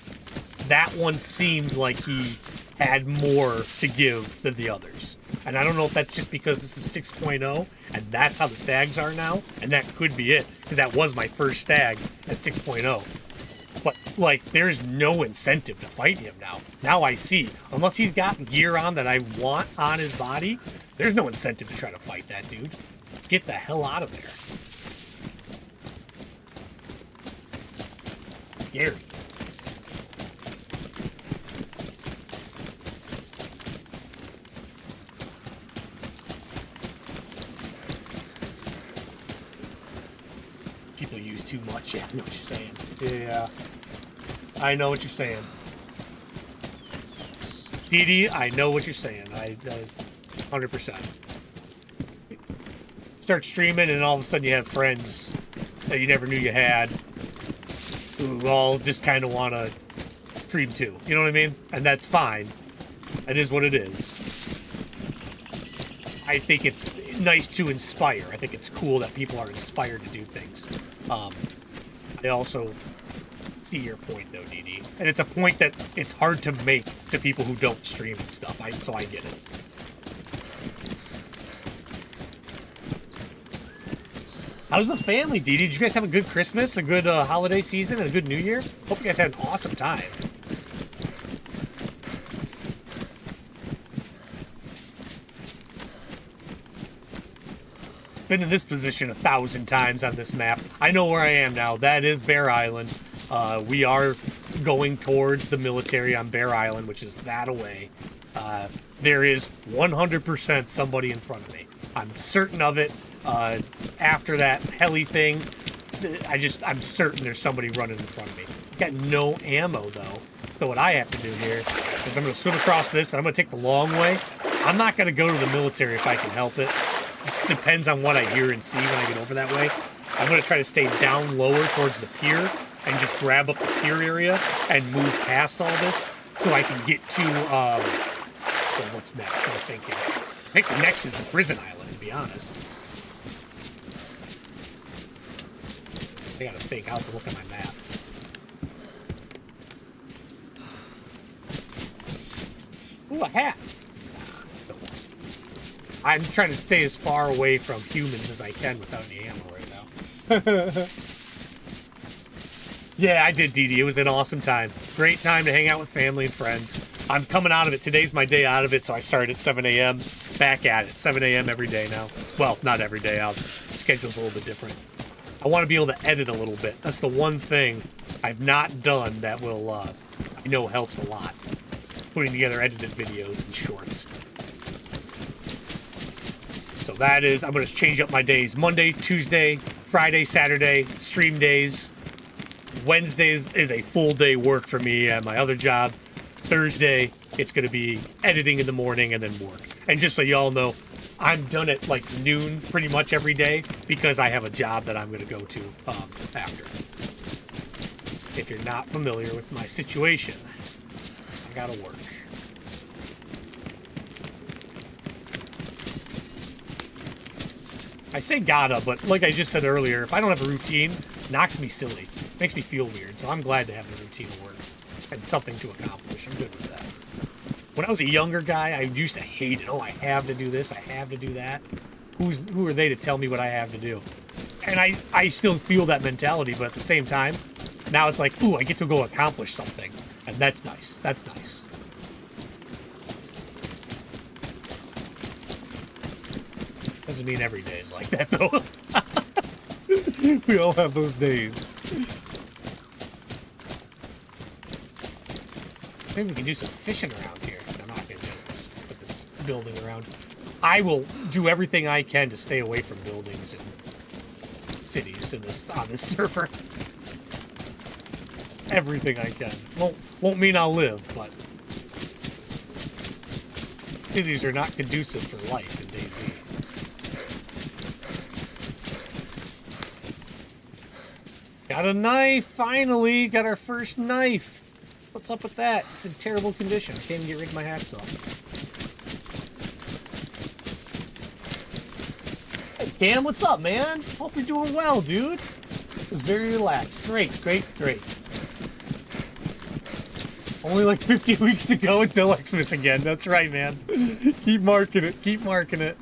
That one seemed like he had more to give than the others. And I don't know if that's just because this is 6.0, and that's how the stags are now, and that could be it, because that was my first stag at 6.0. But, like, there's no incentive to fight him now. Now I see. Unless he's got gear on that I want on his body, there's no incentive to try to fight that dude. Get the hell out of there. Scary. People use too much. Yeah, I know what you're saying. Yeah. I know what you're saying. DD, I know what you're saying. I 100%. Start streaming and all of a sudden you have friends that you never knew you had who all just kind of want to stream too. You know what I mean? And that's fine. It is what it is. I think it's nice to inspire. I think it's cool that people are inspired to do things. I also see your point, though, DD. And it's a point that it's hard to make to people who don't stream and stuff. So I get it. How's the family, DD? Did you guys have a good Christmas, a good holiday season, and a good New Year? Hope you guys had an awesome time. Been in this position 1,000 times on this map. I know where I am now. That is Bear Island. We are going towards the military on Bear Island, which is that away. There is 100% somebody in front of me. I'm certain of it. After that heli thing, I'm certain there's somebody running in front of me. Got no ammo, though. So what I have to do here is I'm going to swim across this, and I'm going to take the long way. I'm not going to go to the military if I can help it. Just depends on what I hear and see when I get over that way. I'm going to try to stay down lower towards the pier and just grab up the pier area and move past all this so I can get to, well, what's next? I'm thinking. I think the next is the prison island, to be honest. I gotta think. I'll have to look at my map. Ooh, a hat. I'm trying to stay as far away from humans as I can without any ammo right now. Yeah, I did, DD. It was an awesome time. Great time to hang out with family and friends. I'm coming out of it. Today's my day out of it, so I started at 7 a.m. Back at it. 7 a.m. every day now. Well, not every day. The schedule's a little bit different. I want to be able to edit a little bit. That's the one thing I've not done that will, I know helps a lot. Putting together edited videos and shorts. So that is, I'm going to change up my days. Monday, Tuesday, Friday, Saturday, stream days. Wednesday is a full day work for me at my other job. Thursday, it's going to be editing in the morning and then work. And just so y'all know, I'm done at like noon pretty much every day because I have a job that I'm going to go to after. If you're not familiar with my situation, I gotta work. I say gotta, but like I just said earlier, if I don't have a routine, it knocks me silly. Makes me feel weird, so I'm glad to have a routine of work and something to accomplish. I'm good with that. When I was a younger guy, I used to hate it. Oh, I have to do this, I have to do that. Who are they to tell me what I have to do? And I still feel that mentality, but at the same time, now it's like, ooh, I get to go accomplish something. And that's nice. That's nice. Doesn't mean every day is like that, though. We all have those days. Maybe we can do some fishing around here. I'm not going to do this. Put this building around. I will do everything I can to stay away from buildings and cities in this on this server. Everything I can. Won't mean I'll live, but cities are not conducive for life in Dayz. Got a knife, finally! Got our first knife! What's up with that? It's in terrible condition. I can't even get rid of my hacksaw. Hey Cam, what's up, man? Hope you're doing well, dude. It was very relaxed. Great, great, great. Only like 50 weeks to go until Xmas again. That's right, man. Keep marking it. Keep marking it.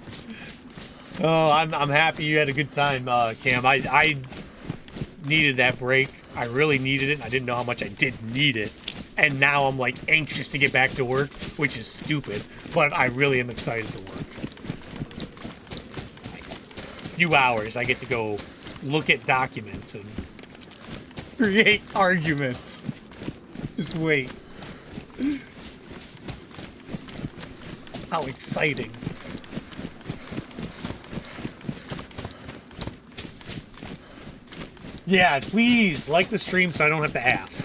Oh, I'm happy you had a good time, Cam. I needed that break. I really needed it. I didn't know how much I did need it. And now I'm like anxious to get back to work, which is stupid. But I really am excited for work. Like, a few hours, I get to go look at documents and create arguments. Just wait. How exciting. Yeah, please like the stream so I don't have to ask.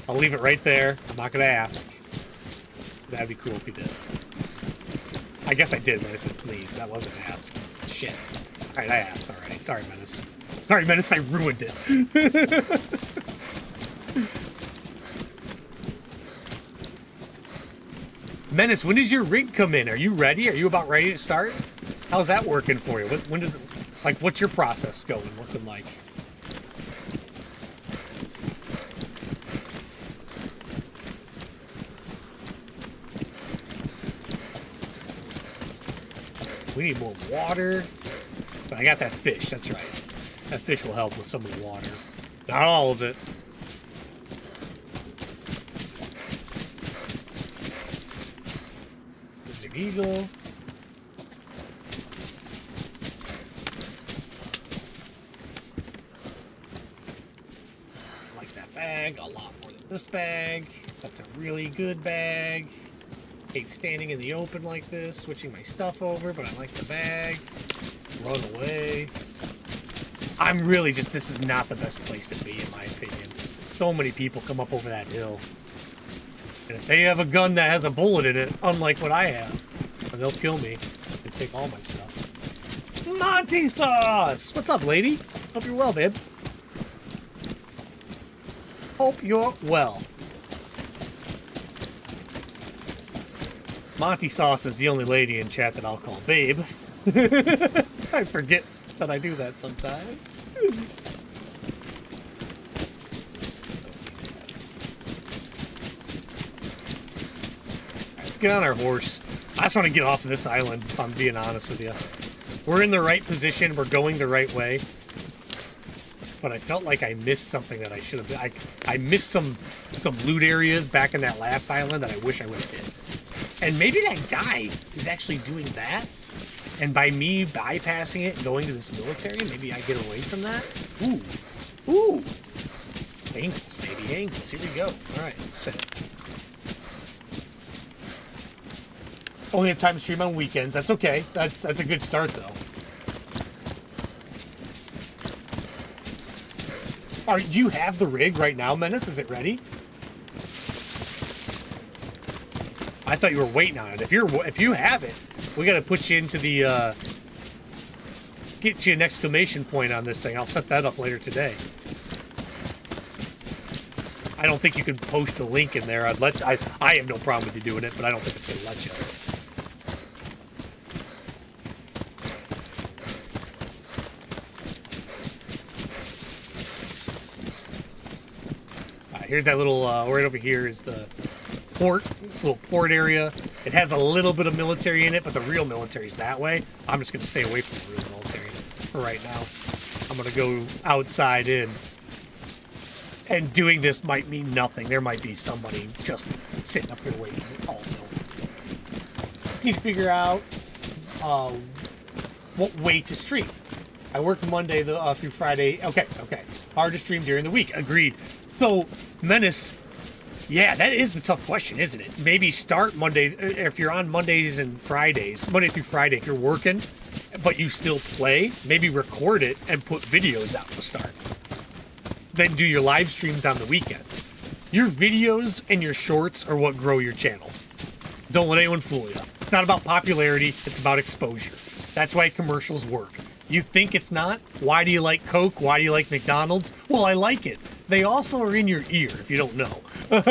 I'll leave it right there. I'm not going to ask. That'd be cool if you did. I guess I did when I said please. That wasn't an ask. Shit. Alright, I asked already. Sorry, Menace. Sorry, Menace, I ruined it. Menace, when does your rig come in? Are you ready? Are you about ready to start? How's that working for you? When does it, like, what's your process going? Looking like? We need more water. But I got that fish, that's right. That fish will help with some of the water. Not all of it. There's an eagle. I like that bag a lot more than this bag. That's a really good bag. Hate standing in the open like this, switching my stuff over, but I like the bag. Run away. I'm really just, this is not the best place to be, in my opinion. So many people come up over that hill. And if they have a gun that has a bullet in it, unlike what I have, then they'll kill me and take all my stuff. Monty Sauce! What's up, lady? Hope you're well, babe. Hope you're well. Monty Sauce is the only lady in chat that I'll call babe. I forget that I do that sometimes. Let's get on our horse. I just want to get off of this island, if I'm being honest with you. We're in the right position. We're going the right way. But I felt like I missed something that I should have been. I missed some loot areas back in that last island that I wish I would have hit. And maybe that guy is actually doing that. And by me bypassing it and going to this military, maybe I get away from that. Ooh. Ooh. Angles, baby. Angles. Here we go. All right. Let's set it. Only have time to stream on weekends. That's okay. That's a good start, though. All right, do you have the rig right now, Menace? Is it ready? I thought you were waiting on it. If you have it, we got to put you into the get you an exclamation point on this thing. I'll set that up later today. I don't think you can post a link in there. I have no problem with you doing it, but I don't think it's gonna let you. Here's that little, right over here is the little port area. It has a little bit of military in it, but the real military is that way. I'm just going to stay away from the real military for right now. I'm going to go outside in. And doing this might mean nothing. There might be somebody just sitting up here waiting also. Just need to figure out what way to stream. I work Monday through Friday. Okay. Hard to stream during the week. Agreed. So, Menace, yeah, that is the tough question, isn't it? Maybe start Monday, if you're on Mondays and Fridays, Monday through Friday, if you're working, but you still play, maybe record it and put videos out to start. Then do your live streams on the weekends. Your videos and your shorts are what grow your channel. Don't let anyone fool you. It's not about popularity, it's about exposure. That's why commercials work. You think it's not? Why do you like Coke? Why do you like McDonald's? Well, I like it. They also are in your ear, if you don't know.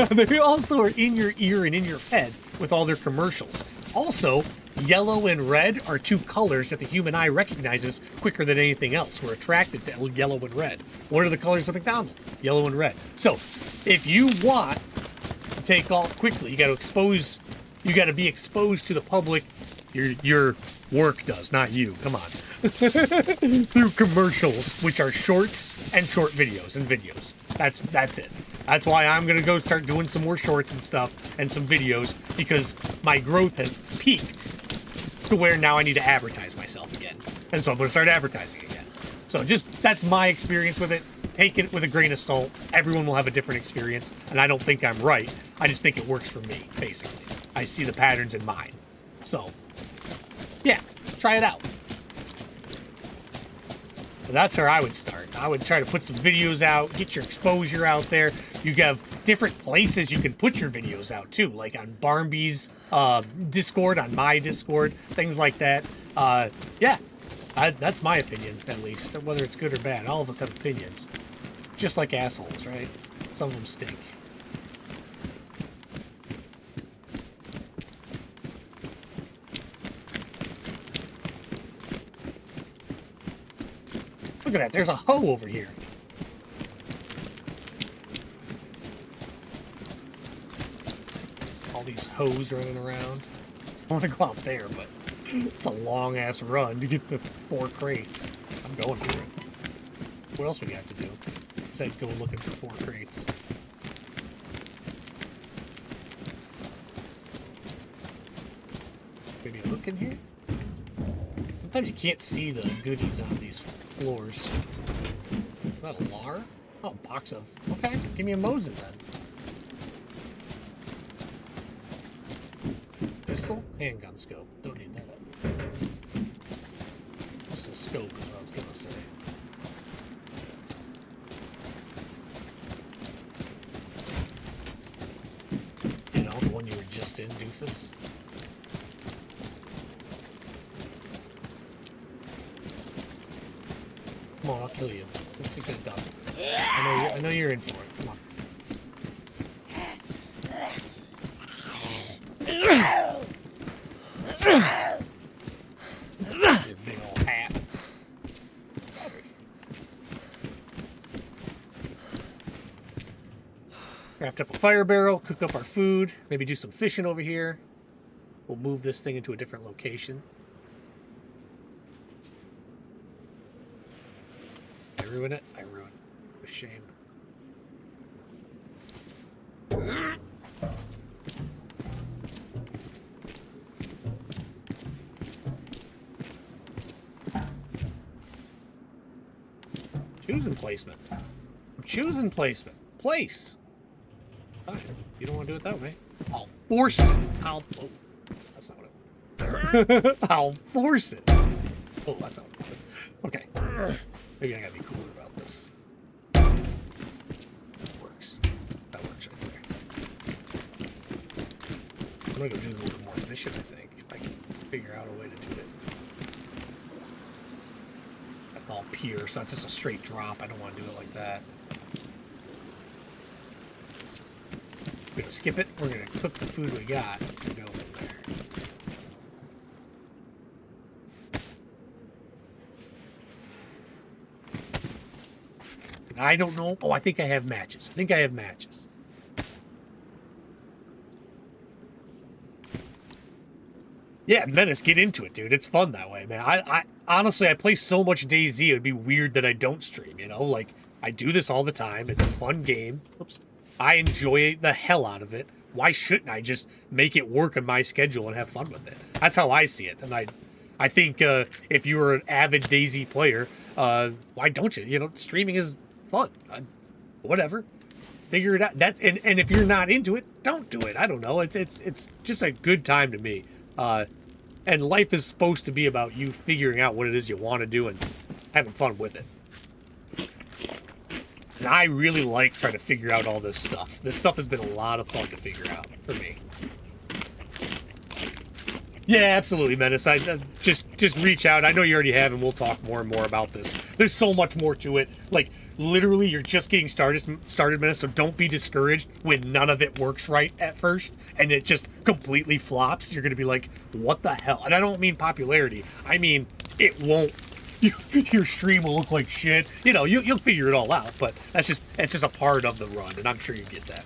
They also are in your ear and in your head with all their commercials. Also, yellow and red are two colors that the human eye recognizes quicker than anything else. We're attracted to yellow and red. What are the colors of McDonald's? Yellow and red. So, if you want to take off quickly, you got to be exposed to the public. Your work does, not you. Come on. Through commercials, which are shorts and short videos and videos. That's it. That's why I'm gonna go start doing some more shorts and stuff and some videos, because my growth has peaked to where now I need to advertise myself again. And so I'm gonna start advertising again. So that's my experience with it. Take it with a grain of salt. Everyone will have a different experience, and I don't think I'm right. I just think it works for me, basically. I see the patterns in mine. So, yeah, try it out. So that's where I would start. I would try to put some videos out, get your exposure out there. You have different places you can put your videos out too, like on Barnby's Discord, on my Discord, things like that. Yeah, that's my opinion, at least, whether it's good or bad. All of us have opinions, just like assholes, right? Some of them stink. Look at that, there's a hoe over here. All these hoes running around. I want to go out there, but it's a long-ass run to get the 4 crates. I'm going for it. What else we got to do besides go looking for 4 crates? Maybe a look in here? Sometimes you can't see the goodies on these floors. Is that a lar? Oh, box of... Okay, give me a Mosin then. Pistol? Handgun scope. Don't need that. Pistol scope is what I was gonna say. You know, the one you were just in, doofus. Come on, I'll kill you. Let's get it done. I know you're in for it. Come on. Your big old hat. Craft up a fire barrel, cook up our food, maybe do some fishing over here. We'll move this thing into a different location. Ruin it? I ruined it. A shame. Choosing placement. I'm choosing placement. Place. Fine. You don't want to do it that way. I'll force it. Oh, that's not what I want. I'll force it. Oh, that's not what I want. Okay. Maybe I gotta be cooler about this. That works. That works right there. gonna go do a little more fishing, I think, if I can figure out a way to do it. That's all pier, so that's just a straight drop. I don't want to do it like that. We're gonna skip it. We're gonna cook the food we got and go from there. I don't know. Oh, I think I have matches. I think I have matches. Yeah, Menace, get into it, dude. It's fun that way, man. I honestly, I play so much Dayz, it would be weird that I don't stream, you know? Like, I do this all the time. It's a fun game. Oops. I enjoy the hell out of it. Why shouldn't I just make it work on my schedule and have fun with it? That's how I see it. And I think if you're an avid Dayz player, why don't you? You know, streaming is fun. Whatever. Figure it out. And if you're not into it, don't do it. I don't know. It's just a good time to me. And life is supposed to be about you figuring out what it is you want to do and having fun with it. And I really like trying to figure out all this stuff. This stuff has been a lot of fun to figure out for me. Yeah, absolutely, Menace. Just reach out. I know you already have, and we'll talk more and more about this. There's so much more to it. Like, literally, you're just getting started, Menace, so don't be discouraged when none of it works right at first, and it just completely flops. You're going to be like, what the hell? And I don't mean popularity. I mean, it won't. Your stream will look like shit. You know, you'll figure it all out, but it's just a part of the run, and I'm sure you get that.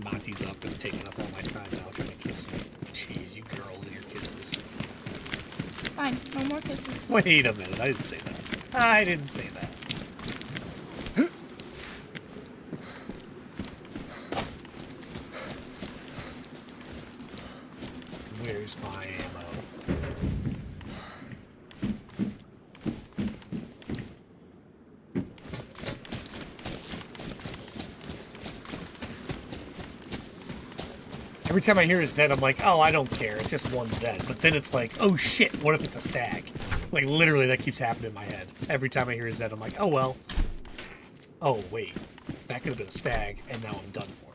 Monty's up and taking up all my time now trying to kiss me. Jeez, you girls and your kisses. Fine, no more kisses. Wait a minute, I didn't say that. I didn't say that. Where's my ammo? Every time I hear a Zed, I'm like, oh, I don't care. It's just one Zed. But then it's like, oh, shit, what if it's a stag? Like, literally, that keeps happening in my head. Every time I hear a Zed, I'm like, oh, well. Oh, wait. That could have been a stag, and now I'm done for.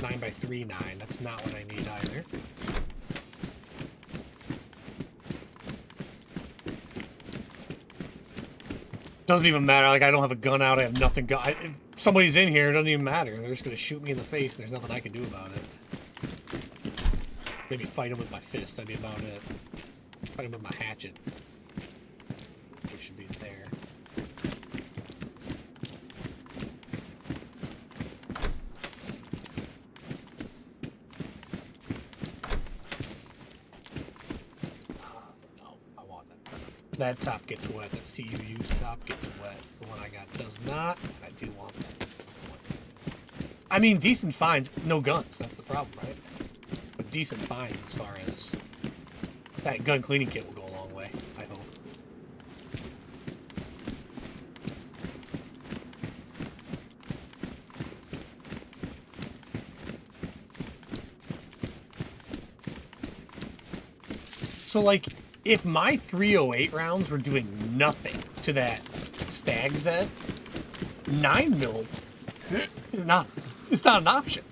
9x3, 9. That's not what I need either. Doesn't even matter. Like, I don't have a gun out. I have nothing. If somebody's in here, it doesn't even matter. They're just going to shoot me in the face, and there's nothing I can do about it. Maybe fight him with my fist. That'd be about it. Fight him with my hatchet. Which should be there. That top gets wet. That CUU's top gets wet. The one I got does not, and I do want that. I mean, decent finds, no guns. That's the problem, right? But decent finds as far as that gun cleaning kit will go a long way, I hope. So, like, if my 308 rounds were doing nothing to that stag Zed, 9mm it's not an option.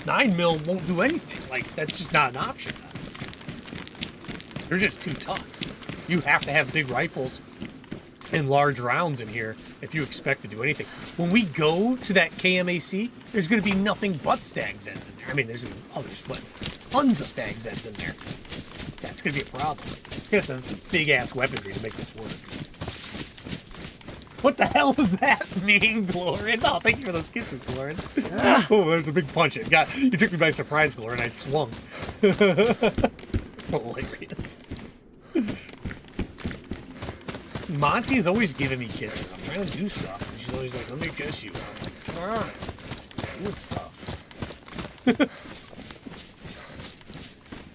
9mm won't do anything. Like, that's just not an option. They're just too tough. You have to have big rifles and large rounds in here if you expect to do anything. When we go to that KMAC, there's going to be nothing but stag Zeds in there. I mean, there's going to be others, but tons of stag Zeds in there. That's going to be a problem. You have to have some big-ass weaponry to make this work. What the hell was that mean, Glorin? Oh, thank you for those kisses, Glorin. Oh, there's a big punch. You took me by surprise, Glorin. I swung. Hilarious. Monty is always giving me kisses. I'm trying to do stuff, and she's always like, let me kiss you. I'm like, come on. Good stuff.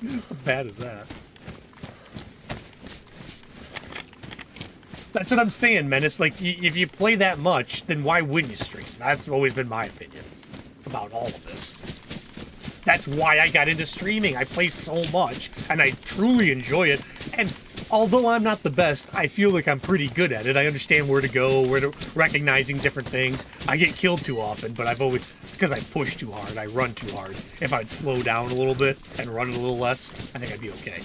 How bad is that? That's what I'm saying, Menace. Like, if you play that much, then why wouldn't you stream? That's always been my opinion about all of this. That's why I got into streaming. I play so much, and I truly enjoy it. And although I'm not the best, I feel like I'm pretty good at it. I understand where to go, recognizing different things. I get killed too often, but it's because I push too hard. I run too hard. If I'd slow down a little bit and run it a little less, I think I'd be okay.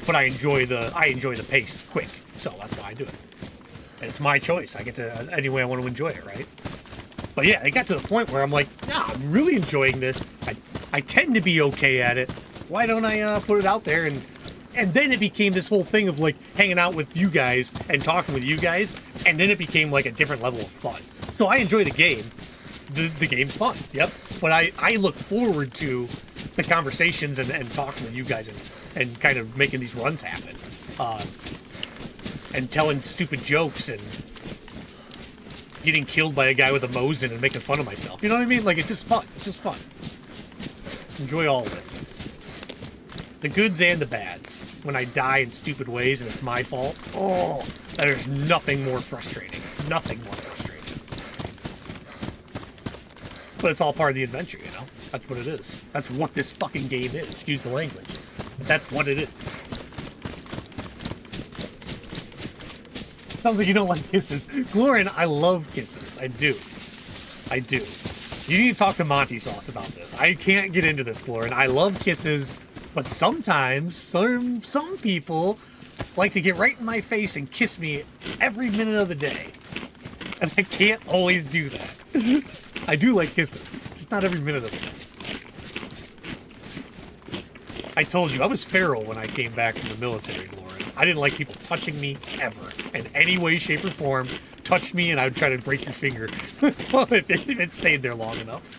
But I enjoy the pace quick, so that's why I do it. And it's my choice. I get to any way I want to enjoy it, right? But yeah, it got to the point where I'm like, nah, I'm really enjoying this. I tend to be okay at it. Why don't I put it out there? And then it became this whole thing of like hanging out with you guys and talking with you guys, and then it became like a different level of fun. So I enjoy the game. The game's fun, yep. But I look forward to the conversations and talking with you guys and kind of making these runs happen. And telling stupid jokes and getting killed by a guy with a Mosin and making fun of myself. You know what I mean? Like, it's just fun. It's just fun. Enjoy all of it. The goods and the bads. When I die in stupid ways and it's my fault, oh, there's nothing more frustrating. Nothing more frustrating. But it's all part of the adventure, you know? That's what it is. That's what this fucking game is. Excuse the language. But that's what it is. Sounds like you don't like kisses. Glorin, I love kisses. I do. I do. You need to talk to Monty Sauce about this. I can't get into this, Glorin. I love kisses, but sometimes some people like to get right in my face and kiss me every minute of the day. And I can't always do that. I do like kisses, just not every minute of the day. I told you, I was feral when I came back from the military, Glorin. I didn't like people touching me ever, in any way, shape, or form. Touch me and I would try to break your finger. Well, if it stayed there long enough.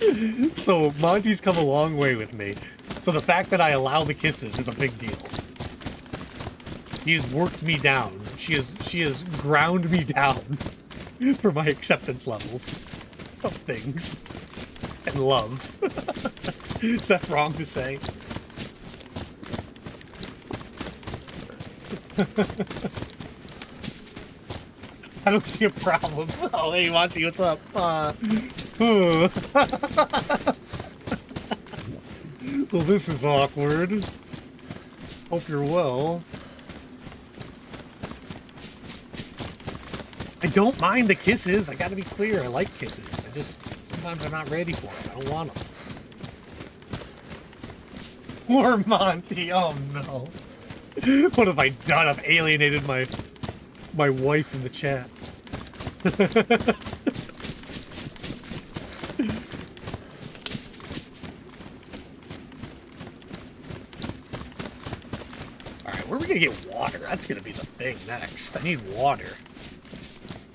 So Monty's come a long way with me. So the fact that I allow the kisses is a big deal. He has worked me down. She has ground me down for my acceptance levels of things and love. Is that wrong to say? I don't see a problem. Oh, hey, Monty, what's up? Well, this is awkward. Hope you're well. I don't mind the kisses. I gotta be clear. I like kisses. Sometimes I'm not ready for them. I don't want them. Poor Monty. Oh, no. What have I done? I've alienated my wife in the chat. Alright, where are we gonna get water? That's gonna be the thing next. I need water.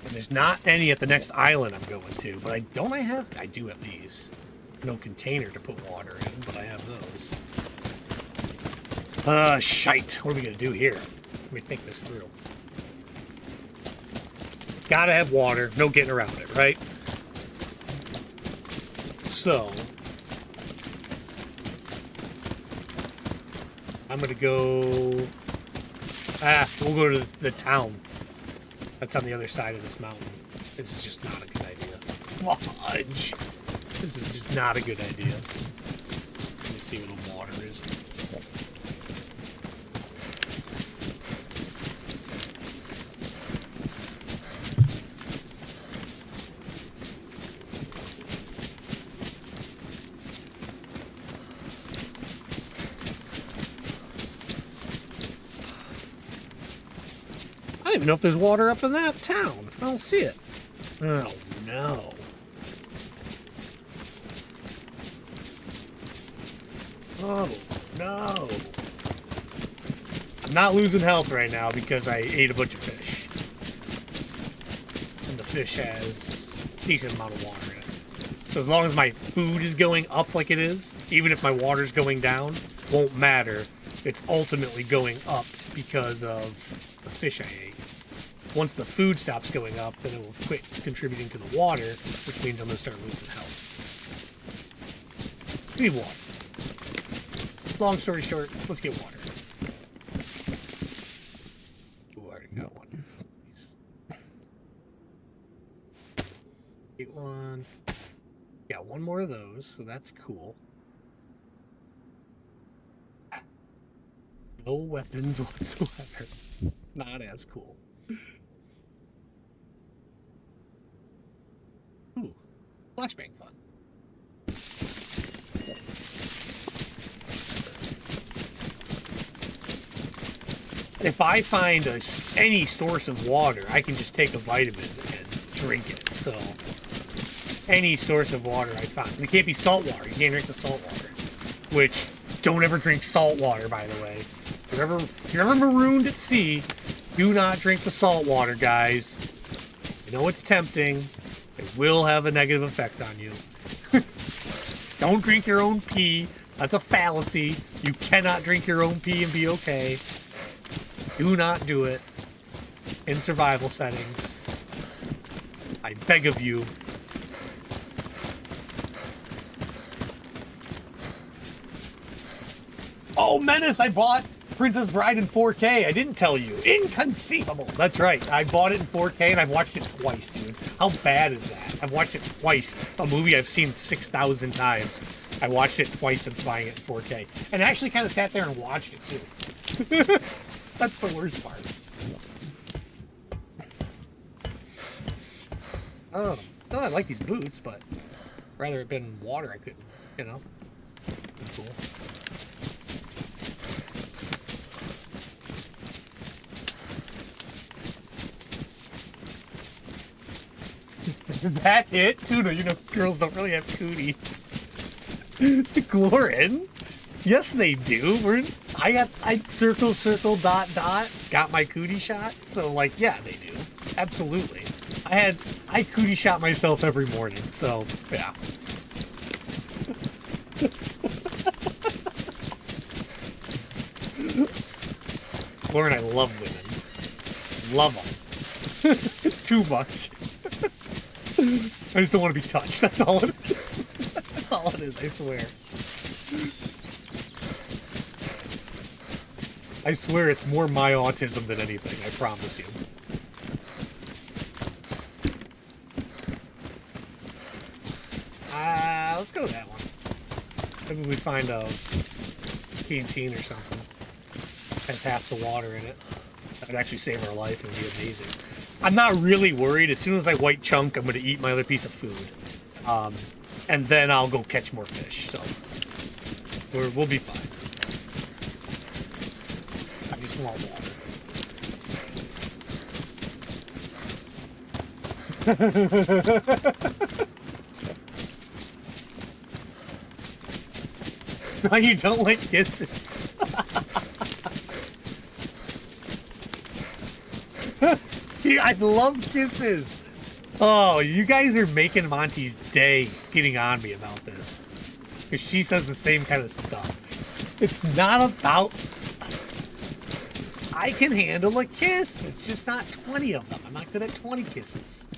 And there's not any at the next island I'm going to, but I do have these. No container to put water in, but I have those. Shite. What are we gonna do here? Let me think this through. Gotta have water. No getting around it, right? So, I'm gonna go... we'll go to the town. That's on the other side of this mountain. This is just not a good idea. Fudge! This is just not a good idea. Let me see what the water is. I don't even know if there's water up in that town. I don't see it. Oh, no. Oh, no. I'm not losing health right now because I ate a bunch of fish. And the fish has a decent amount of water in it. So as long as my food is going up like it is, even if my water's going down, won't matter. It's ultimately going up because of the fish I ate. Once the food stops going up, then it will quit contributing to the water, which means I'm going to start losing health. We need water. Long story short, let's get water. Ooh, I already got one. Nice. Get one. Got one more of those, so that's cool. No weapons whatsoever. Not as cool. Ooh, flashbang fun. If I find any source of water, I can just take a vitamin and drink it. So, any source of water I find. And it can't be salt water. You can't drink the salt water. Which, don't ever drink salt water, by the way. If you're ever marooned at sea, do not drink the salt water, guys. I know it's tempting. It will have a negative effect on you. Don't drink your own pee. That's a fallacy. You cannot drink your own pee and be okay. Do not do it in survival settings. I beg of you. Oh, Menace! I bought Princess Bride in 4K. I didn't tell you. Inconceivable. That's right. I bought it in 4K and I've watched it twice, dude. How bad is that? I've watched it twice. A movie I've seen 6,000 times. I watched it twice since buying it in 4K. And I actually kind of sat there and watched it, too. That's the worst part. Oh, I like these boots, but rather it been water, I couldn't, you know. Cool. That it? Tuna, you know, girls don't really have cooties. Glorin? Yes, they do. I circle, dot, got my cootie shot. So, like, yeah, they do. Absolutely. I cootie shot myself every morning. So, yeah. Lauren, I love women. Love them. Too much. I just don't want to be touched. That's all it is. That's all it is, I swear. I swear it's more my autism than anything, I promise you. Let's go to that one. Maybe we find a canteen or something. Has half the water in it. That would actually save our life and be amazing. I'm not really worried. As soon as I white chunk, I'm going to eat my other piece of food. And then I'll go catch more fish. So we'll be fine. I just want water. So you don't like kisses? I love kisses. Oh, you guys are making Monty's day getting on me about this. Because she says the same kind of stuff. It's not about... I can handle a kiss. It's just not 20 of them. I'm not good at 20 kisses.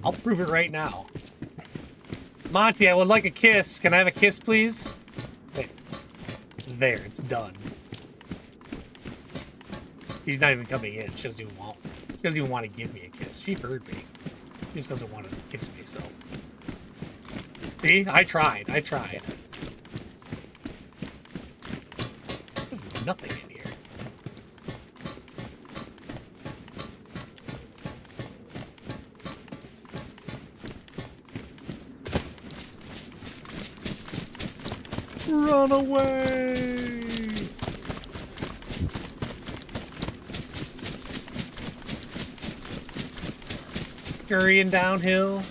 I'll prove it right now. Monty, I would like a kiss. Can I have a kiss, please? There, it's done. She's not even coming in. She doesn't even want to give me a kiss. She heard me. She just doesn't want to kiss me, so. See? I tried. There's nothing in here. Run away! Scurrying downhill.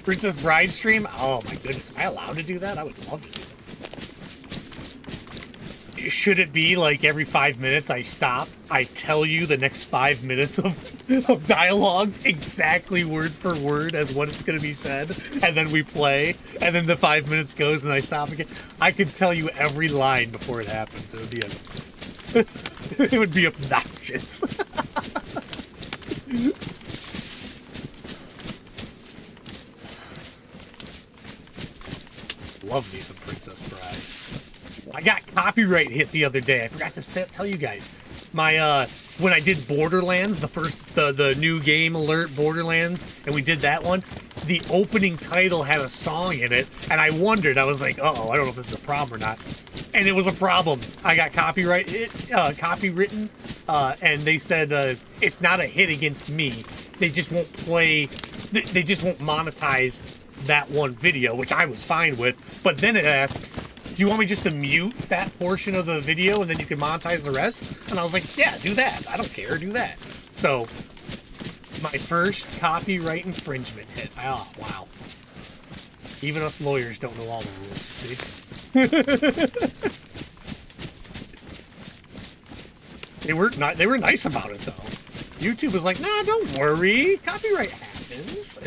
Princess Bride stream? Oh my goodness, am I allowed to do that? I would love to do should it be like every 5 minutes I stop, I tell you the next 5 minutes of dialogue exactly word for word as what it's going to be said, and then we play, and then the 5 minutes goes and I stop again? I could tell you every line before it happens. It would be it would be obnoxious. Love me some Princess Bride. I got copyright hit the other day. I forgot to tell you guys. My when I did Borderlands, the new game alert Borderlands, and we did that one, the opening title had a song in it, and I wondered, I was like, uh-oh, I don't know if this is a problem or not. And it was a problem. I got copywritten, and they said it's not a hit against me. They just won't play, they just won't monetize that one video, which I was fine with. But then it asks, do you want me just to mute that portion of the video and then you can monetize the rest? And I was like, yeah, do that. I don't care, do that. So, my first copyright infringement hit. Oh, wow. Even us lawyers don't know all the rules, see? They were nice about it, though. YouTube was like, nah, don't worry. Copyright happens.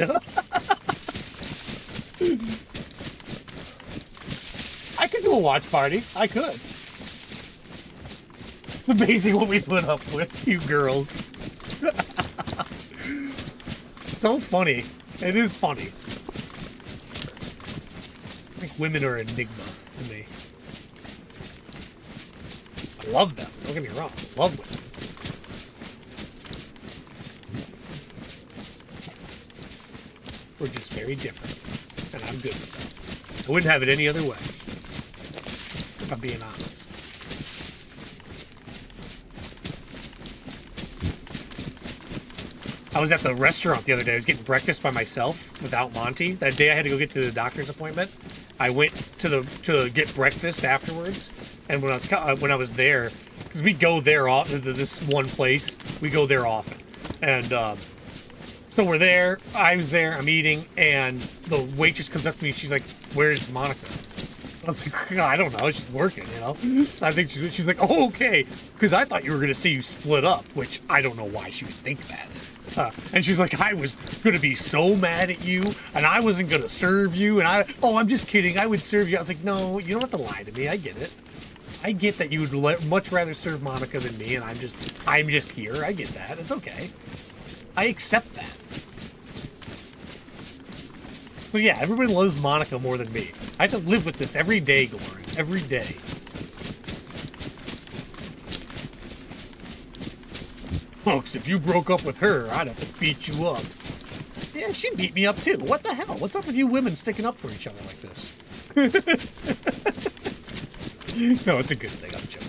I could do a watch party. I could. It's amazing what we put up with, you girls. So funny. It is funny. I think women are an enigma to me. I love them. Don't get me wrong. I love women. We're just very different. And I'm good with that. I wouldn't have it any other way. If I'm being honest. I was at the restaurant the other day. I was getting breakfast by myself without Monty. That day I had to go get to the doctor's appointment. I went to get breakfast afterwards, and when I was there, because we go there often to this one place, we go there often, and so we're there. I was there. I'm eating, and the waitress comes up to me. She's like, "Where's Monica?" I was like, I don't know, she's working, you know? So I think she's like, oh, okay, because I thought you were going to see you split up, which I don't know why she would think that. And she's like, I was going to be so mad at you, and I wasn't going to serve you, and I'm just kidding, I would serve you. I was like, no, you don't have to lie to me, I get it. I get that you would much rather serve Monica than me, and I'm just here, I get that, it's okay. I accept that. So yeah, everybody loves Monica more than me. I have to live with this every day, Glory. Every day. Folks, if you broke up with her, I'd have to beat you up. Yeah, she beat me up too. What the hell? What's up with you women sticking up for each other like this? No, it's a good thing. I'm joking.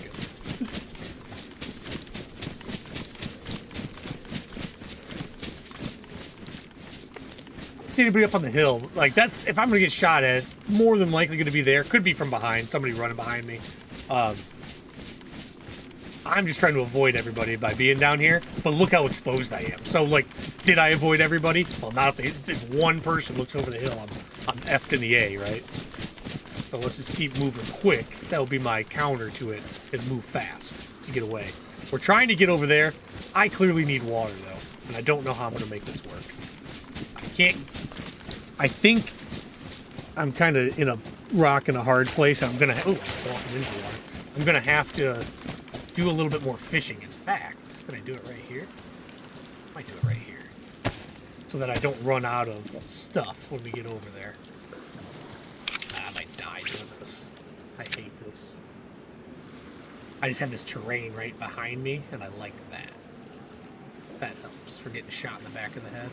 See anybody up on the hill, like that's, if I'm gonna get shot at, more than likely gonna be there. Could be from behind, somebody running behind me. I'm just trying to avoid everybody by being down here, but look how exposed I am. So like, did I avoid everybody? Well, not if one person looks over the hill, I'm effed in the A, right? So let's just keep moving quick. That will be my counter to it, is move fast to get away. We're trying to get over there. I clearly need water though, and I don't know how I'm gonna make this work. I think I'm kind of in a rock and a hard place. I'm gonna, oh, I'm walking into water. I'm gonna have to do a little bit more fishing. In fact, can I do it right here? I might do it right here, so that I don't run out of stuff when we get over there. I might die doing this. I hate this. I just have this terrain right behind me, and I like that. That helps for getting shot in the back of the head.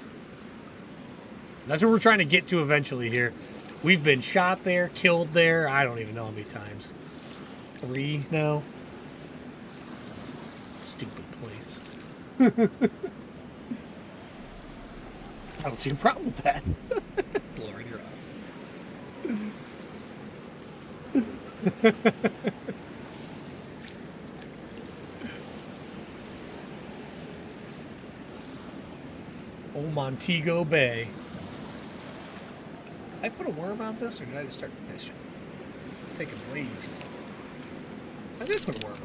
That's what we're trying to get to eventually here. We've been shot there, killed there. I don't even know how many times. 3 now. Stupid place. I don't see a problem with that. Lauren, you're awesome. Old Montego Bay. Did I put a worm on this, or did I just start fishing? It's taking way too long. I did put a worm on.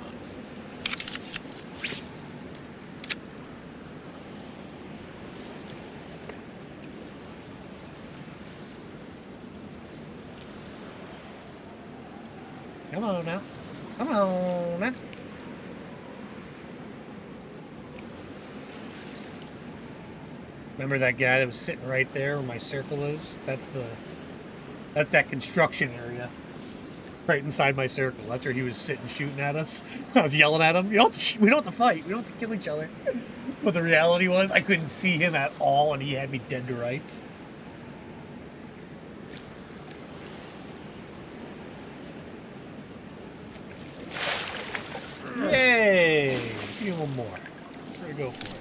Come on now. Come on now. Remember that guy that was sitting right there where my circle is? That's that construction area. Right inside my circle. That's where he was sitting shooting at us. I was yelling at him. We don't have to fight. We don't have to kill each other. But the reality was I couldn't see him at all and he had me dead to rights. Yay! Give me one more. We're gonna go for it.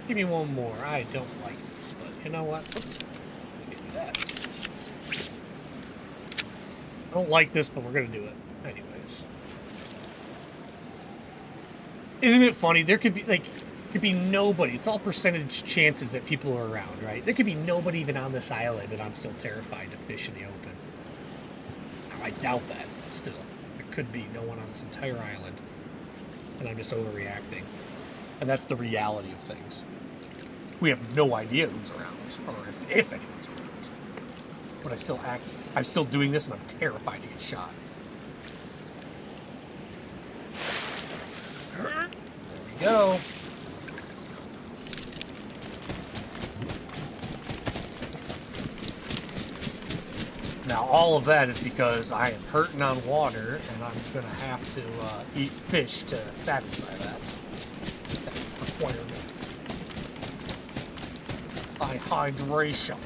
Give me one more. I don't like this, but you know what? Oops. Give me that. I don't like this, but we're gonna do it. Anyways. Isn't it funny? There could be nobody. It's all percentage chances that people are around, right? There could be nobody even on this island, and I'm still terrified to fish in the open. Now, I doubt that, but still. There could be no one on this entire island, and I'm just overreacting. And that's the reality of things. We have no idea who's around, or if anyone's around. But I'm still doing this, and I'm terrified to get shot. There we go. Now, all of that is because I am hurting on water, and I'm going to have to eat fish to satisfy that requirement. By hydration.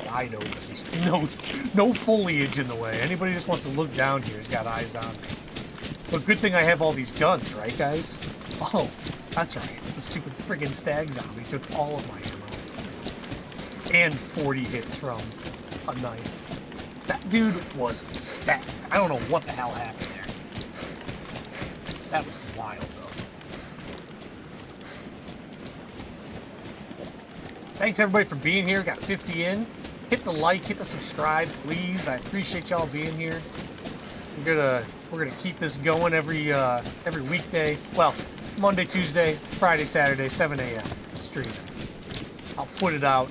Wide open. There's no foliage in the way. Anybody just wants to look down here has got eyes on me. But good thing I have all these guns, right, guys? Oh, that's right. The stupid friggin' stag zombie took all of my ammo. And 40 hits from a knife. That dude was stacked. I don't know what the hell happened there. That was wild, though. Thanks, everybody, for being here. Got 50 in. Hit the like, hit the subscribe, please. I appreciate y'all being here. We're gonna keep this going every weekday. Well, Monday, Tuesday, Friday, Saturday, 7 a.m. stream. I'll put it out.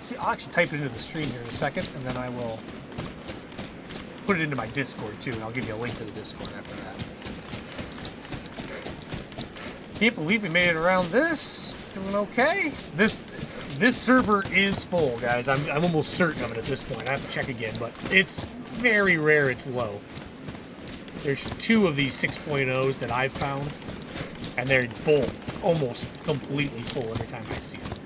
See, I'll actually type it into the stream here in a second, and then I will put it into my Discord too, and I'll give you a link to the Discord after that. Can't believe we made it around this. Doing okay. This server is full, guys. I'm almost certain of it at this point. I have to check again, but it's very rare it's low. There's 2 of these 6.0s that I've found, and they're both almost completely full every time I see them.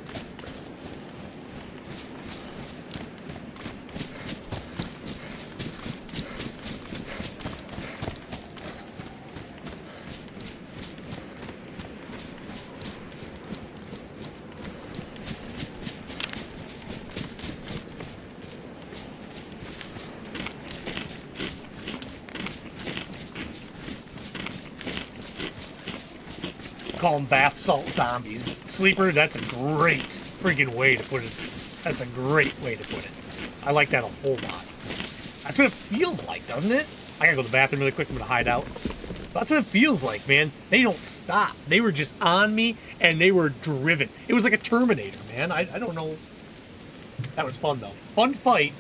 Call them bath salt zombies. Sleeper, that's a great freaking way to put it. That's a great way to put it. I like that a whole lot. That's what it feels like, doesn't it? I gotta go to the bathroom really quick. I'm gonna hide out. That's what it feels like, man. They don't stop. They were just on me, and they were driven. It was like a Terminator, man. I don't know. That was fun, though. Fun fight.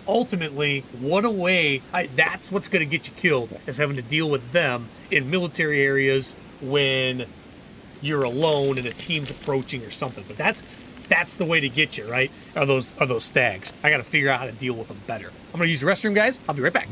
Ultimately, what a way. That's what's going to get you killed, is having to deal with them in military areas when you're alone and a team's approaching or something. But that's the way to get you, right? Are those stags. I got to figure out how to deal with them better. I'm going to use the restroom, guys. I'll be right back.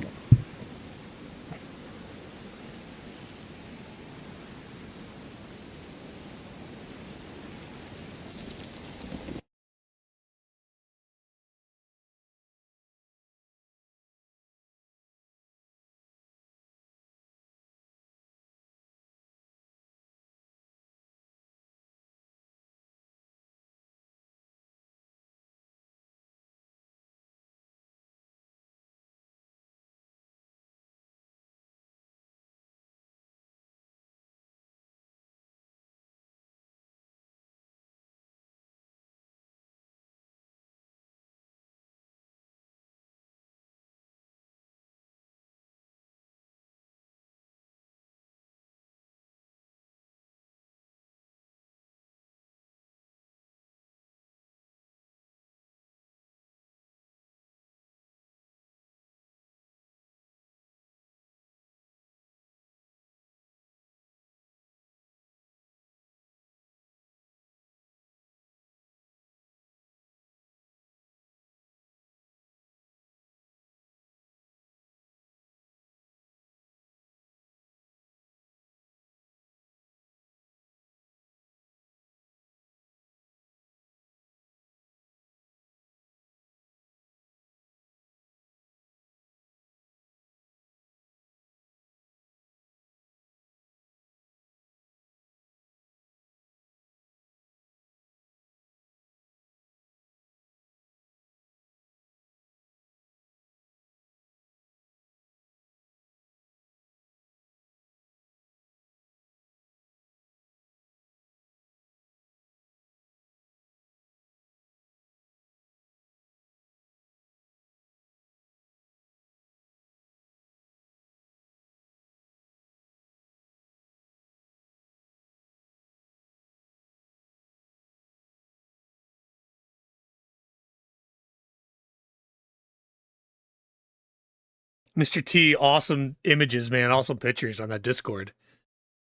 Mr. T, awesome images, man. Awesome pictures on that Discord.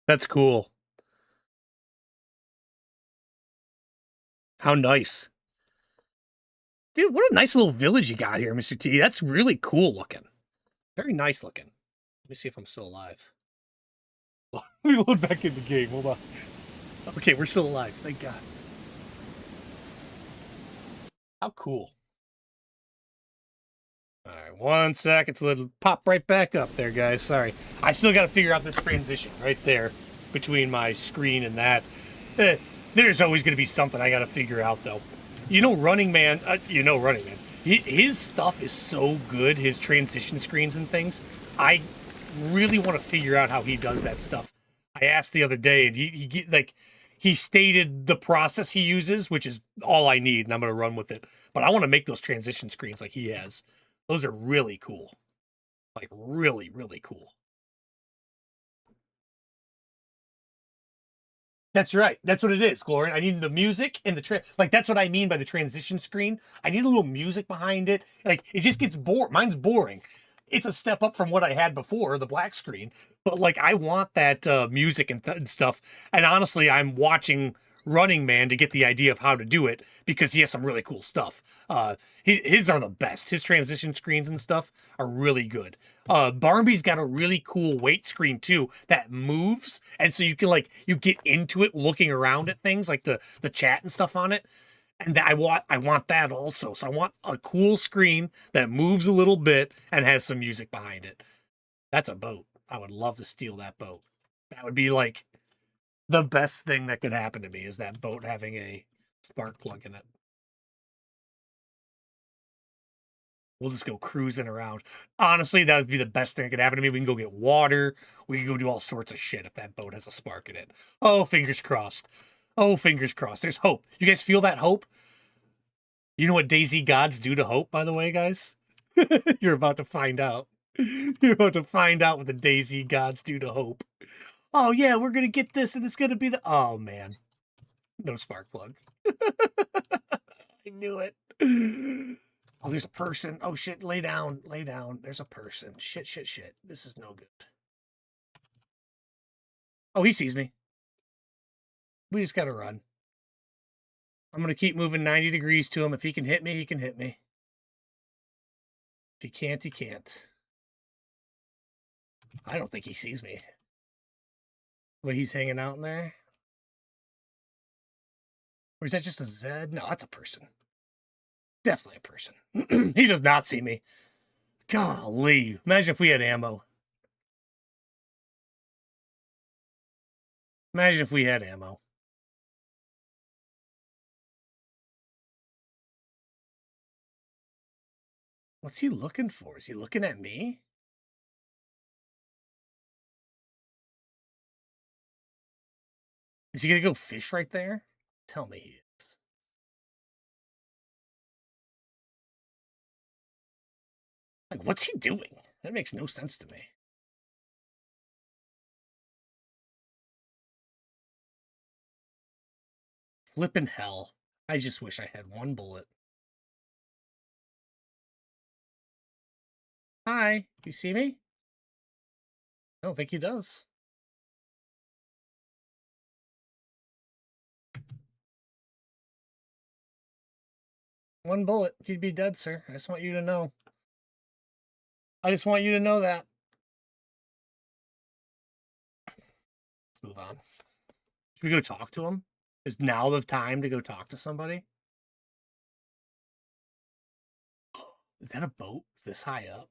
That's cool. How nice. Dude, what a nice little village you got here, Mr. T. That's really cool looking. Very nice looking. Let me see if I'm still alive. Let me load back in the game. Hold on. Okay, we're still alive. Thank God. How cool. All right, 1 sec. It's a little pop right back up there, guys. Sorry. I still got to figure out this transition right there between my screen and that. There's always going to be something I got to figure out, though. You know, Running Man. His stuff is so good. His transition screens and things. I really want to figure out how he does that stuff. I asked the other day, and he stated the process he uses, which is all I need, and I'm going to run with it. But I want to make those transition screens like he has. Those are really cool. Like, really, really cool. That's right. That's what it is, Glory. I need the music and that's what I mean by the transition screen. I need a little music behind it. Like, it just gets bored. Mine's boring. It's a step up from what I had before, the black screen. But, like, I want that music and stuff. And honestly, I'm watching Running Man to get the idea of how to do it because he has some really cool stuff. His are the best. His transition screens and stuff are really good. Barmby's got a really cool weight screen too that moves, and so you can you get into it looking around at things like the chat and stuff on it. And I want that also. So I want a cool screen that moves a little bit and has some music behind it. That's a boat. I would love to steal that boat. That would be like the best thing that could happen to me is that boat having a spark plug in it. We'll just go cruising around. Honestly, that would be the best thing that could happen to me. We can go get water. We can go do all sorts of shit if that boat has a spark in it. Oh, fingers crossed. Oh, fingers crossed. There's hope. You guys feel that hope? You know what Dayz gods do to hope, by the way, guys? You're about to find out. You're about to find out what the Dayz gods do to hope. Oh, yeah, we're going to get this, and it's going to be the... Oh, man. No spark plug. I knew it. Oh, there's a person. Oh, shit, lay down. Lay down. There's a person. Shit, shit, shit. This is no good. Oh, he sees me. We just got to run. I'm going to keep moving 90 degrees to him. If he can hit me, he can hit me. If he can't, he can't. I don't think he sees me. But he's hanging out in there. Or is that just a Zed? No, that's a person. Definitely a person. He does not see me. Golly. Imagine if we had ammo. Imagine if we had ammo. What's he looking for? Is he looking at me? Is he gonna go fish right there? Tell me he is. Like, what's he doing? That makes no sense to me. Flippin' hell. I just wish I had one bullet. Hi, you see me? I don't think he does. One bullet, you'd be dead, sir. I just want you to know. I just want you to know that. Let's move on. Should we go talk to him? Is now the time to go talk to somebody? Is that a boat this high up?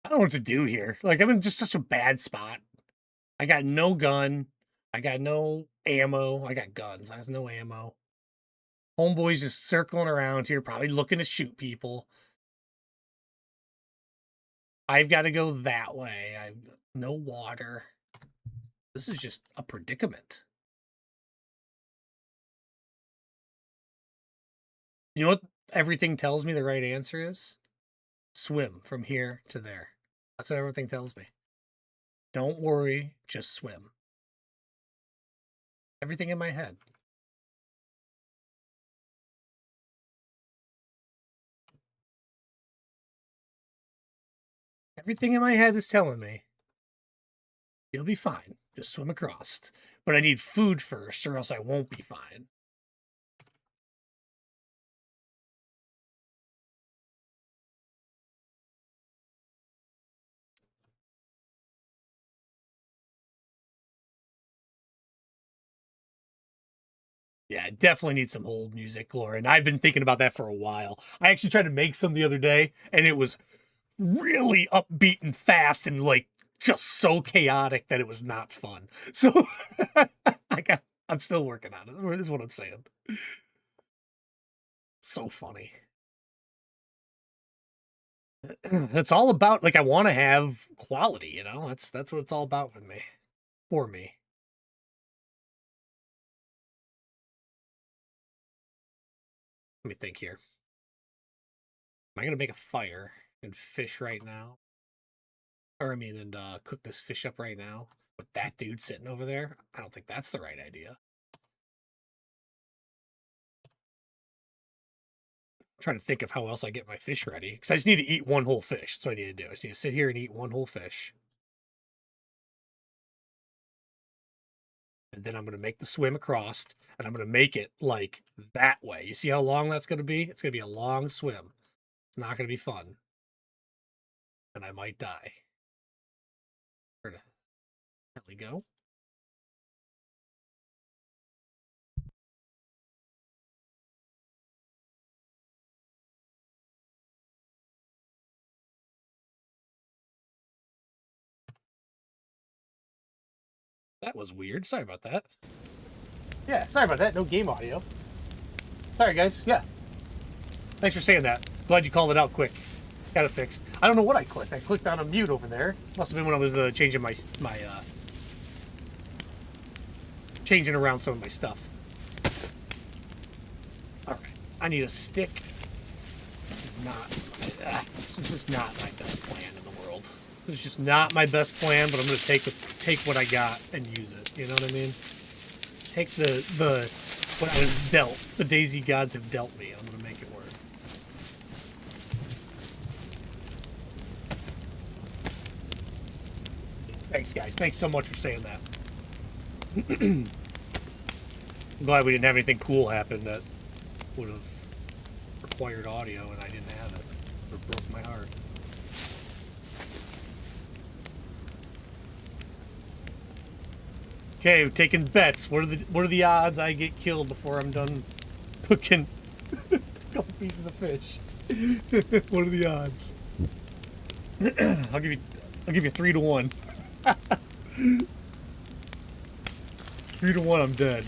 I don't know what to do here. Like, I'm in just such a bad spot. I got no gun. I got no ammo. I got guns. I have no ammo. Homeboy's just circling around here, probably looking to shoot people. I've got to go that way. I've no water. This is just a predicament. You know what everything tells me the right answer is? Swim from here to there. That's what everything tells me. Don't worry, just swim. Everything in my head. Everything in my head is telling me you'll be fine. Just swim across. But I need food first, or else I won't be fine. Yeah, I definitely need some hold music, Laura. And I've been thinking about that for a while. I actually tried to make some the other day, and it was really upbeat and fast and like just so chaotic that it was not fun. So I'm still working on it. Is what I'm saying. So funny. It's all about, like, I want to have quality, you know? That's what it's all about with me. For me. Let me think here. Am I gonna make a fire and fish right now? Or I mean, and cook this fish up right now with that dude sitting over there? I don't think that's the right idea. I'm trying to think of how else I get my fish ready, because I just need to eat one whole fish. That's what I need to do. I just need to sit here and eat one whole fish. And then I'm going to make the swim across, and I'm going to make it like that way. You see how long that's going to be? It's going to be a long swim. It's not going to be fun. And I might die. Where the hell we go? That was weird. Sorry about that. Yeah, sorry about that. No game audio. Sorry, guys. Yeah. Thanks for saying that. Glad you called it out quick. Got it fixed. I don't know what I clicked. I clicked on a mute over there. Must have been when I was changing changing around some of my stuff. All right. I need a stick. This is not my best plan in the world. This is just not my best plan, but I'm going to take what I got and use it. You know what I mean? Take the what I was dealt. The Dayz gods have dealt me. I'm going to make it work. Thanks, guys. Thanks so much for saying that. I'm glad we didn't have anything cool happen that would have required audio and I didn't have it. It broke my heart. Okay, we're taking bets. What are the odds I get killed before I'm done cooking a couple pieces of fish? What are the odds? I'll give you 3 to 1. 3 to 1, I'm dead.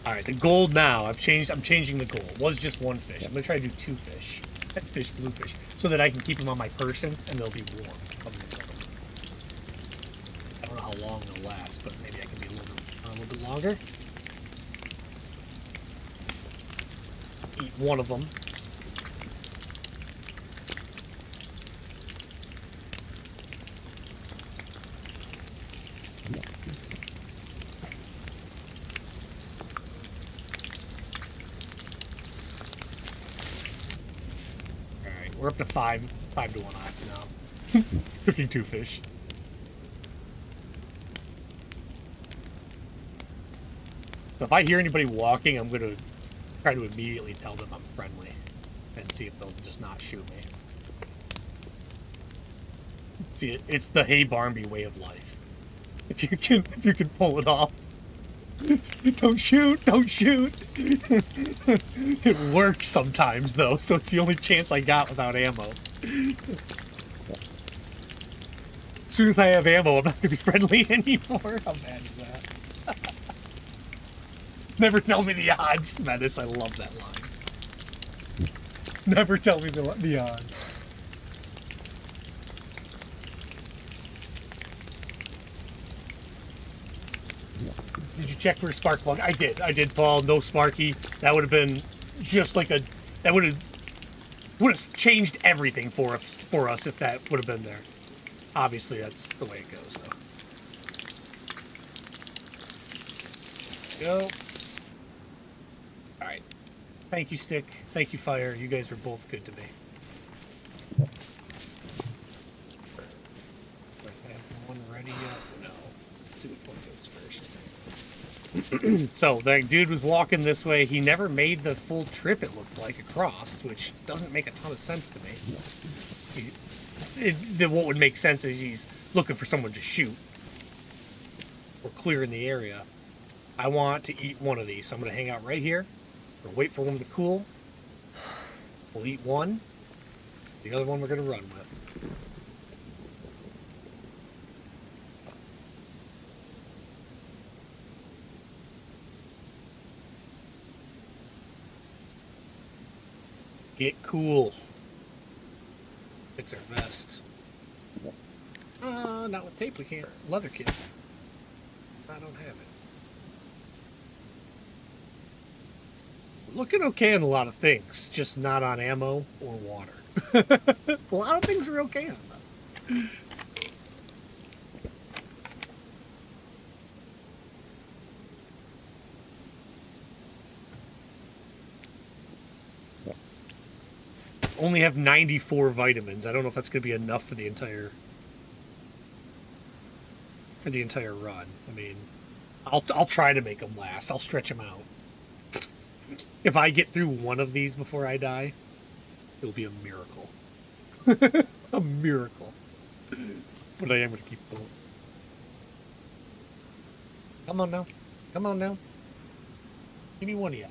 All right, the goal now. I'm changing the goal. It was just 1 fish. I'm gonna try to do 2 fish. Fish, bluefish, so that I can keep them on my person and they'll be warm. I don't know how long they'll last, but maybe I can be a little bit longer. Eat 1 of them. We're up to 5 to 1 odds now. Cooking 2 fish. So if I hear anybody walking, I'm going to try to immediately tell them I'm friendly and see if they'll just not shoot me. See, it's the Hey Barnby way of life. If you can pull it off. Don't shoot! Don't shoot! It works sometimes, though, so it's the only chance I got without ammo. As soon as I have ammo, I'm not going to be friendly anymore. How bad is that? Never tell me the odds, Menace. I love that line. Never tell me the odds. Did you check for a spark plug? I did. I did, Paul. No Sparky. That would have been just like a... That would have changed everything for us if that would have been there. Obviously, that's the way it goes, though. Go. All right. Thank you, Stick. Thank you, Fire. You guys were both good to me. Have one ready yet? No. Let's see which one goes first. So, the dude was walking this way. He never made the full trip, it looked like, across, which doesn't make a ton of sense to me. What would make sense is he's looking for someone to shoot. We're clearing the area. I want to eat one of these, so I'm going to hang out right here. We'll wait for one to cool. We'll eat one. The other one we're going to run with. Get cool. Fix our vest. Not with tape we can't. Leather kit. I don't have it. Looking okay on a lot of things, just not on ammo or water. A lot of things are okay on them. Only have 94 vitamins. I don't know if that's going to be enough for the entire run. I mean, I'll try to make them last. I'll stretch them out. If I get through one of these before I die, it'll be a miracle. A miracle. But I am going to keep going. Come on now. Come on now. Give me one of you.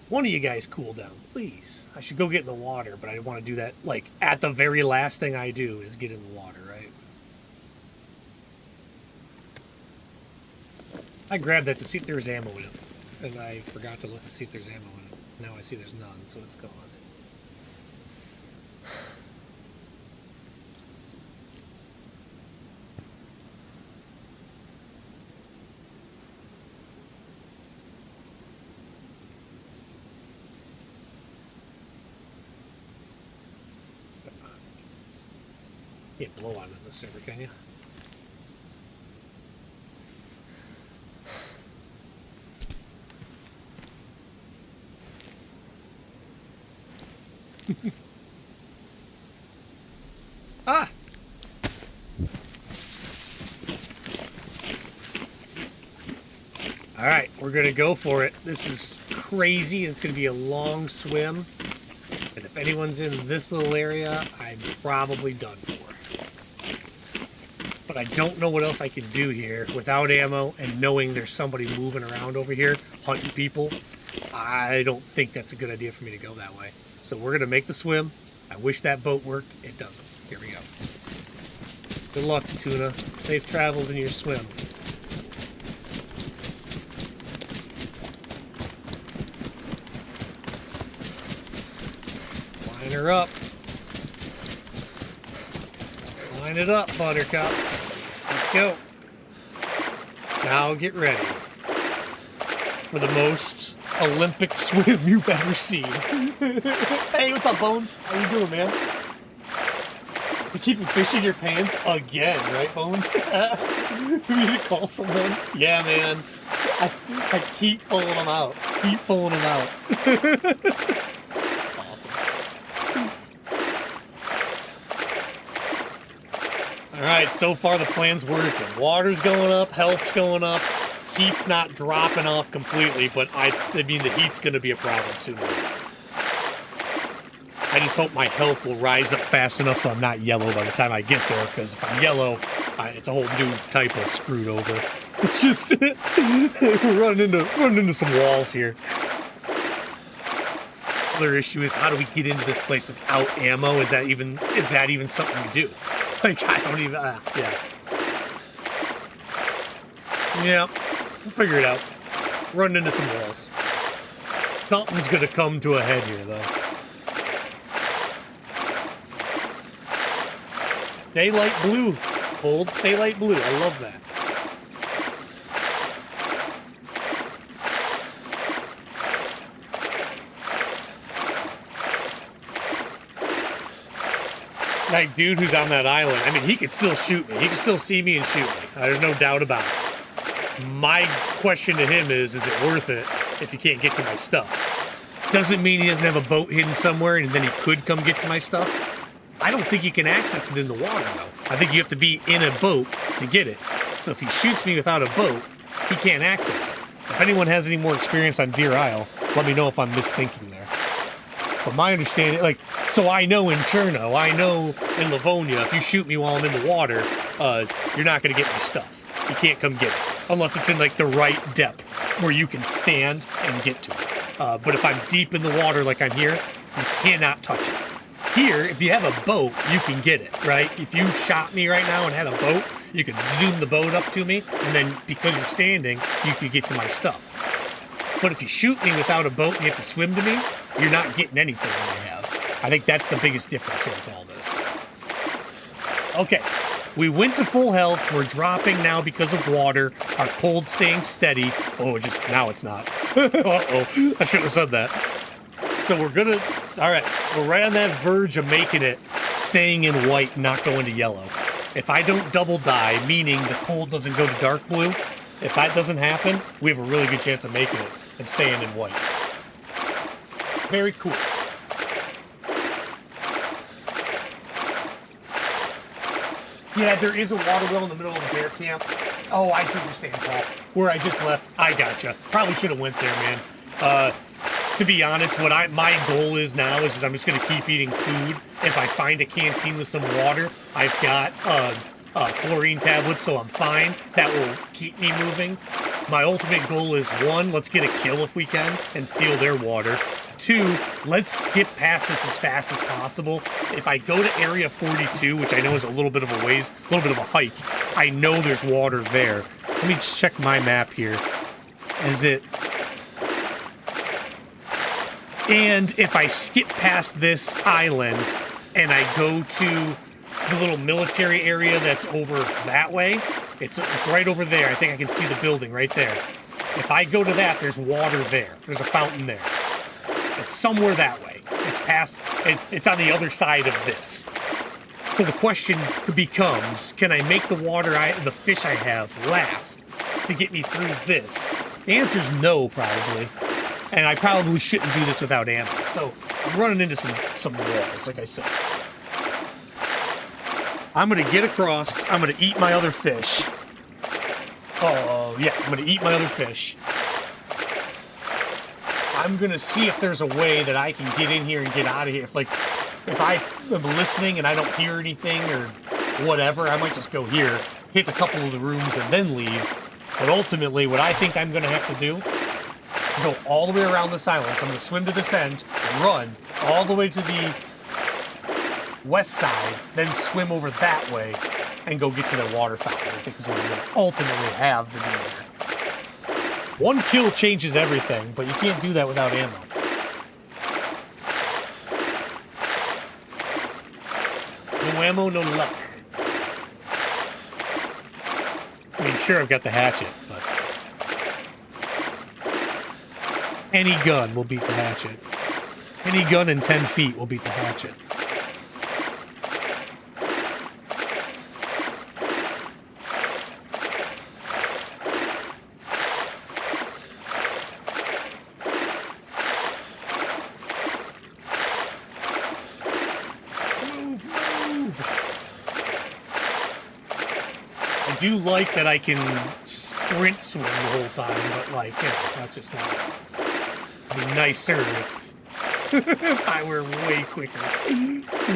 One of you guys cool down, please. I should go get in the water, but I want to do that, like, at the very last thing I do is get in the water, right? I grabbed that to see if there was ammo in it, and I forgot to look to see if there's ammo in it. Now I see there's none, so it's gone. Can't blow on it in the server, can you? Ah! Alright, we're gonna go for it. This is crazy, and it's gonna be a long swim. And if anyone's in this little area, I'm probably done for. But I don't know what else I can do here without ammo and knowing there's somebody moving around over here hunting people. I don't think that's a good idea for me to go that way. So we're going to make the swim. I wish that boat worked. It doesn't. Here we go. Good luck, Tuna. Safe travels in your swim. Line her up. Line it up, Buttercup. Let's go. Now get ready for the most Olympic swim you've ever seen. Hey, what's up, Bones? How you doing, man? You keep fish in your pants again, right, Bones? Do we need to call someone? Yeah, man. I keep pulling them out. Keep pulling them out. Awesome. Alright, so far the plan's working. Water's going up, health's going up, heat's not dropping off completely, but I mean the heat's going to be a problem soon enough. I just hope my health will rise up fast enough so I'm not yellow by the time I get there, because if I'm yellow, it's a whole new type of screwed over. It's just, we're running into some walls here. Other issue is, how do we get into this place without ammo? Is that even something we do? Like, I don't even, yeah. Yeah, we'll figure it out. Run into some walls. Something's gonna come to a head here, though. Stay light blue. Hold, stay light blue. I love that. That dude who's on that island, I mean, he could still shoot me. He can still see me and shoot me. There's no doubt about it. My question to him is it worth it if you can't get to my stuff? Doesn't mean he doesn't have a boat hidden somewhere and then he could come get to my stuff. I don't think you can access it in the water, though. I think you have to be in a boat to get it. So if he shoots me without a boat, he can't access it. If anyone has any more experience on Deerisle, let me know if I'm misthinking there. But my understanding, like, so I know in Cherno, I know in Livonia, if you shoot me while I'm in the water, you're not going to get my stuff. You can't come get it. Unless it's in, like, the right depth where you can stand and get to it. But if I'm deep in the water like I'm here, you cannot touch it. Here, if you have a boat, you can get it, right? If you shot me right now and had a boat, you could zoom the boat up to me, and then because you're standing, you could get to my stuff. But if you shoot me without a boat and you have to swim to me, you're not getting anything that I have. I think that's the biggest difference here with all this. Okay, we went to full health. We're dropping now because of water. Our cold staying steady. Oh, now it's not. Uh-oh, I shouldn't have said that. So we're gonna, all right, we're right on that verge of making it, staying in white, not going to yellow. If I don't double die, meaning the cold doesn't go to dark blue, if that doesn't happen, we have a really good chance of making it and staying in white. Very cool. Yeah, there is a water well in the middle of the bear camp. Oh, I see what you're saying, Paul. Where I just left, I gotcha. Probably should have went there, man. To be honest, what my goal is now is I'm just going to keep eating food. If I find a canteen with some water, I've got chlorine tablets, so I'm fine. That will keep me moving. My ultimate goal is 1, let's get a kill if we can and steal their water. 2, let's skip past this as fast as possible. If I go to Area 42, which I know is a little bit of a ways, a little bit of a hike, I know there's water there. Let me just check my map here. Is it... And if I skip past this island and I go to the little military area that's over that way, it's right over there. I think I can see the building right there. If I go to that, there's water there. There's a fountain there. It's somewhere that way. It's past, it's on the other side of this. So the question becomes, can I make the the fish I have last to get me through this? The answer is no, probably. And I probably shouldn't do this without ammo. So I'm running into some walls, like I said. I'm going to get across. I'm going to eat my other fish. Oh, yeah. I'm going to eat my other fish. I'm going to see if there's a way that I can get in here and get out of here. If I am listening and I don't hear anything or whatever, I might just go here, hit a couple of the rooms, and then leave. But ultimately, what I think I'm going to have to do, go all the way around this island. So I'm going to swim to this end, run all the way to the west side, then swim over that way and go get to their water fountain. I think is what I'm going to ultimately have to do there. 1 kill changes everything, but you can't do that without ammo. No ammo, no luck. I mean, sure, I've got the hatchet, but... Any gun will beat the hatchet. Any gun in 10 feet will beat the hatchet. Move! I do like that I can sprint swim the whole time, but, like, you know, that's just not... It'd be nicer if I were way quicker.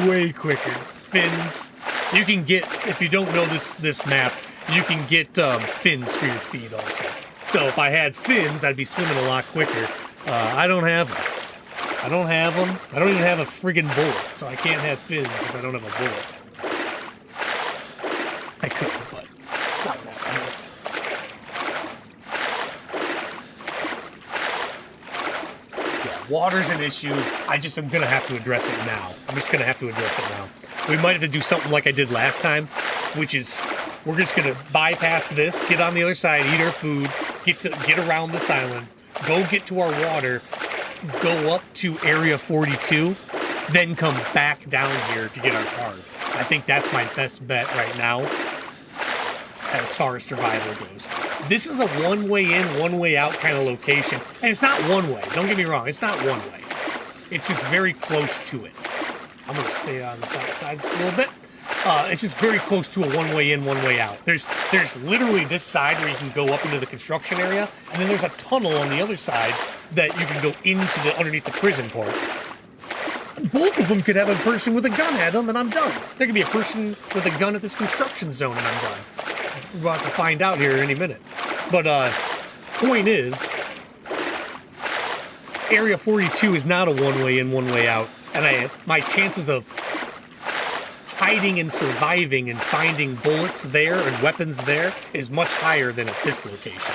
Way quicker. Fins. You can get, if you don't know this map, you can get fins for your feet also. So if I had fins, I'd be swimming a lot quicker. I don't have them. I don't have them. I don't even have a friggin' bullet, so I can't have fins if I don't have a bullet. I could, but not what happened. Water's an issue. I'm gonna have to address it now. I'm just gonna have to address it now. we might have to do something like I did last time, which is we're just gonna bypass this, get on the other side, eat our food, get around this island, go get to our water, go up to Area 42, then come back down here to get our card. I think that's my best bet right now as far as survival goes. This is a one-way in, one-way out kind of location. And it's not one-way. Don't get me wrong. It's not one-way. It's just very close to it. I'm going to stay on this outside just a little bit. It's just very close to a one-way in, one-way out. There's literally this side where you can go up into the construction area, and then there's a tunnel on the other side that you can go into underneath the prison port. Both of them could have a person with a gun at them, and I'm done. There could be a person with a gun at this construction zone, and I'm done. We're about to find out here any minute. But, point is, Area 42 is not a one-way in, one-way out. And my chances of hiding and surviving and finding bullets there and weapons there is much higher than at this location.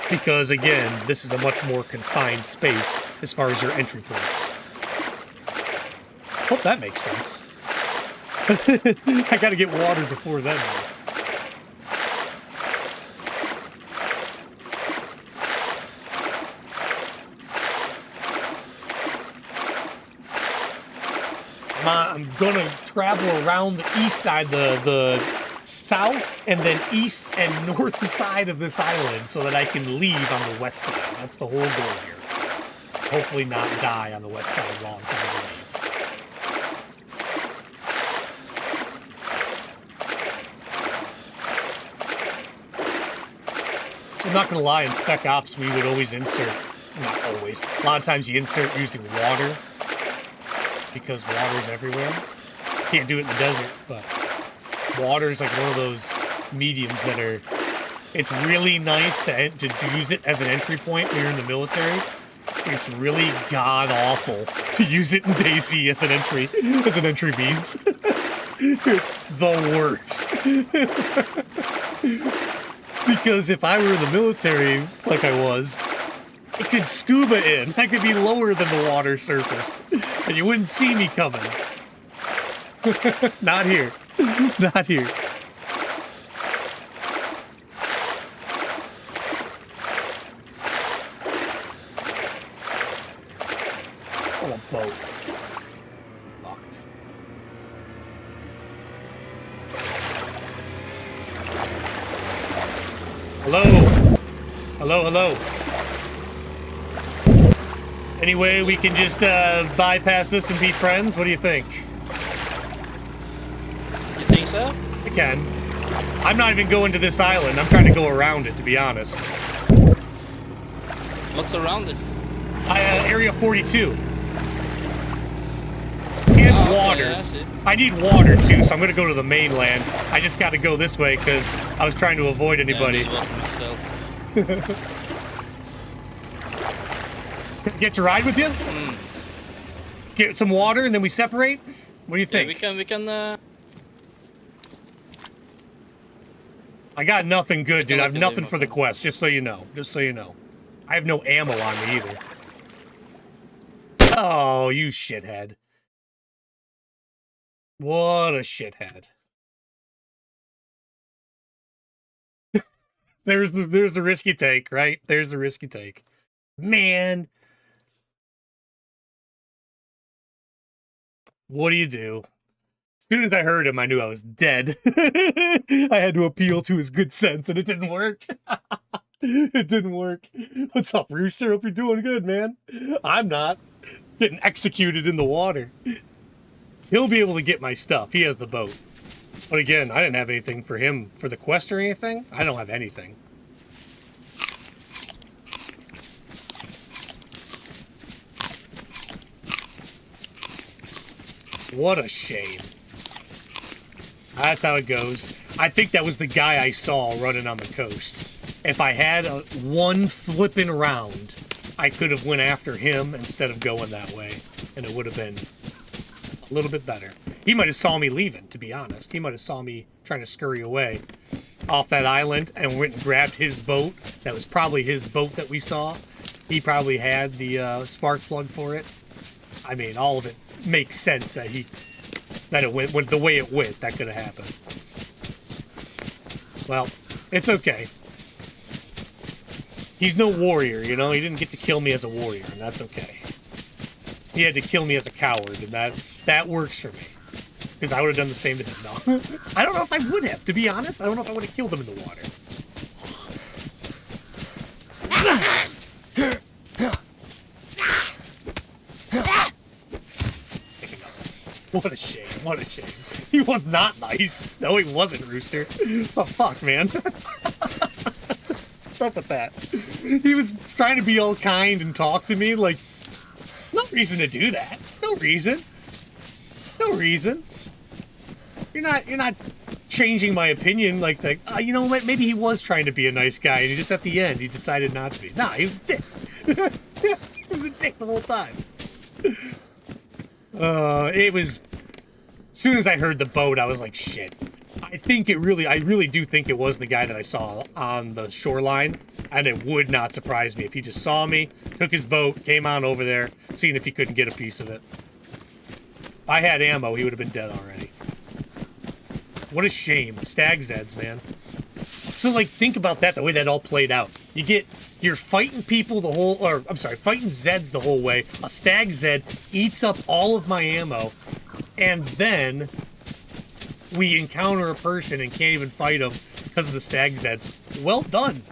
Because, again, this is a much more confined space as far as your entry points. Hope that makes sense. I gotta get water before then. I'm gonna travel around the east side, the south, and then east and north side of this island so that I can leave on the west side. That's the whole goal here. Hopefully not die on the west side while I'm trying to leave. So I'm not gonna lie, in Spec Ops we would always insert, not always, a lot of times you insert using water. Because water's everywhere. Can't do it in the desert, but water's like one of those mediums that are... It's really nice to use it as an entry point when you're in the military. It's really god-awful to use it in Dayz as an entry means. It's the worst. Because if I were in the military, like I was, it could scuba in. I could be lower than the water surface, and you wouldn't see me coming. Not here. Not here. Oh, a boat. Fucked. Hello? Hello, hello. Anyway, we can just bypass this and be friends? What do you think? You think so? I can. I'm not even going to this island. I'm trying to go around it, to be honest. What's around it? Area 42. And water. Okay, I need water, too, so I'm going to go to the mainland. I just got to go this way, because I was trying to avoid anybody. Yeah, I need water myself. Get to ride with you? Get some water and then we separate? What do you think? Yeah, we can, I got nothing good, dude. I have nothing for the quest, just so you know. Just so you know. I have no ammo on me either. Oh, you shithead. What a shithead. There's the risk you take, right? There's the risk you take. Man. What do you do? As soon as I heard him, I knew I was dead. I had to appeal to his good sense, and it didn't work. It didn't work. What's up, Rooster? Hope you're doing good, man. I'm not. Getting executed in the water. He'll be able to get my stuff. He has the boat. But again, I didn't have anything for him for the quest or anything. I don't have anything. What a shame. That's how it goes. I think that was the guy I saw running on the coast. If I had one flipping round, I could have went after him instead of going that way. And it would have been a little bit better. He might have saw me leaving, to be honest. He might have saw me trying to scurry away off that island and went and grabbed his boat. That was probably his boat that we saw. He probably had the spark plug for it. I mean, all of it makes sense that he that it went the way it went. That could have happened. Well, it's okay. He's no warrior, you know? He didn't get to kill me as a warrior, and that's okay. He had to kill me as a coward, and that works for me. Because I would have done the same to him. No. I don't know if I would have, to be honest. I don't know if I would have killed him in the water. What a shame. What a shame. He was not nice. No, he wasn't, Rooster. Oh, fuck, man. What's up with that? He was trying to be all kind and talk to me, like, no reason to do that. No reason. No reason. You're not changing my opinion like you know what, maybe he was trying to be a nice guy and just at the end he decided not to be. Nah, he was a dick. He was a dick the whole time. It was, as soon as I heard the boat, I was like, shit. I really do think it was the guy that I saw on the shoreline, and it would not surprise me if he just saw me, took his boat, came on over there, seeing if he couldn't get a piece of it. If I had ammo, he would have been dead already. What a shame. Stag Zeds, man. So, like, think about that, the way that all played out. You're fighting people fighting Zeds the whole way. A Stag Zed eats up all of my ammo, and then we encounter a person and can't even fight them because of the Stag Zeds. Well done,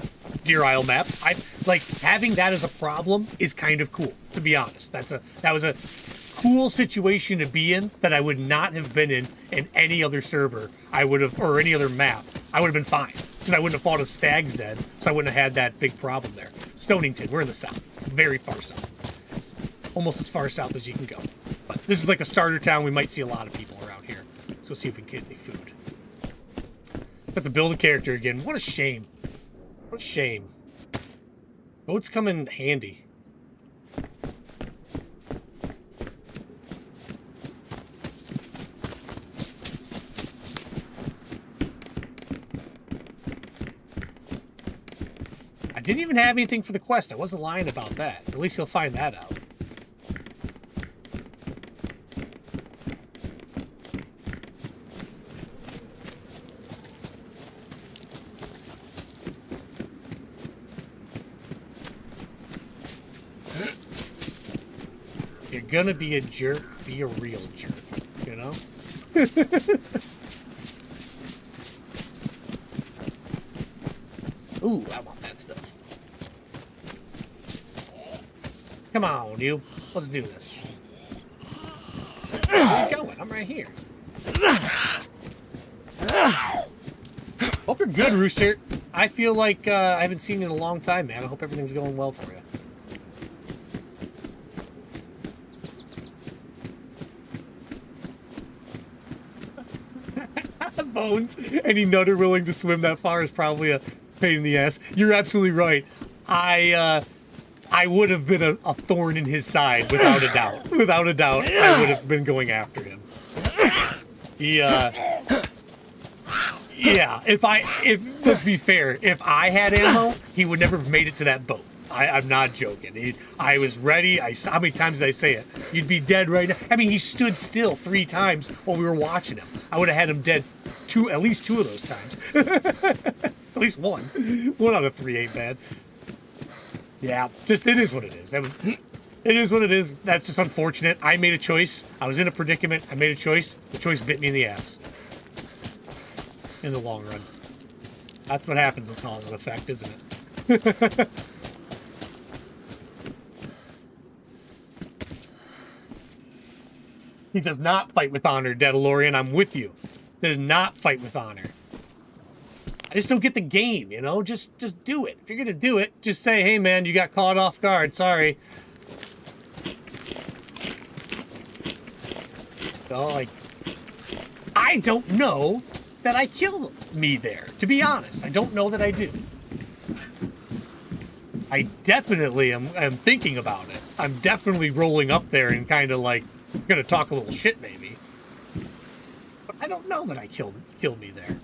Deerisle map. Having that as a problem is kind of cool, to be honest. That was a cool situation to be in that I would not have been in any other server. Or any other map. I would have been fine. Because I wouldn't have fought a Stag Zed, so I wouldn't have had that big problem there. Stonington, we're in the south. Very far south. It's almost as far south as you can go. But this is like a starter town. We might see a lot of people around here. So let's see if we can get any food. Have to build a character again. What a shame. What a shame. Boats come in handy. I didn't even have anything for the quest. I wasn't lying about that. At least he'll find that out. You're gonna be a jerk, be a real jerk, you know? Ooh, I want that stuff. Come on, you. Let's do this. Where are you going? I'm right here. Hope you're good, Rooster. I feel like I haven't seen you in a long time, man. I hope everything's going well for you. Bones. Any nutter willing to swim that far is probably a pain in the ass. You're absolutely right. I would have been a thorn in his side, without a doubt. Without a doubt, I would have been going after him. Yeah, let's be fair, if I had ammo, he would never have made it to that boat. I'm not joking. I was ready. How many times did I say it? You'd be dead right now. I mean, he stood still 3 times while we were watching him. I would have had him dead at least 2 of those times. At least 1. 1 out of 3 ain't bad. Yeah, just it is what it is. It is what it is. That's just unfortunate. I made a choice. I was in a predicament. I made a choice. The choice bit me in the ass. In the long run. That's what happens with cause and effect, isn't it? He does not fight with honor, Dedalorian. I'm with you. Does not fight with honor. I just don't get the game, you know? Just do it. If you're gonna do it, just say, hey man, you got caught off guard. Sorry. So, like, I don't know that I killed me there, to be honest. I don't know that I do. I definitely am thinking about it. I'm definitely rolling up there and kind of like gonna talk a little shit maybe. But I don't know that I killed me there.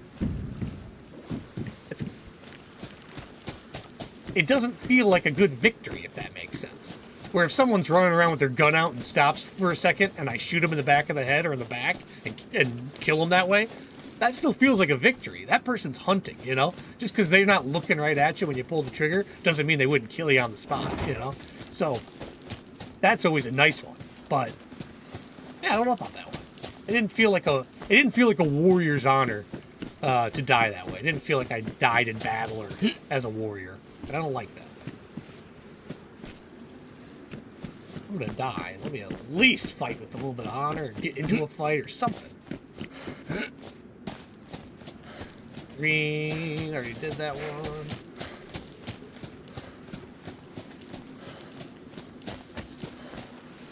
It doesn't feel like a good victory, if that makes sense. Where if someone's running around with their gun out and stops for a second and I shoot him in the back of the head or in the back, and kill them that way, that still feels like a victory. That person's hunting, you know? Just because they're not looking right at you when you pull the trigger doesn't mean they wouldn't kill you on the spot, you know? So, that's always a nice one. But, yeah, I don't know about that one. It didn't feel like a warrior's honor to die that way. It didn't feel like I died in battle or as a warrior. And I don't like that. I'm gonna die. Let me at least fight with a little bit of honor and get into a fight or something. Green, already did that one.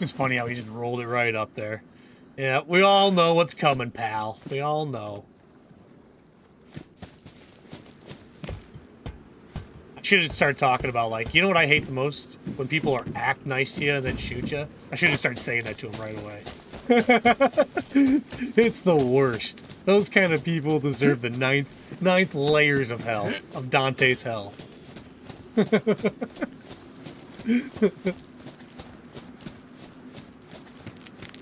It's funny how he just rolled it right up there. Yeah, we all know what's coming, pal. We all know. I should have started talking about, like, you know what I hate the most? When people act nice to you and then shoot you. I should have started saying that to them right away. It's the worst. Those kind of people deserve the ninth layers of hell, of Dante's hell.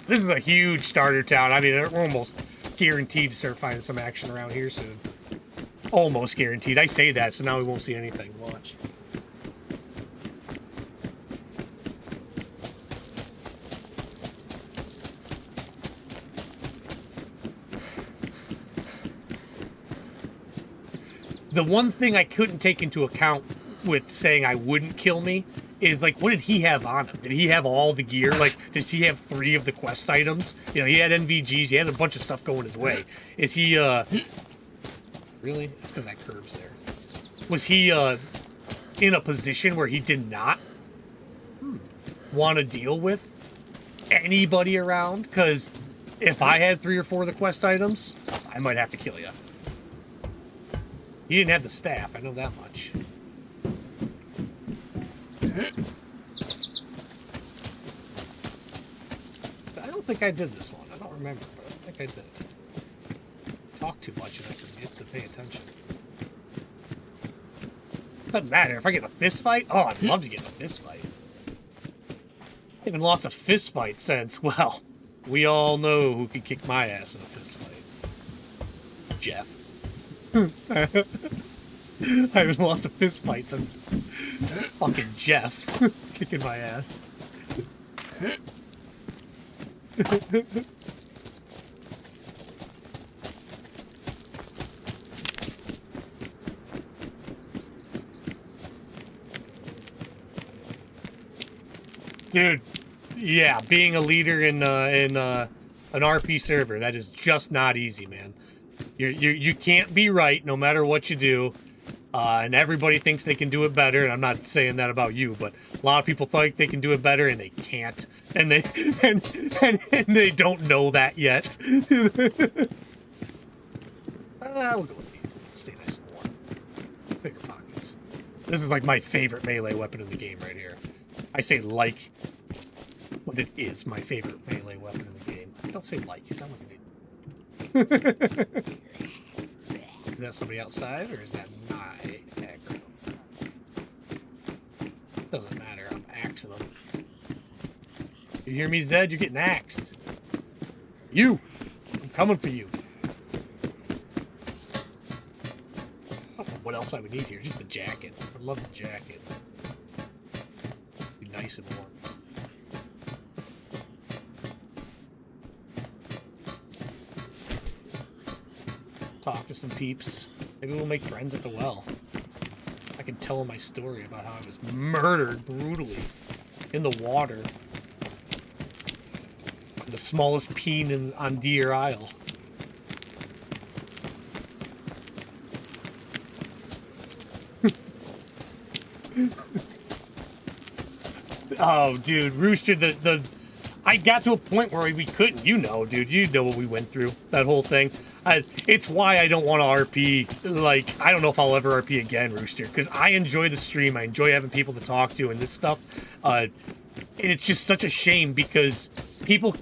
This is a huge starter town. I mean, we're almost guaranteed to start finding some action around here soon. Almost guaranteed. I say that, so now we won't see anything. Watch. The one thing I couldn't take into account with saying I wouldn't kill me is, like, what did he have on him? Did he have all the gear? Like, does he have 3 of the quest items? You know, he had NVGs, he had a bunch of stuff going his way. Is he, really? It's because that curb's there. Was he, in a position where he did not want to deal with anybody around? Because if I had 3 or 4 of the quest items, I might have to kill you. He didn't have the staff, I know that much. I don't think I did this one. I don't remember, but I think I did. Talk too much and I forget to pay attention. Doesn't matter. If I get in a fist fight, oh, I'd love to get in a fist fight. I haven't lost a fist fight since, well, we all know who can kick my ass in a fist fight. Jeff. I haven't lost a fist fight since fucking Jeff kicking my ass. Dude, yeah, being a leader in an RP server, that is just not easy, man. You can't be right no matter what you do, and everybody thinks they can do it better. And I'm not saying that about you, but a lot of people think they can do it better and they can't, and they and they don't know that yet. We'll go with these. Stay nice and warm. Bigger pockets. This is like my favorite melee weapon in the game right here. I say like, but it is my favorite melee weapon in the game. Don't say like. You sound like an idiot. Is that somebody outside, or is that my aggro? Doesn't matter, I'm axing them. You hear me, Zed? You're getting axed. You! I'm coming for you. I don't know what else I would need here, just the jacket. I love the jacket. Be nice and warm. Talk to some peeps. Maybe we'll make friends at the well. I can tell them my story about how I was murdered brutally in the water. The smallest peen on Deerisle. Oh, dude, Rooster, I got to a point where we couldn't. You know, dude. You know what we went through. That whole thing. It's why I don't want to RP. Like, I don't know if I'll ever RP again, Rooster. Because I enjoy the stream. I enjoy having people to talk to and this stuff. And it's just such a shame because people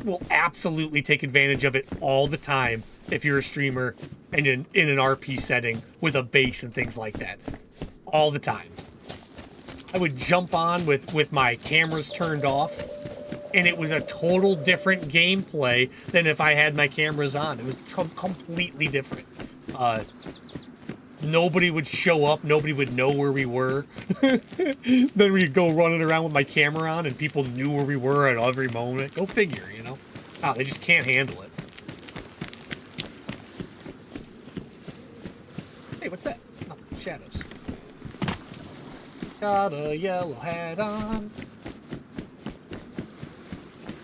will absolutely take advantage of it all the time if you're a streamer and in an RP setting with a base and things like that. All the time. I would jump on with my cameras turned off and it was a total different gameplay than if I had my cameras on. It was completely different. Nobody would show up. Nobody would know where we were. Then we'd go running around with my camera on, and people knew where we were at every moment. Go figure, you know? Oh, they just can't handle it. Hey, what's that? Nothing. Shadows. Got a yellow hat on.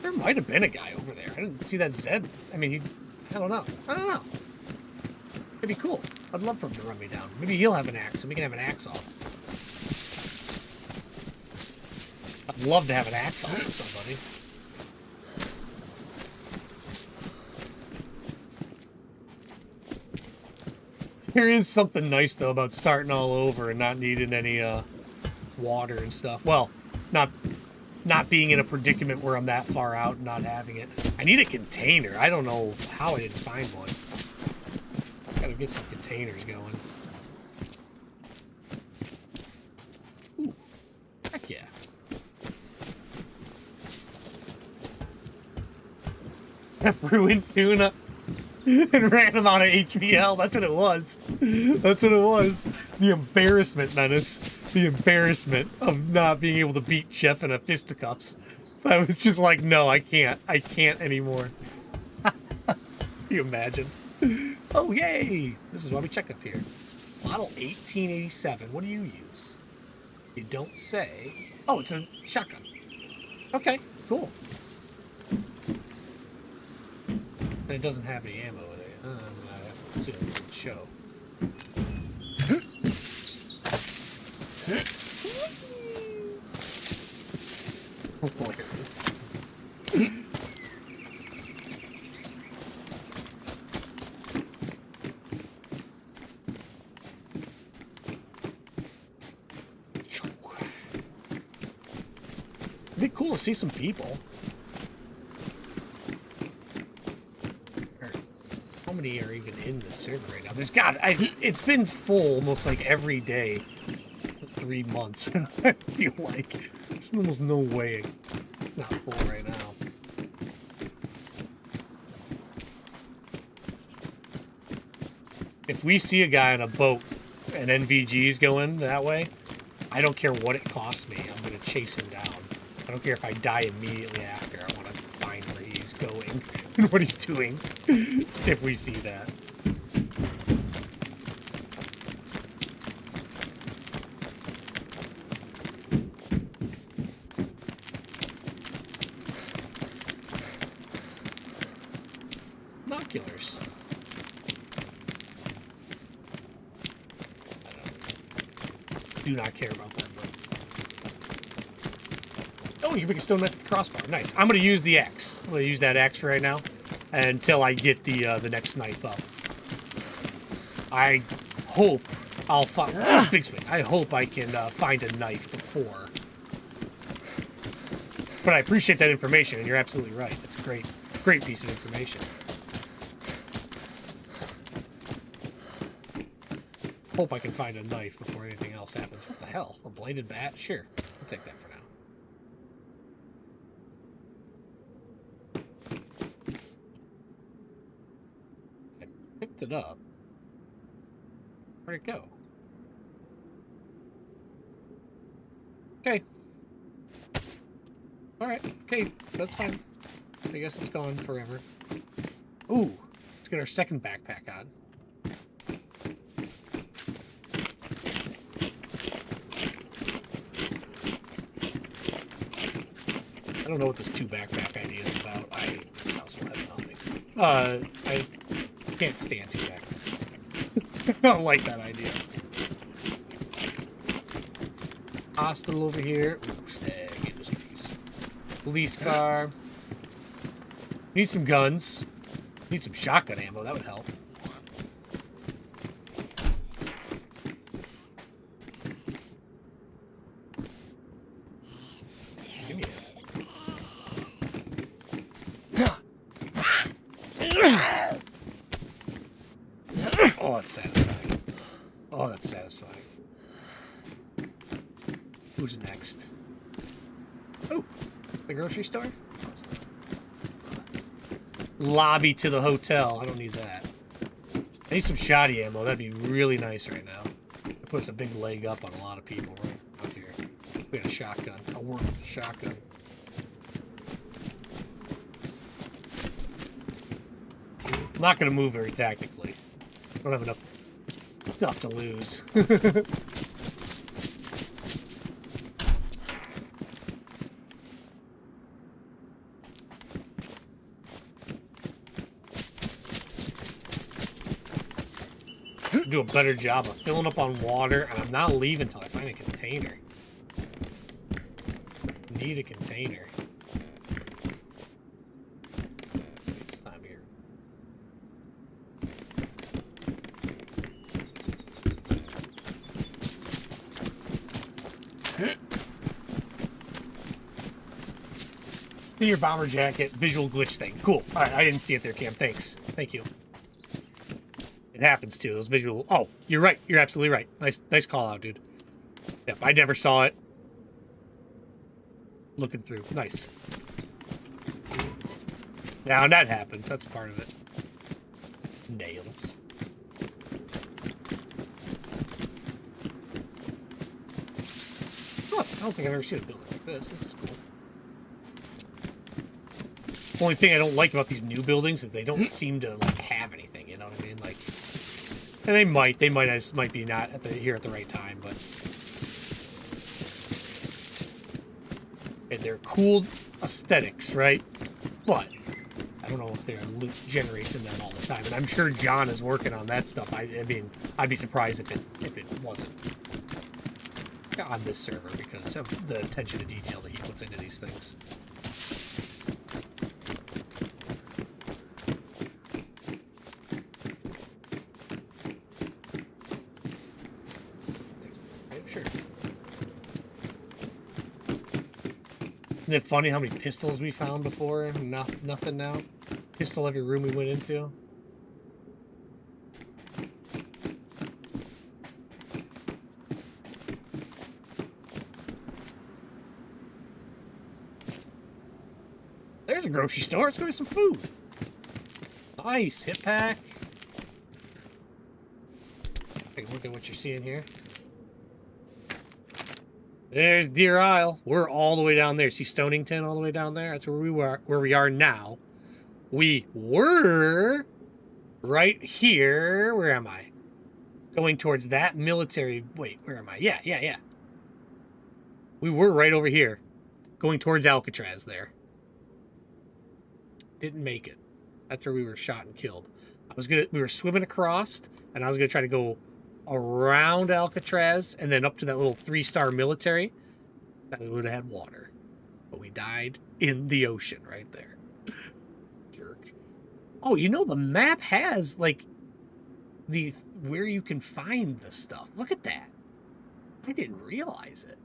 There might have been a guy over there. I didn't see that Zed. I mean, I don't know. I don't know. It'd be cool. I'd love for him to run me down. Maybe he'll have an axe, and we can have an axe off. I'd love to have an axe off with somebody. There is something nice, though, about starting all over and not needing any, water and stuff. Well, not being in a predicament where I'm that far out and not having it. I need a container. I don't know how I didn't find one. Gotta get some containers going. Ooh. Heck yeah. Ruined Tuna and ran him out of HVL. That's what it was. That's what it was. The embarrassment, Menace. The embarrassment of not being able to beat Chef in a fisticuffs. I was just like, no, I can't. I can't anymore. Can you imagine? Oh, yay! This is why we check up here. Model 1887. What do you use? You don't say. Oh, it's a shotgun. Okay, cool. And it doesn't have any ammo in it. Let's see if it can show. Hilarious. It'd be cool to see some people. How many are even in the server right now? There's it's been full almost like every day for 3 months. I feel like there's almost no way it's not full right now. If we see a guy on a boat and NVG's going that way, I don't care what it costs me. I'm going to chase him down. I don't care if I die immediately after. I want to find where he's going and what he's doing if we see that. Binoculars. Do not care about that. Oh, you make a stone knife with the crossbar. Nice. I'm going to use the axe. I'm going to use that axe right now until I get the next knife up. I hope I'll find... Big swing. I hope I can find a knife before. But I appreciate that information, and you're absolutely right. That's a great piece of information. Hope I can find a knife before anything else happens. What the hell? A bladed bat? Sure. I'll take that for now. I picked it up. Where'd it go? Okay. Alright. Okay. That's fine. I guess it's gone forever. Ooh. Let's get our second backpack on. I don't know what this 2 backpack idea is about. This house will have nothing. I can't stand 2 backpacks. I don't like that idea. Hospital over here. Ooh, Stag Industries. Police car. Need some guns. Need some shotgun ammo. That would help. Give me it. Oh, that's satisfying. Oh, that's satisfying. Who's next? Oh, the grocery store? Lobby to the hotel. I don't need that. I need some shoddy ammo. That'd be really nice right now. It puts a big leg up on a lot of people right out here. We got a shotgun. I'll work with the shotgun. I'm not going to move very tactically. I don't have enough stuff to lose. Do a better job of filling up on water, and I'm not leaving until I find a container. Need a container. It's time here. See your bomber jacket, visual glitch thing. Cool. All right, I didn't see it there, Cam. Thanks. Thank you. It happens too. Those visual. Oh, you're right. You're absolutely right. Nice call out, dude. Yep, I never saw it. Looking through. Nice. Now that happens. That's part of it. Nails. Oh, I don't think I've ever seen a building like this. This is cool. Only thing I don't like about these new buildings is they don't seem to like have anything. You know what I mean? Like, and they might just might be not here at the right time, but and they're cool aesthetics, right? But I don't know if their loot generates in them all the time. And I'm sure John is working on that stuff. I mean, I'd be surprised if it wasn't on this server because of the attention to detail that he puts into these things. Isn't it funny how many pistols we found before and nothing now? Pistol every room we went into. There's a grocery store. Let's go get some food. Nice. Hip pack. Take a look at what you're seeing here. There's Deerisle. We're all the way down there. See Stonington all the way down there? That's where we are now. We were right here. Where am I? Going towards that military. Wait, where am I? Yeah. We were right over here. Going towards Alcatraz there. Didn't make it. That's where we were shot and killed. We were swimming across, and I was gonna try to go around Alcatraz and then up to that little 3-star military. That would have had water. But we died in the ocean right there. Jerk. Oh, you know the map has like where you can find the stuff. Look at that. I didn't realize it.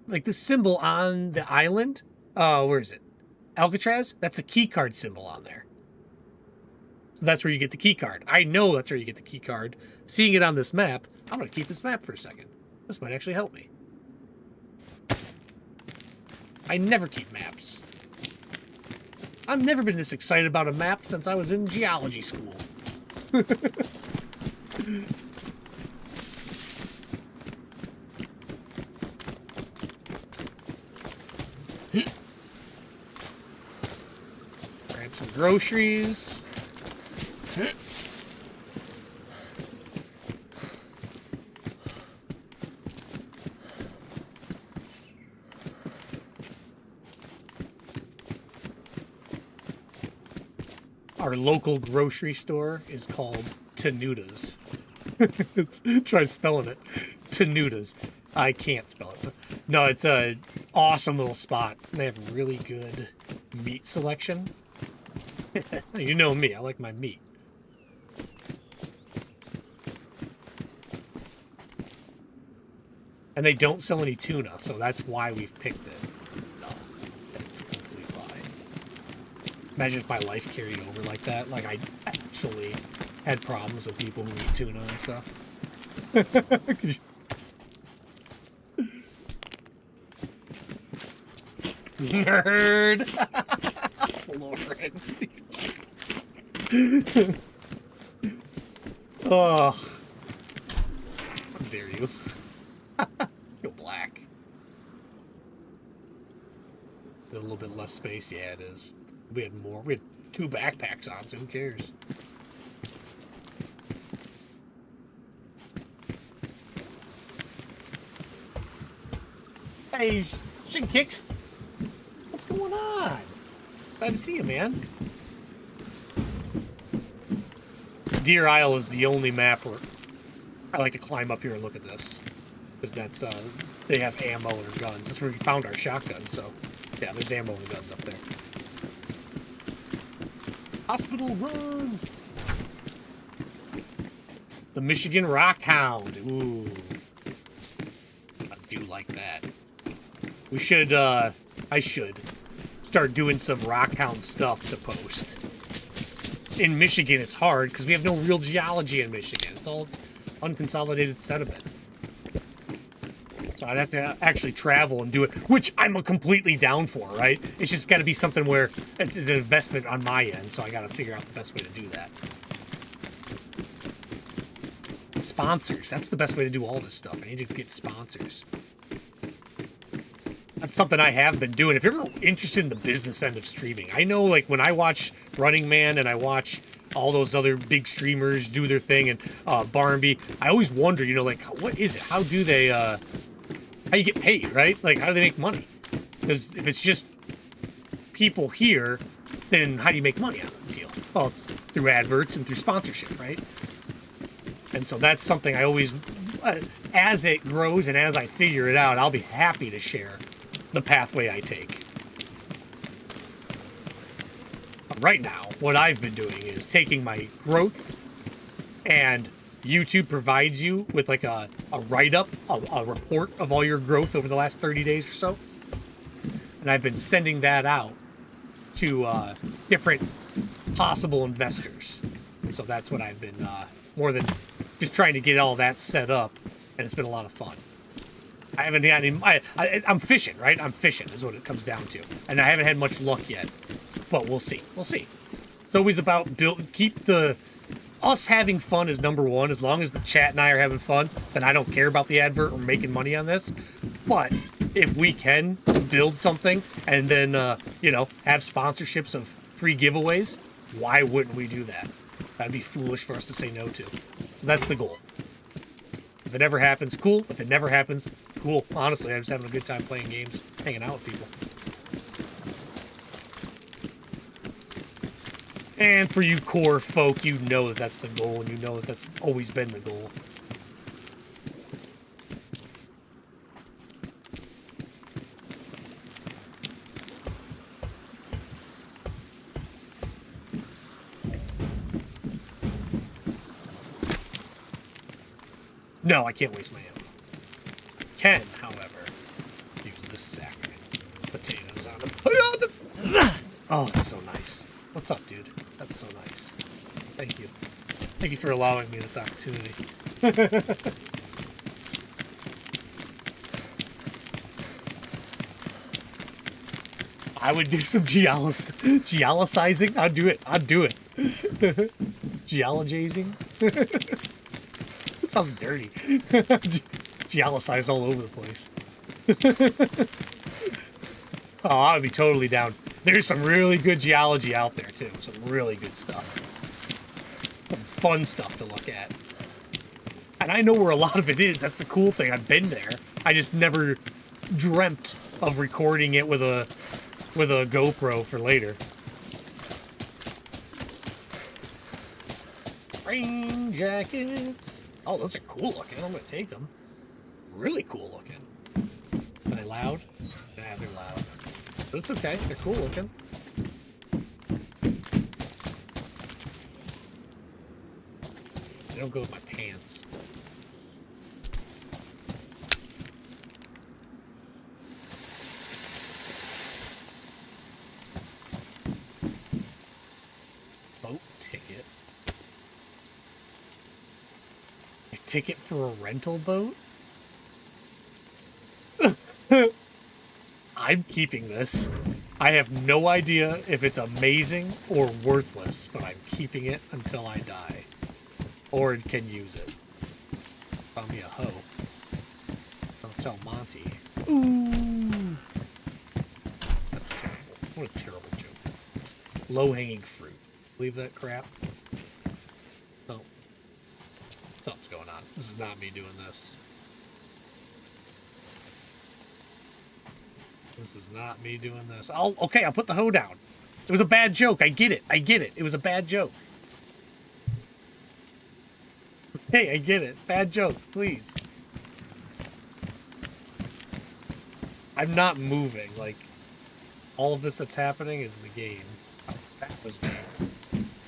Like the symbol on the island. Where is it? Alcatraz? That's a key card symbol on there. That's where you get the key card. I know that's where you get the key card. Seeing it on this map, I'm going to keep this map for a second. This might actually help me. I never keep maps. I've never been this excited about a map since I was in geology school. Grab some groceries. Our local grocery store is called Tuna's. Try spelling it. Tuna's. I can't spell it. So, no, it's a awesome little spot. They have really good meat selection. You know me, I like my meat. And they don't sell any tuna, so that's why we've picked it. No, that's a complete lie. Imagine if my life carried over like that. Like, I actually had problems with people who eat tuna and stuff. Nerd! Lauren. Oh. How dare you? Let's go black. A little bit less space, yeah, it is. We had more. We had 2 backpacks on, so who cares? Hey, Shin Kicks. What's going on? Glad to see you, man. Deerisle is the only map where I like to climb up here and look at this. Because that's, they have ammo or guns. That's where we found our shotgun, so... Yeah, there's ammo and guns up there. Hospital run! The Michigan Rockhound. Ooh. I do like that. We should, I should start doing some Rockhound stuff to post. In Michigan, it's hard, because we have no real geology in Michigan. It's all unconsolidated sediment. So I'd have to actually travel and do it, which I'm completely down for, right? It's just got to be something where it's an investment on my end, so I got to figure out the best way to do that. Sponsors. That's the best way to do all this stuff. I need to get sponsors. That's something I have been doing. If you're ever interested in the business end of streaming, I know, like, when I watch Running Man and I watch all those other big streamers do their thing, and Barnaby, I always wonder, you know, like, what is it? How do they, how you get paid, right? Like, how do they make money? Because if it's just people here, then how do you make money out of the deal? Well, it's through adverts and through sponsorship, right? And so that's something I always, as it grows and as I figure it out, I'll be happy to share the pathway I take. But right now, what I've been doing is taking my growth, and YouTube provides you with like a write-up, a report of all your growth over the last 30 days or so. And I've been sending that out to different possible investors. And so that's what I've been, more than just trying to get all that set up, and it's been a lot of fun. I haven't had any, I'm fishing, right? I'm fishing is what it comes down to. And I haven't had much luck yet, but we'll see. We'll see. It's always about us having fun is number one. As long as the chat and I are having fun, then I don't care about the advert or making money on this. But if we can build something and then, you know, have sponsorships of free giveaways, why wouldn't we do that? That'd be foolish for us to say no to. So that's the goal. If it ever happens, cool. If it never happens, cool. Honestly, I'm just having a good time playing games, hanging out with people. And for you core folk, you know that that's the goal, and you know that that's always been the goal. No, I can't waste my ammo. Can, however, use this sack of potatoes on them. Oh, that's so nice. What's up, dude? That's so nice. Thank you. Thank you for allowing me this opportunity. I would do some geologizing. I'd do it. I'd do it. Geologizing. It sounds dirty. Geolicize all over the place. Oh, I would be totally down. There's some really good geology out there, too. Some really good stuff. Some fun stuff to look at. And I know where a lot of it is. That's the cool thing. I've been there. I just never dreamt of recording it with a GoPro for later. Rain jackets. Oh, those are cool looking. I'm gonna take them. Really cool looking. Are they loud? Yeah, they're loud. But it's okay. They're cool looking. They don't go with my pants. Boat ticket. A ticket for a rental boat? I'm keeping this. I have no idea if it's amazing or worthless, but I'm keeping it until I die. Or can use it. Found me a hoe. Don't tell Monty. Ooh! That's terrible. What a terrible joke. Low-hanging fruit. Leave that crap. Oh. Something's going on. This is not me doing this. This is not me doing this. Okay, I'll put the hoe down. It was a bad joke. I get it. I get it. It was a bad joke. Hey, I get it. Bad joke, please. I'm not moving. Like, all of this that's happening is the game. That was me.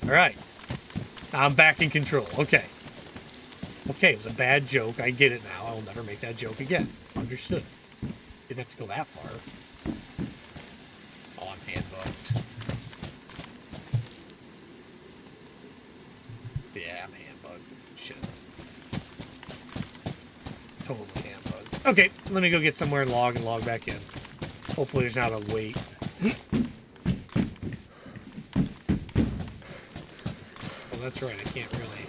Alright. I'm back in control. Okay. Okay, it was a bad joke. I get it now. I will never make that joke again. Understood. Didn't have to go that far. Oh, I'm hand-bugged. Yeah, I'm hand-bugged. Shit. Totally hand-bugged. Okay, let me go get somewhere and log back in. Hopefully there's not a wait. Well, that's right, I can't really...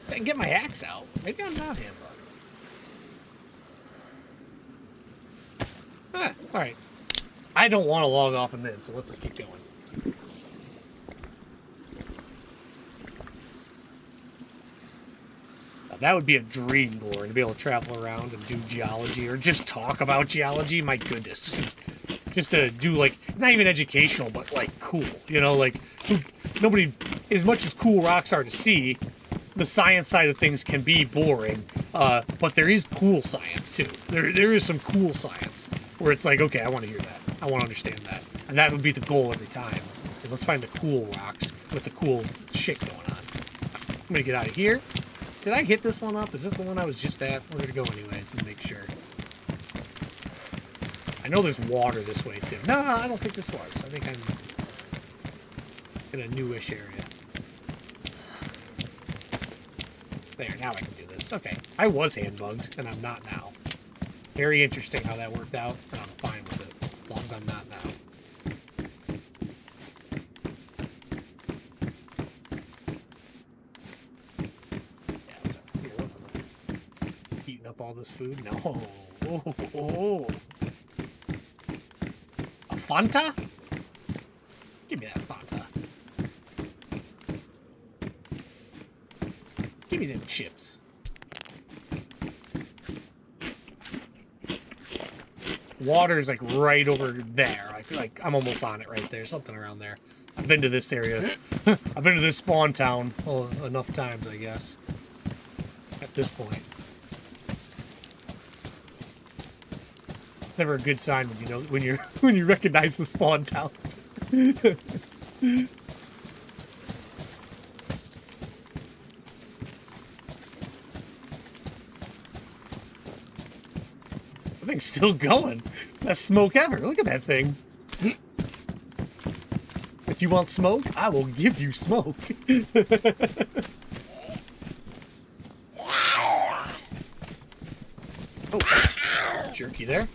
I can get my axe out. Maybe I'm not hand-bugged. Ah, alright. I don't want to log off in this, so let's just keep going. Now, that would be a dream, Lauren, to be able to travel around and do geology, or just talk about geology. My goodness. Just to do, like, not even educational, but, like, cool. You know, like, nobody, as much as cool rocks are to see, the science side of things can be boring, but there is cool science, too. There is some cool science. Where it's like, okay, I want to hear that. I want to understand that. And that would be the goal every time. Is let's find the cool rocks with the cool shit going on. I'm going to get out of here. Did I hit this one up? Is this the one I was just at? We're going to go anyways and make sure. I know there's water this way, too. No, I don't think this was. I think I'm in a newish area. There, now I can do this. Okay. I was hand-bugged, and I'm not now. Very interesting how that worked out, and I'm fine with it, as long as I'm not now. Yeah, it was up here, wasn't it? Eating up all this food? No. Oh. A Fanta? Give me that Fanta. Give me them chips. Water's like right over there. Like I'm almost on it right there. Something around there. I've been to this area. I've been to this spawn town enough times, I guess. At this point. Never a good sign when you know when you recognize the spawn towns. Thing's still going. Best smoke ever. Look at that thing. If you want smoke, I will give you smoke. Oh, jerky there.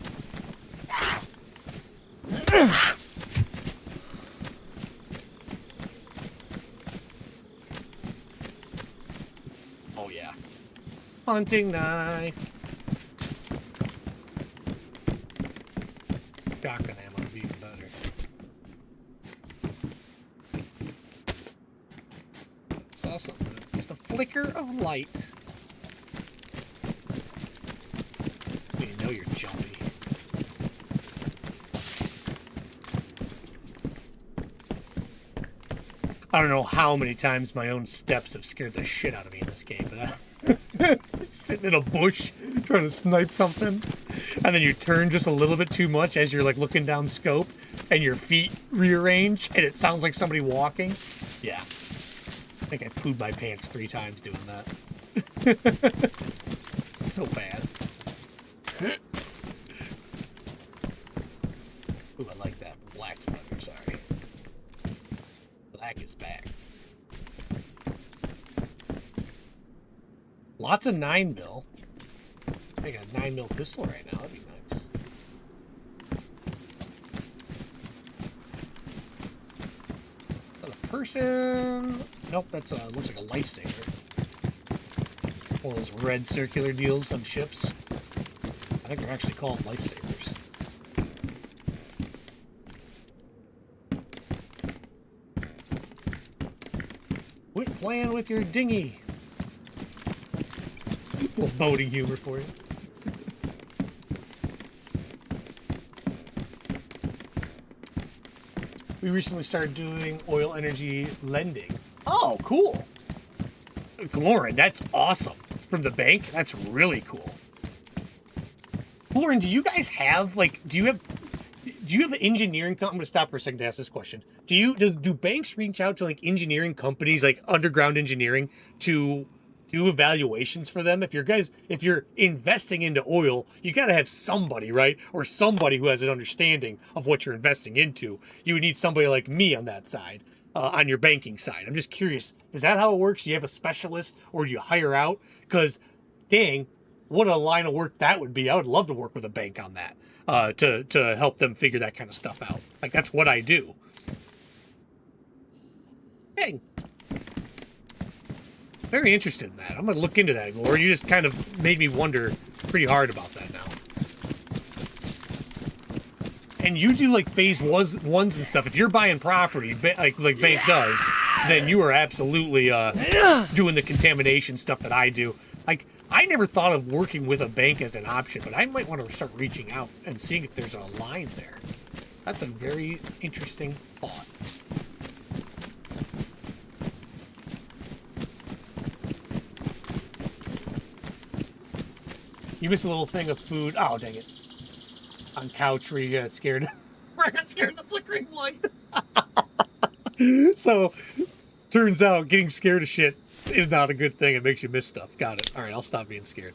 Oh yeah. Hunting knife. Shotgun ammo would be even better. Saw something. Just a flicker of light. You know you're jumpy. I don't know how many times my own steps have scared the shit out of me in this game, but sitting in a bush trying to snipe something. And then you turn just a little bit too much as you're like looking down scope and your feet rearrange and it sounds like somebody walking. Yeah. I think I pooed my pants 3 times doing that. So bad. Ooh, I like that. Black splitter, sorry. Black is back. Lots of 9mm. I got a 9mm pistol right now. That'd be nice. person. Nope, that's looks like a lifesaver. One of those red circular deals on ships. I think they're actually called lifesavers. Quit playing with your dinghy. A little boating humor for you. We recently started doing oil energy lending. Oh, cool. Lauren, that's awesome. From the bank, that's really cool. Lauren, do you guys have, like, do you have an engineering company? I'm going to stop for a second to ask this question. Do banks reach out to, like, engineering companies, like underground engineering, to do evaluations for them? If you're investing into oil, you got to have somebody, right? Or somebody who has an understanding of what you're investing into. You would need somebody like me on that side, on your banking side. I'm just curious, is that how it works? Do you have a specialist, or do you hire out? Because, dang, what a line of work that would be. I would love to work with a bank on that, to help them figure that kind of stuff out. Like, that's what I do. Dang. Very interested in that. I'm going to look into that, Lauren. You just kind of made me wonder pretty hard about that now. And you do, like, phase ones and stuff. If you're buying property, like Bank does, then you are absolutely doing the contamination stuff that I do. Like, I never thought of working with a bank as an option, but I might want to start reaching out and seeing if there's a line there. That's a very interesting thought. You missed a little thing of food. Oh, dang it. On couch where you got scared. Where I got scared of the flickering light. So, turns out getting scared of shit is not a good thing. It makes you miss stuff. Got it. All right, I'll stop being scared.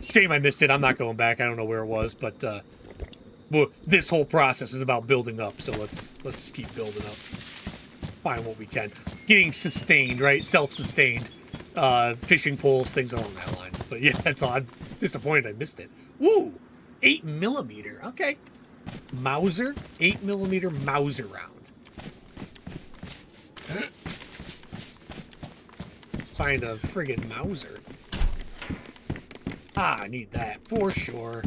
Shame I missed it. I'm not going back. I don't know where it was, but well, this whole process is about building up. So let's just keep building up. Find what we can. Getting sustained, right? Self-sustained. Fishing poles, things along that line. But yeah, that's all. I'm disappointed I missed it. Woo! 8mm. Okay. Mauser. 8mm Mauser round. Find a friggin' Mauser. Ah, I need that for sure.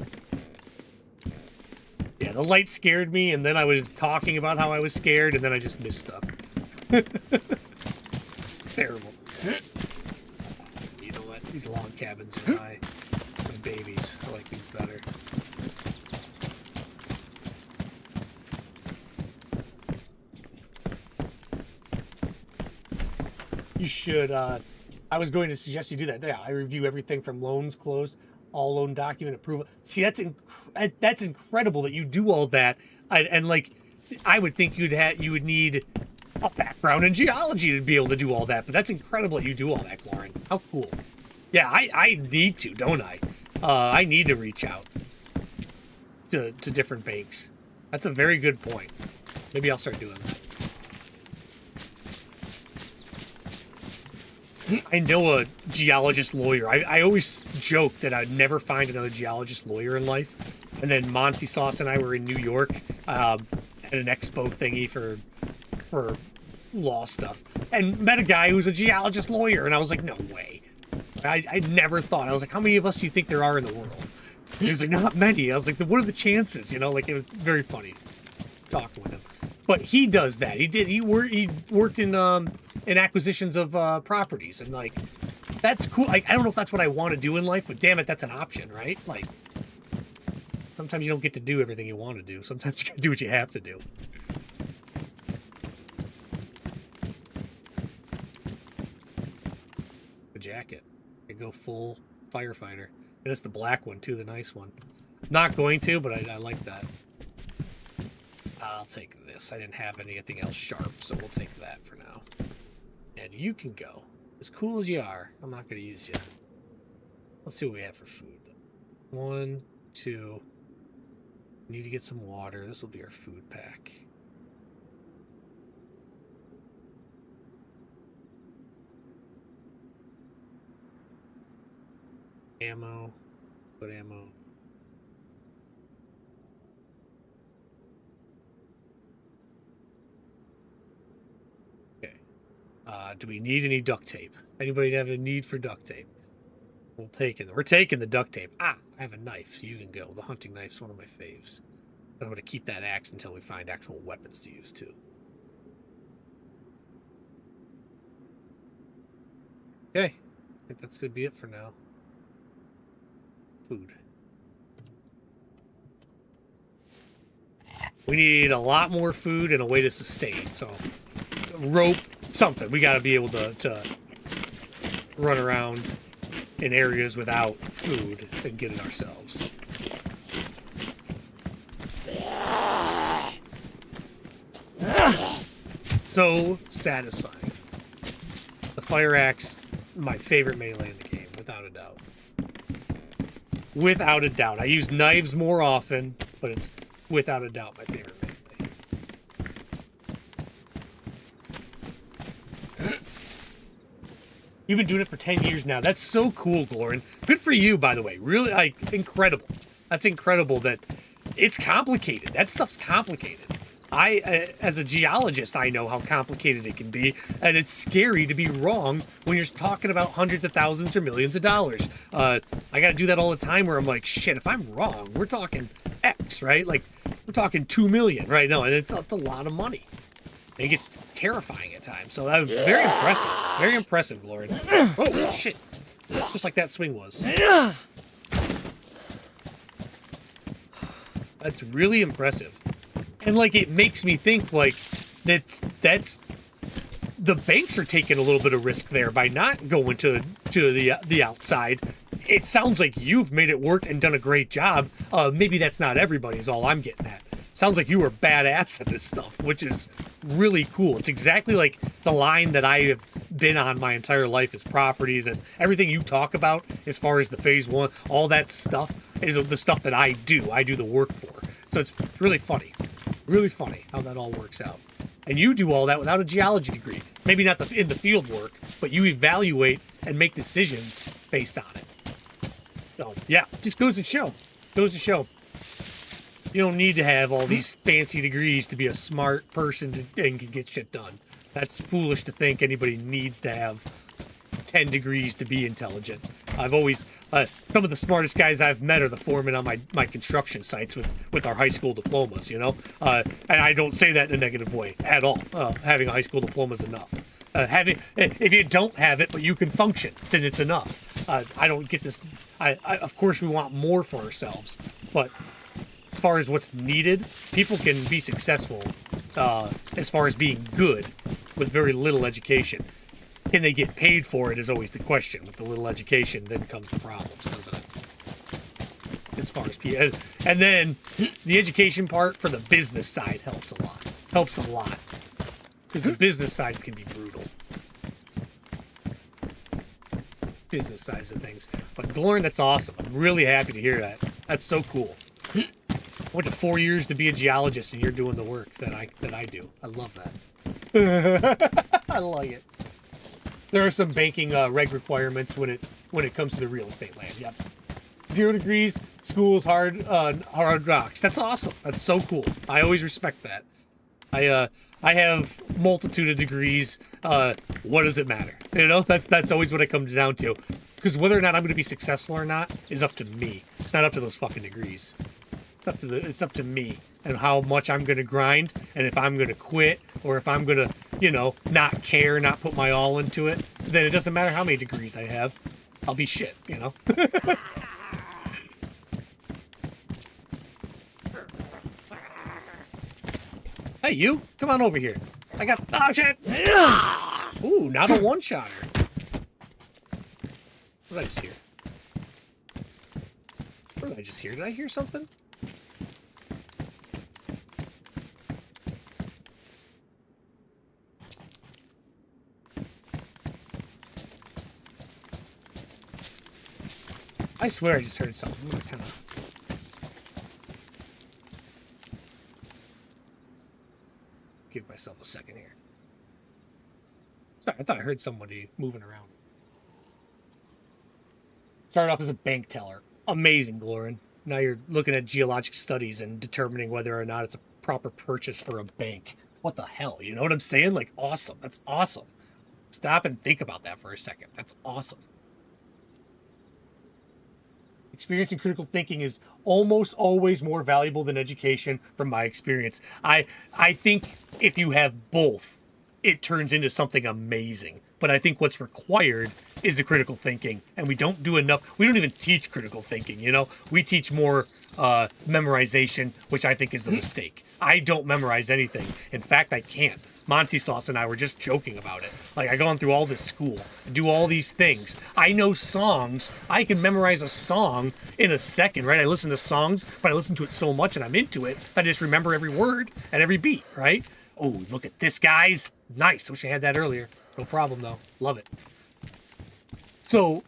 Yeah, the light scared me, and then I was talking about how I was scared, and then I just missed stuff. Terrible. You know what? These log cabins are my babies. I like these better. You should, I was going to suggest you do that. Yeah, I review everything from loans closed, all loan document approval. See, that's incredible that you do all that. And like, I would think you would need a background in geology to be able to do all that. But that's incredible that you do all that, Lauren. How cool. Yeah, I need to, don't I? I need to reach out to different banks. That's a very good point. Maybe I'll start doing that. I know a geologist lawyer. I always joke that I'd never find another geologist lawyer in life. And then Monty Sauce and I were in New York at an expo thingy for law stuff. And met a guy who's a geologist lawyer. And I was like, no way. I never thought. I was like, how many of us do you think there are in the world? He was like, not many. I was like, what are the chances? You know, like, it was very funny talking with him. But he does that. He worked in acquisitions of properties, and like, that's cool. Like, I don't know if that's what I want to do in life, but damn it, that's an option, right? Like, sometimes you don't get to do everything you want to do. Sometimes you gotta do what you have to do. The jacket. I go full firefighter. And it's the black one too, the nice one. Not going to, but I like that. I'll take this. I didn't have anything else sharp, so we'll take that for now. And you can go. As cool as you are, I'm not going to use you. Let's see what we have for food. 1, 2. Need to get some water. This will be our food pack. Ammo. Put ammo. Okay. Do we need any duct tape? Anybody have a need for duct tape? We're taking the duct tape. Ah, I have a knife, so you can go. The hunting knife's one of my faves. But I'm going to keep that axe until we find actual weapons to use, too. Okay. I think that's going to be it for now. Food. We need a lot more food and a way to sustain. So, rope, something. We got to be able to run around in areas without food and get it ourselves. So satisfying. The fire axe, my favorite melee in the game, without a doubt. Without a doubt. I use knives more often, but it's without a doubt my favorite melee. You've been doing it for 10 years now. That's so cool, Glorin. Good for you, by the way. Really, like, incredible. That's incredible that it's complicated. That stuff's complicated. As a geologist, I know how complicated it can be, and it's scary to be wrong when you're talking about hundreds of thousands or millions of dollars. I got to do that all the time where I'm like, shit, if I'm wrong, we're talking X, right? Like, we're talking 2 million, right? No, and it's a lot of money. It gets terrifying at times. So that was very impressive. Very impressive, Glorin. Oh, shit. Just like that swing was. That's really impressive. And, like, it makes me think, like, that's the banks are taking a little bit of risk there by not going to the outside. It sounds like you've made it work and done a great job. Maybe that's not everybody is all I'm getting at. Sounds like you were badass at this stuff, which is really cool. It's exactly like the line that I have been on my entire life is properties, and everything you talk about as far as the phase one, all that stuff is the stuff that I do. I do the work for. So it's really funny. Really funny how that all works out. And you do all that without a geology degree. Maybe not in the field work, but you evaluate and make decisions based on it. So, yeah, just goes to show. Goes to show. You don't need to have all these fancy degrees to be a smart person and can get shit done. That's foolish to think anybody needs to have 10 degrees to be intelligent. I've always, some of the smartest guys I've met are the foremen on my construction sites with our high school diplomas, you know? And I don't say that in a negative way at all. Having a high school diploma is enough. If you don't have it, but you can function, then it's enough. I don't get this. Of course, we want more for ourselves, but as far as what's needed, people can be successful as far as being good with very little education. Can they get paid for it is always the question. With the little education, then comes the problems, doesn't it? As far as people, and then the education part for the business side helps a lot. Helps a lot because the business side can be brutal. Business sides of things, but Glorin, that's awesome. I'm really happy to hear that. That's so cool. I went to 4 years to be a geologist, and you're doing the work that I do. I love that. I like it. There are some banking reg requirements when it comes to the real estate land. Yep. 0 degrees, schools, hard rocks. That's awesome. That's so cool. I always respect that. I have multitude of degrees. What does it matter? You know, that's always what it comes down to. Because whether or not I'm going to be successful or not is up to me. It's not up to those fucking degrees. It's up to me and how much I'm going to grind, and if I'm going to quit, or if I'm going to, you know, not care, not put my all into it, then it doesn't matter how many degrees I have. I'll be shit, you know? Hey, you! Come on over here. I got... Oh, shit! Ooh, not a one-shotter. What did I just hear? What did I just hear? Did I hear something? I swear I just heard something. I'm gonna kind of... give myself a second here. Sorry, I thought I heard somebody moving around. Started off as a bank teller. Amazing, Glorin. Now you're looking at geologic studies and determining whether or not it's a proper purchase for a bank. What the hell? You know what I'm saying? Like, awesome. That's awesome. Stop and think about that for a second. That's awesome. Experiencing critical thinking is almost always more valuable than education from my experience. I think if you have both, it turns into something amazing. But I think what's required is the critical thinking, and we don't do enough. We don't even teach critical thinking, you know? We teach more memorization, which I think is the mistake. I don't memorize anything. In fact, I can't. Monty Sauce and I were just joking about it. Like, I gone through all this school, do all these things. I know songs. I can memorize a song in a second, right? I listen to songs, but I listen to it so much and I'm into it, I just remember every word and every beat, right? Oh, look at this, guys. Nice. Wish I had that earlier. No problem, though. Love it. So,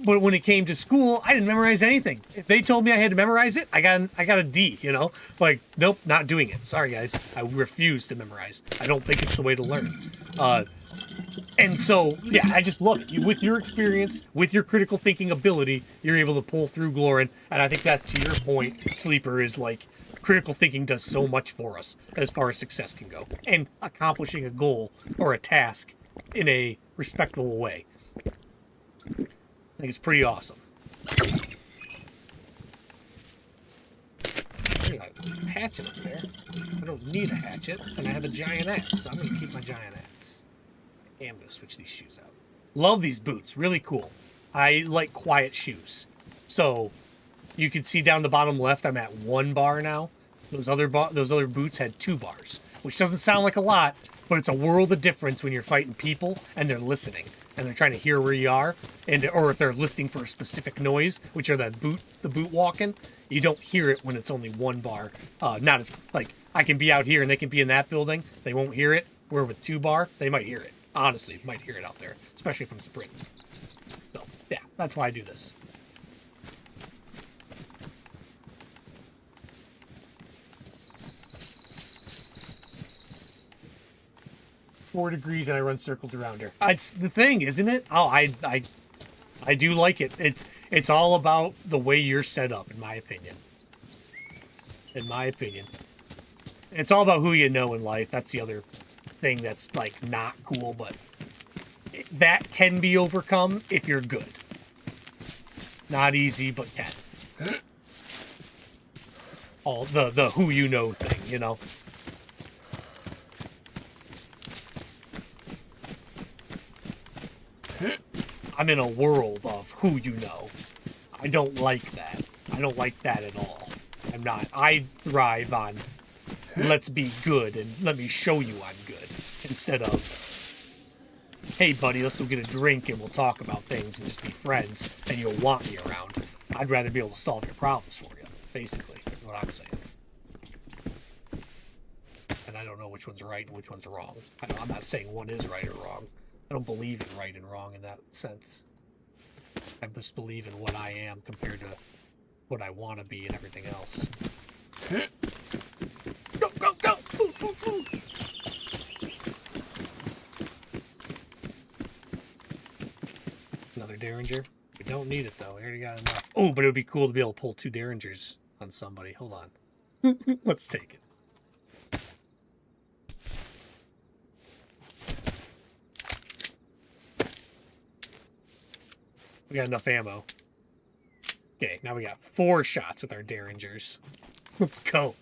but when it came to school, I didn't memorize anything. If they told me I had to memorize it, I got a D, you know? Like, nope, not doing it. Sorry, guys. I refuse to memorize. I don't think it's the way to learn. And so, yeah, I just love it. With your experience, with your critical thinking ability, you're able to pull through Glorin. And I think that's, to your point, Sleeper, is like, critical thinking does so much for us as far as success can go. And accomplishing a goal or a task in a respectable way. I think it's pretty awesome. There's a hatchet up there. I don't need a hatchet, and I have a giant axe, so I'm going to keep my giant axe. I am going to switch these shoes out. Love these boots. Really cool. I like quiet shoes. So you can see down the bottom left, I'm at 1 bar now. Those other boots had 2 bars, which doesn't sound like a lot, but it's a world of difference when you're fighting people and they're listening and they're trying to hear where you are, and or if they're listening for a specific noise, which are the boot walking. You don't hear it when it's only 1 bar. Not as like I can be out here and they can be in that building. They won't hear it. Where with 2 bar, they might hear it. Honestly, might hear it out there, especially from sprint. So yeah, that's why I do this. 4 degrees and I run circles around her. It's the thing, isn't it? Oh, I do like it. It's all about the way you're set up, in my opinion. In my opinion. It's all about who you know in life. That's the other thing that's like not cool, but that can be overcome if you're good. Not easy, but can. All the who you know thing, you know. I'm in a world of who you know. I don't like that. I don't like that at all. I'm not. I thrive on let's be good and let me show you I'm good. Instead of, hey buddy, let's go get a drink and we'll talk about things and just be friends and you'll want me around. I'd rather be able to solve your problems for you, basically, is what I'm saying. And I don't know which one's right and which one's wrong. I'm not saying one is right or wrong. I don't believe in right and wrong in that sense. I just believe in what I am compared to what I want to be and everything else. Go, go, go! Food, food, food! Another Derringer. We don't need it, though. We already got enough. Oh, but it would be cool to be able to pull 2 Derringers on somebody. Hold on. Let's take it. We got enough ammo. Okay, now we got 4 shots with our Derringers. Let's go.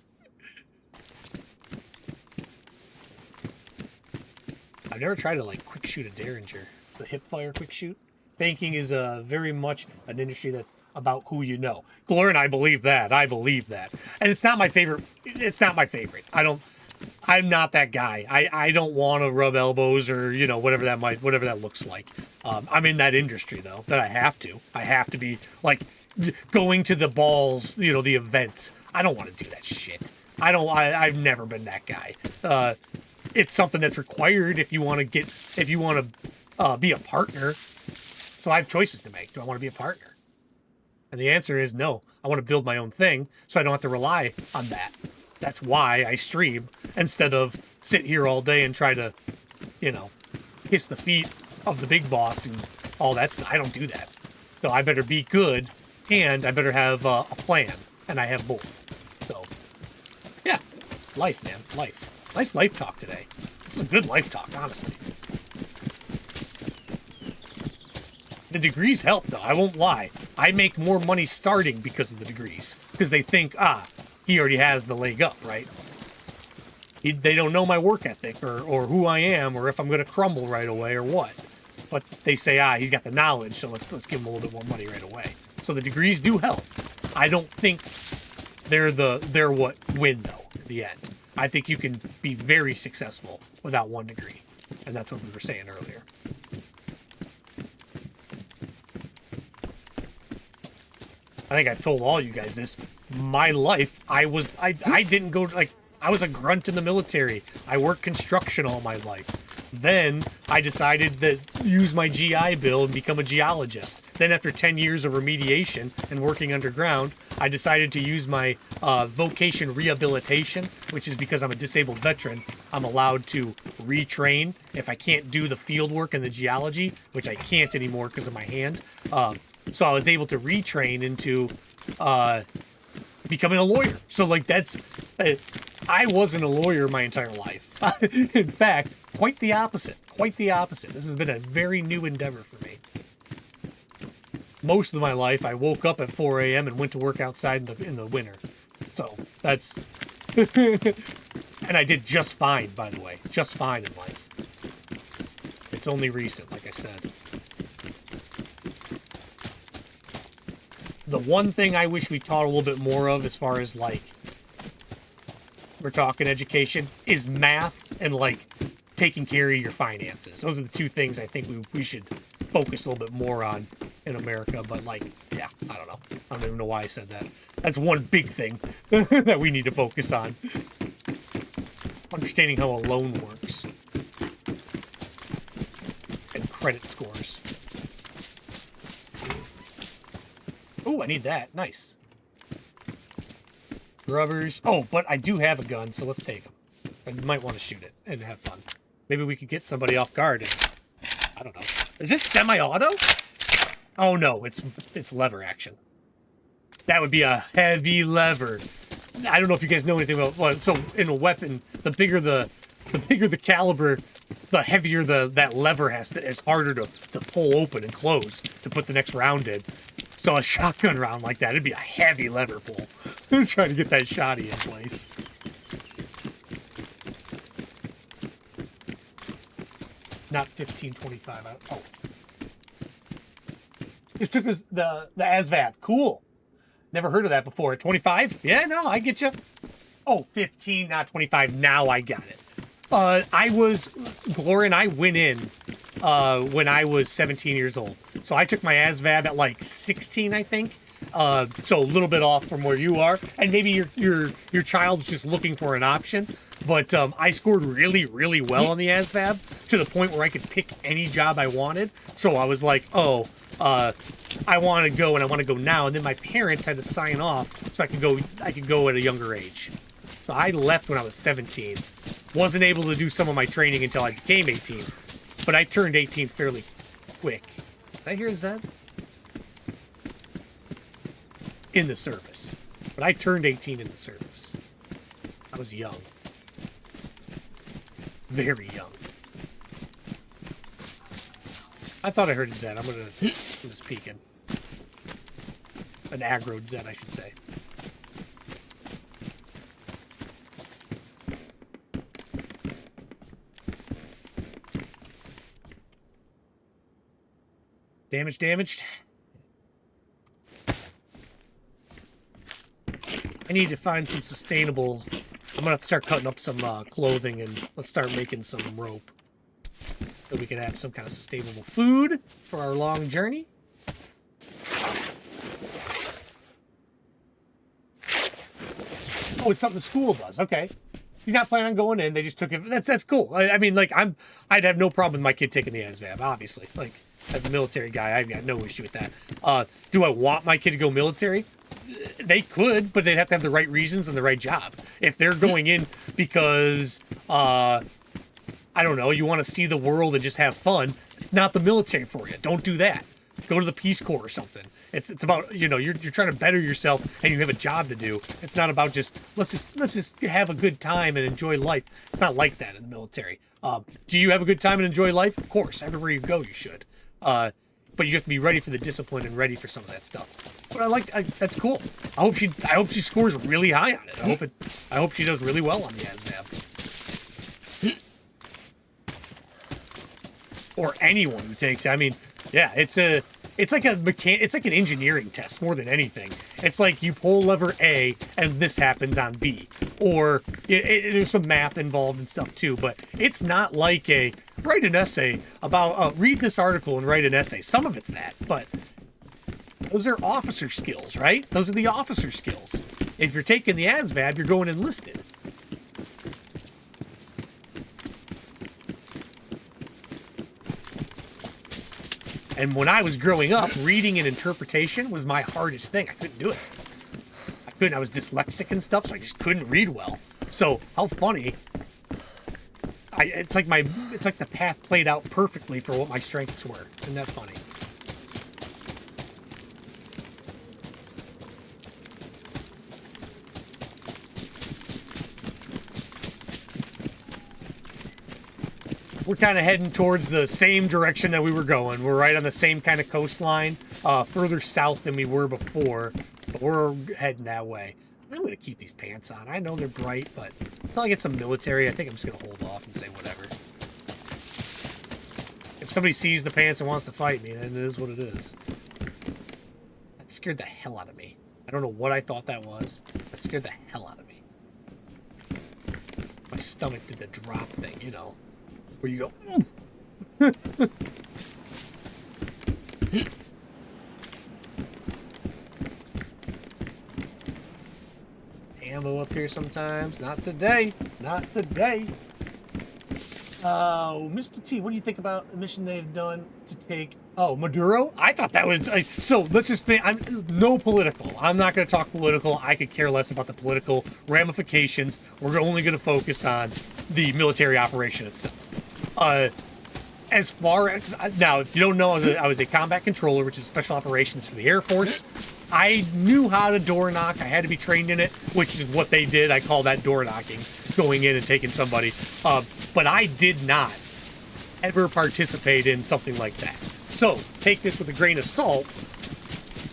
I've never tried to, like, quick shoot a Derringer. The hip fire quick shoot. Banking is very much an industry that's about who you know. Glorin, I believe that. I believe that. And it's not my favorite. It's not my favorite. I'm not that guy. I don't want to rub elbows or, you know, whatever that looks like. I'm in that industry, though, that I have to be, like, going to the balls, you know, the events. I don't want to do that shit. I've never been that guy. It's something that's required if you want to be a partner. So I have choices to make. Do I want to be a partner? And the answer is no. I want to build my own thing so I don't have to rely on that. That's why I stream instead of sit here all day and try to, you know, kiss the feet of the big boss and all that stuff. I don't do that. So I better be good and I better have a plan. And I have both. So, yeah. Life, man. Life. Nice life talk today. This is a good life talk, honestly. The degrees help, though. I won't lie. I make more money starting because of the degrees. Because they think, he already has the leg up, right? They don't know my work ethic or who I am or if I'm going to crumble right away or what. But they say, he's got the knowledge, so let's give him a little bit more money right away. So the degrees do help. I don't think they're what win, though, at the end. I think you can be very successful without 1 degree. And that's what we were saying earlier. I think I've told all you guys this. My life, I didn't go, like, I was a grunt in the military. I worked construction all my life. Then I decided to use my GI Bill and become a geologist. Then after 10 years of remediation and working underground, I decided to use my vocation rehabilitation, which is because I'm a disabled veteran. I'm allowed to retrain if I can't do the field work and the geology, which I can't anymore because of my hand. So I was able to retrain into becoming a lawyer. So, like, that's... I wasn't a lawyer my entire life. In fact, quite the opposite. Quite the opposite. This has been a very new endeavor for me. Most of my life, I woke up at 4 a.m. and went to work outside in the winter. So, that's... And I did just fine, by the way. Just fine in life. It's only recent, like I said. The one thing I wish we taught a little bit more of as far as, like, we're talking education, is math and, like, taking care of your finances. Those are the 2 things I think we should focus a little bit more on in America. But, like, yeah, I don't know. I don't even know why I said that. That's one big thing that we need to focus on. Understanding how a loan works. And credit scores. Oh, I need that. Nice. Rubbers. Oh, but I do have a gun, so let's take them. I might want to shoot it and have fun. Maybe we could get somebody off guard. And, I don't know. Is this semi-auto? Oh no, it's lever action. That would be a heavy lever. I don't know if you guys know anything about. Well, so in a weapon, the bigger the caliber, the heavier that lever is harder to pull open and close to put the next round in. So a shotgun round like that, it'd be a heavy lever pull. I'm trying to get that shotty in place. Not 1525. Oh. Just took us the ASVAB. Cool. Never heard of that before. 25? Yeah, no, I get you. Oh, 15, not 25. Now I got it. Gloria and I went in when I was 17 years old. So I took my ASVAB at like 16, I think. So a little bit off from where you are. And maybe your child's just looking for an option. But I scored really, really well on the ASVAB to the point where I could pick any job I wanted. So I was like, I want to go and I want to go now. And then my parents had to sign off so I could go at a younger age. So I left when I was 17. Wasn't able to do some of my training until I became 18. But I turned 18 fairly quick. Did I hear Zed? In the service. But I turned 18 in the service. I was young. Very young. I thought I heard a Zed. I'm just peeking. An aggroed Zed, I should say. Damaged. I need to find some sustainable... I'm gonna have to start cutting up some clothing and let's start making some rope. So we can have some kind of sustainable food for our long journey. Oh, it's something the school does. Okay. You're not planning on going in. They just took it. That's cool. I mean, like, I'd have no problem with my kid taking the ASVAB, obviously. Like, as a military guy, I've got no issue with that. Do I want my kid to go military? They could, but they'd have to have the right reasons and the right job. If they're going in because, I don't know, you want to see the world and just have fun, it's not the military for you. Don't do that. Go to the Peace Corps or something. It's about, you know, you're trying to better yourself and you have a job to do. It's not about just let's just have a good time and enjoy life. It's not like that in the military. Do you have a good time and enjoy life? Of course, everywhere you go, you should. But but you have to be ready for the discipline and ready for some of that stuff. But that's cool. I hope she scores really high on it. I hope she does really well on the ASVAB. Or anyone who takes it. I mean, yeah, it's like an engineering test more than anything. It's like you pull lever A and this happens on B, or there's some math involved and stuff too. But it's not like write an essay about read this article and write an essay. Some of it's that, but those are officer skills, right? Those are the officer skills. If you're taking the ASVAB, you're going enlisted. And when I was growing up, reading and interpretation was my hardest thing. I couldn't do it. I was dyslexic and stuff, so I just couldn't read well. So how funny. It's like the path played out perfectly for what my strengths were. Isn't that funny? We're kind of heading towards the same direction that we were going. We're right on the same kind of coastline, further south than we were before, but we're heading that way. I'm going to keep these pants on. I know they're bright, but until I get some military, I think I'm just going to hold off and say whatever. If somebody sees the pants and wants to fight me, then it is what it is. That scared the hell out of me. I don't know what I thought that was. That scared the hell out of me. My stomach did the drop thing, you know. Where you go, ammo up here sometimes. Not today. Not today. Mr. T, what do you think about the mission they've done to take... Oh, Maduro? I thought that was... so, let's just... I'm no political. I'm not going to talk political. I could care less about the political ramifications. We're only going to focus on the military operation itself. As far as... Now, if you don't know, I was a combat controller, which is special operations for the Air Force. I knew how to door knock. I had to be trained in it, which is what they did. I call that door knocking, going in and taking somebody. But I did not ever participate in something like that. So, take this with a grain of salt.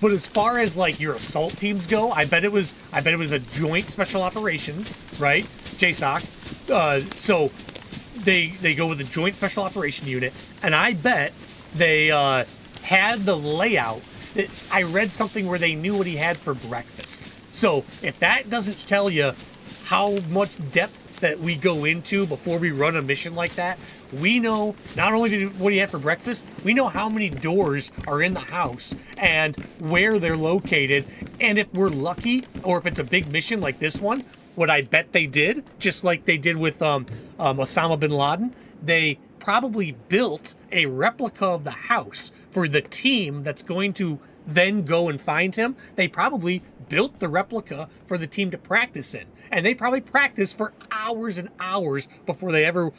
But as far as, like, your assault teams go, I bet it was a joint special operation, right? JSOC. So... They go with a joint special operation unit, and I bet they had the layout. I read something where they knew what he had for breakfast. So if that doesn't tell you how much depth that we go into before we run a mission like that, we know not only what he had for breakfast, we know how many doors are in the house and where they're located, and if we're lucky, or if it's a big mission like this one, what I bet they did, just like they did with Osama bin Laden, they probably built a replica of the house for the team that's going to then go and find him. They probably built the replica for the team to practice in. And they probably practiced for hours and hours before they ever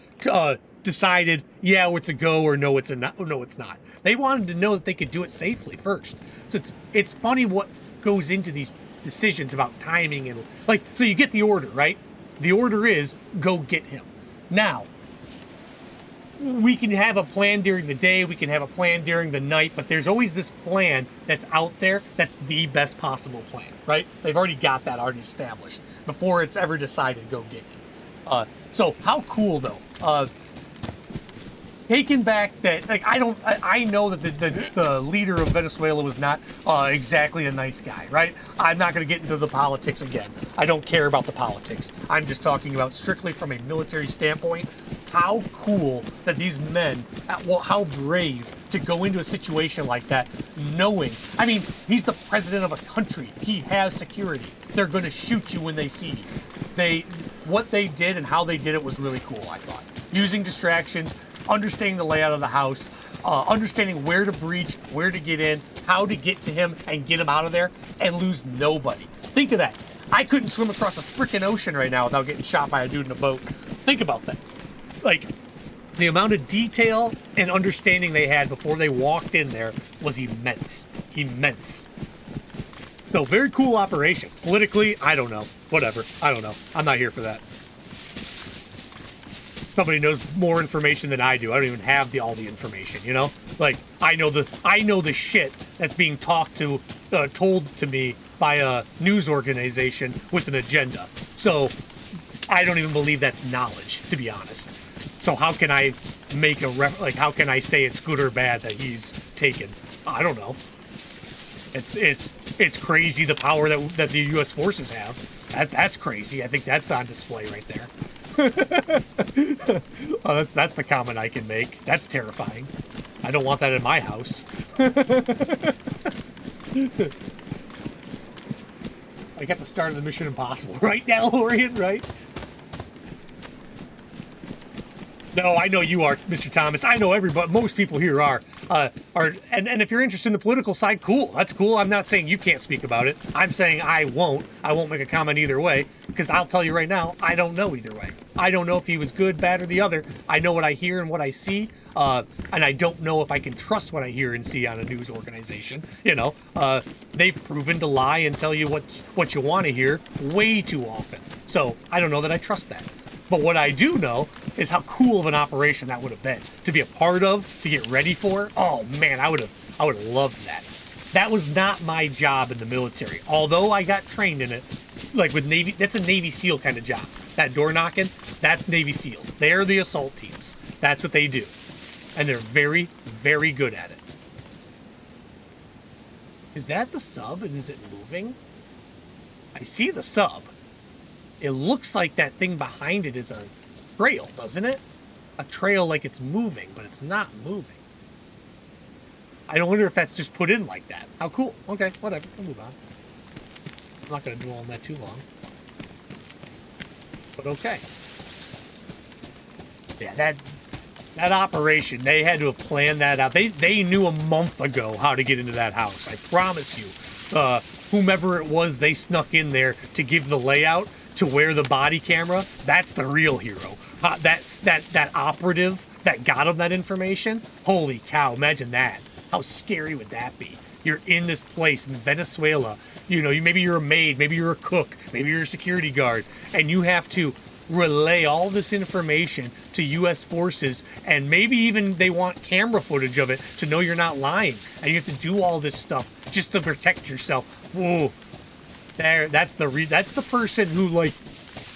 decided, yeah, it's a go, or no, it's a not. No, it's not. They wanted to know that they could do it safely first. So it's funny what goes into these decisions about timing and like, so you get the order, right? The order is go get him. Now, we can have a plan during the day, we can have a plan during the night, but there's always this plan that's out there that's the best possible plan, right? They've already got that already established before it's ever decided go get him. So how cool though? Taking back that, like, I know that the leader of Venezuela was not exactly a nice guy, right? I'm not going to get into the politics again. I don't care about the politics. I'm just talking about strictly from a military standpoint. How cool that these men, well, how brave to go into a situation like that, knowing, I mean, he's the president of a country. He has security. They're going to shoot you when they see you. What they did and how they did it was really cool, I thought. Using distractions, understanding the layout of the house, understanding where to breach, where to get in, how to get to him and get him out of there and lose nobody. Think of that. I couldn't swim across a freaking ocean right now without getting shot by a dude in a boat. Think about that. Like, the amount of detail and understanding they had before they walked in there was immense. Immense. So, very cool operation. Politically, I don't know. Whatever. I don't know. I'm not here for that. somebody knows more information than I do. I don't even have all the information, you know? Like, I know the shit that's being told to me by a news organization with an agenda. So I don't even believe that's knowledge, to be honest. So how can I make how can I say it's good or bad that he's taken? I don't know. It's crazy the power that the U.S. forces have. That's crazy. I think that's on display right there. Oh, that's the comment I can make. That's terrifying. I don't want that in my house. I got the start of the Mission Impossible right now, Lorian, right? No, I know you are, Mr. Thomas. I know everybody. Most people here are. And if you're interested in the political side, cool. That's cool. I'm not saying you can't speak about it. I'm saying I won't. I won't make a comment either way, because I'll tell you right now, I don't know either way. I don't know if he was good, bad, or the other. I know what I hear and what I see, and I don't know if I can trust what I hear and see on a news organization. You know, they've proven to lie and tell you what you want to hear way too often. So I don't know that I trust that. But what I do know is how cool of an operation that would have been to be a part of, to get ready for. Oh man, I would have loved that. That was not my job in the military. Although I got trained in it, like with Navy, that's a Navy SEAL kind of job. That door knocking, that's Navy SEALs. They're the assault teams. That's what they do. And they're very, very good at it. Is that the sub and is it moving? I see the sub. It looks like that thing behind it is a trail, doesn't it? A trail like it's moving, but it's not moving. I don't wonder if that's just put in like that. How cool. Okay, whatever. We'll move on. I'm not going to dwell on that too long. But okay. Yeah, that operation, they had to have planned that out. They knew a month ago how to get into that house. I promise you. Whomever it was, they snuck in there to give the layout to where the body camera, that's the real hero. That's that operative that got him that information. Holy cow, imagine that. How scary would that be? You're in this place in Venezuela. You know, maybe you're a maid, maybe you're a cook, maybe you're a security guard, and you have to relay all this information to U.S. forces, and maybe even they want camera footage of it to know you're not lying, and you have to do all this stuff just to protect yourself. Whoa. That's the person who, like,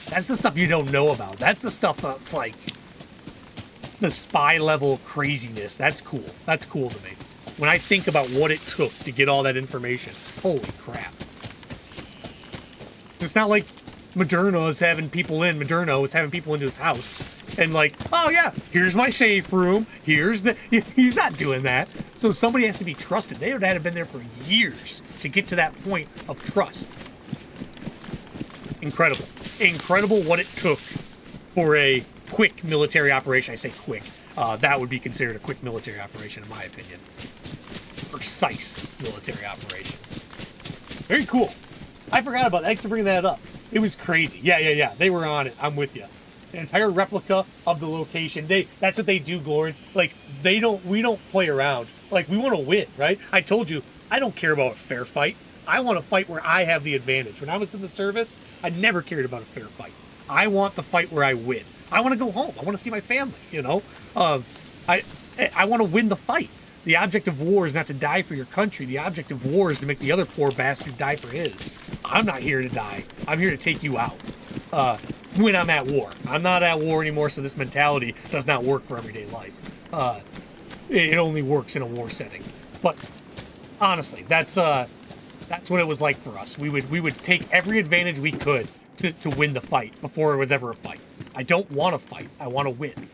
that's the stuff you don't know about. That's the stuff that's like, it's the spy level craziness. That's cool. That's cool to me. When I think about what it took to get all that information, holy crap. It's not like Moderno is having people into his house and like, oh yeah, here's my safe room. He's not doing that. So somebody has to be trusted. They would have been there for years to get to that point of trust. Incredible. Incredible what it took for a quick military operation. I say quick. That would be considered a quick military operation in my opinion. Precise military operation. Very cool. I forgot about that. Thanks for bringing that up. It was crazy. Yeah. They were on it. I'm with you. An entire replica of the location. That's what they do, Glory. Like, we don't play around. Like, we want to win, right? I told you, I don't care about a fair fight. I want to fight where I have the advantage. When I was in the service, I never cared about a fair fight. I want the fight where I win. I want to go home. I want to see my family, you know? I want to win the fight. The object of war is not to die for your country. The object of war is to make the other poor bastard die for his. I'm not here to die. I'm here to take you out. When I'm at war. I'm not at war anymore, so this mentality does not work for everyday life. It only works in a war setting. But honestly, that's what it was like for us. We would take every advantage we could to win the fight before it was ever a fight. I don't want to fight. I want to win.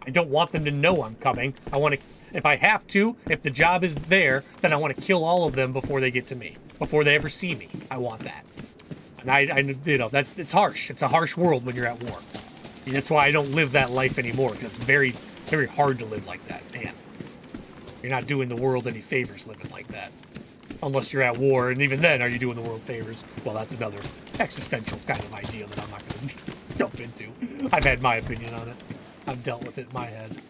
I don't want them to know I'm coming. I want to, if I have to, if the job is there, then I want to kill all of them before they get to me, before they ever see me. I want that. And I you know, that it's harsh. It's a harsh world when you're at war. And that's why I don't live that life anymore, because it's very, very hard to live like that, man. You're not doing the world any favors living like that. Unless you're at war, and even then, are you doing the world favors? Well, that's another existential kind of idea that I'm not going to jump into. I've had my opinion on it. I've dealt with it in my head.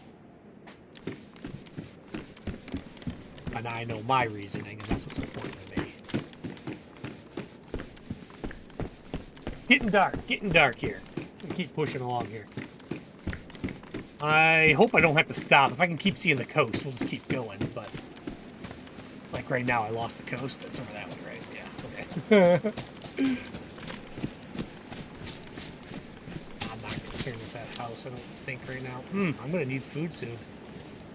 And I know my reasoning, and that's what's important to me. Getting dark here. We keep pushing along here. I hope I don't have to stop. If I can keep seeing the coast, we'll just keep going. But like right now, I lost the coast. That's over that way, right? Yeah. Okay. I'm not concerned with that house. I don't think right now. I'm gonna need food soon.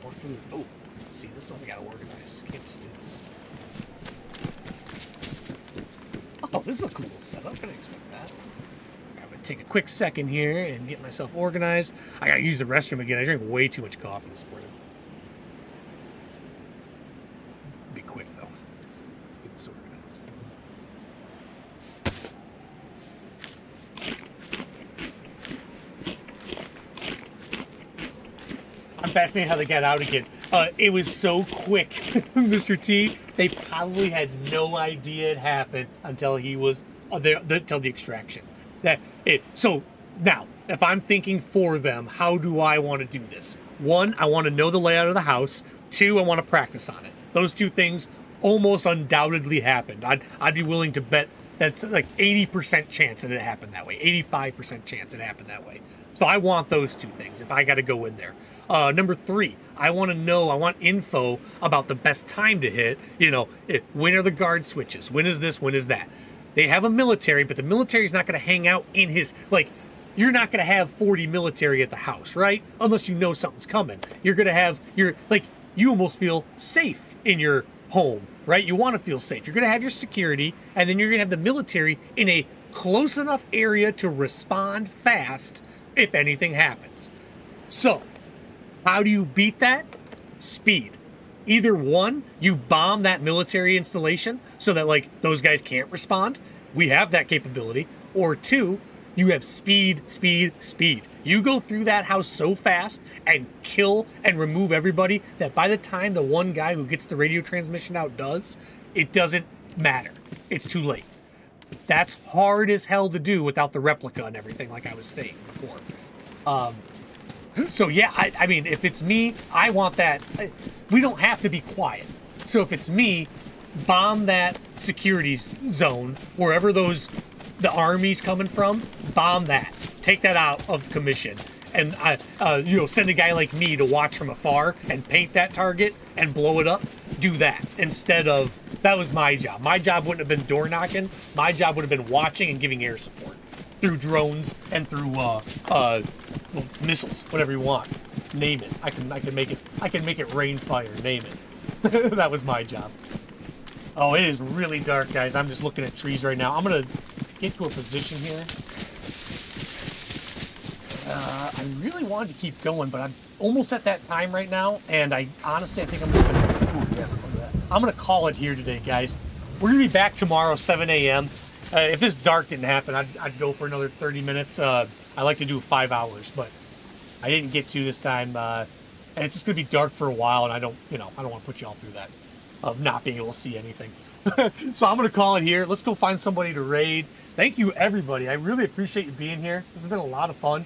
More food. Oh, let's see. This one we gotta organize. Can't just do this. Oh, this is a cool setup. I didn't expect that. I'm gonna take a quick second here and get myself organized. I gotta use the restroom again. I drank way too much coffee this morning. Be quick though. Let's get this organized. I'm fascinated how they got out again. It was so quick, Mr. T. They probably had no idea it happened until he was there, until the extraction. So now, if I'm thinking for them, how do I want to do this? One, I want to know the layout of the house. Two, I want to practice on it. Those two things almost undoubtedly happened. I'd be willing to bet that's like 80% chance that it happened that way. 85% chance it happened that way. So I want those two things if I got to go in there. Number three, I want to know, I want info about the best time to hit. You know, when are the guard switches? When is this? When is that? They have a military, but the military is not going to hang out in his, like, you're not going to have 40 military at the house, right? Unless you know something's coming. You're going to have, you almost feel safe in your home, right? You want to feel safe. You're going to have your security, and then you're going to have the military in a close enough area to respond fast if anything happens. So, how do you beat that? Speed. Either one, you bomb that military installation so that, like, those guys can't respond. We have that capability. Or two, you have speed, speed, speed. You go through that house so fast and kill and remove everybody that by the time the one guy who gets the radio transmission out does, it doesn't matter. It's too late. That's hard as hell to do without the replica and everything, like I was saying before. So yeah, I mean, if it's me, I want that. We don't have to be quiet. So if it's me, bomb that security zone, wherever the army's coming from, bomb that. Take that out of commission. And send a guy like me to watch from afar and paint that target and blow it up. Do that instead of, that was my job. My job wouldn't have been door knocking. My job would have been watching and giving air support through drones and through missiles, whatever you want. Name it. I can make it rain fire. Name it. That was my job. Oh, it is really dark, guys. I'm just looking at trees right now. I'm gonna get to a position here. I really wanted to keep going, but I'm almost at that time right now, and I think I'm just gonna. Ooh, yeah, look at that. I'm gonna call it here today, guys. We're gonna be back tomorrow, 7 a.m. If this dark didn't happen, I'd go for another 30 minutes. I like to do 5 hours, but I didn't get to this time, and it's just gonna be dark for a while, and I don't want to put you all through that of not being able to see anything. So I'm gonna call it here. Let's go find somebody to raid. Thank you, everybody. I really appreciate you being here. This has been a lot of fun.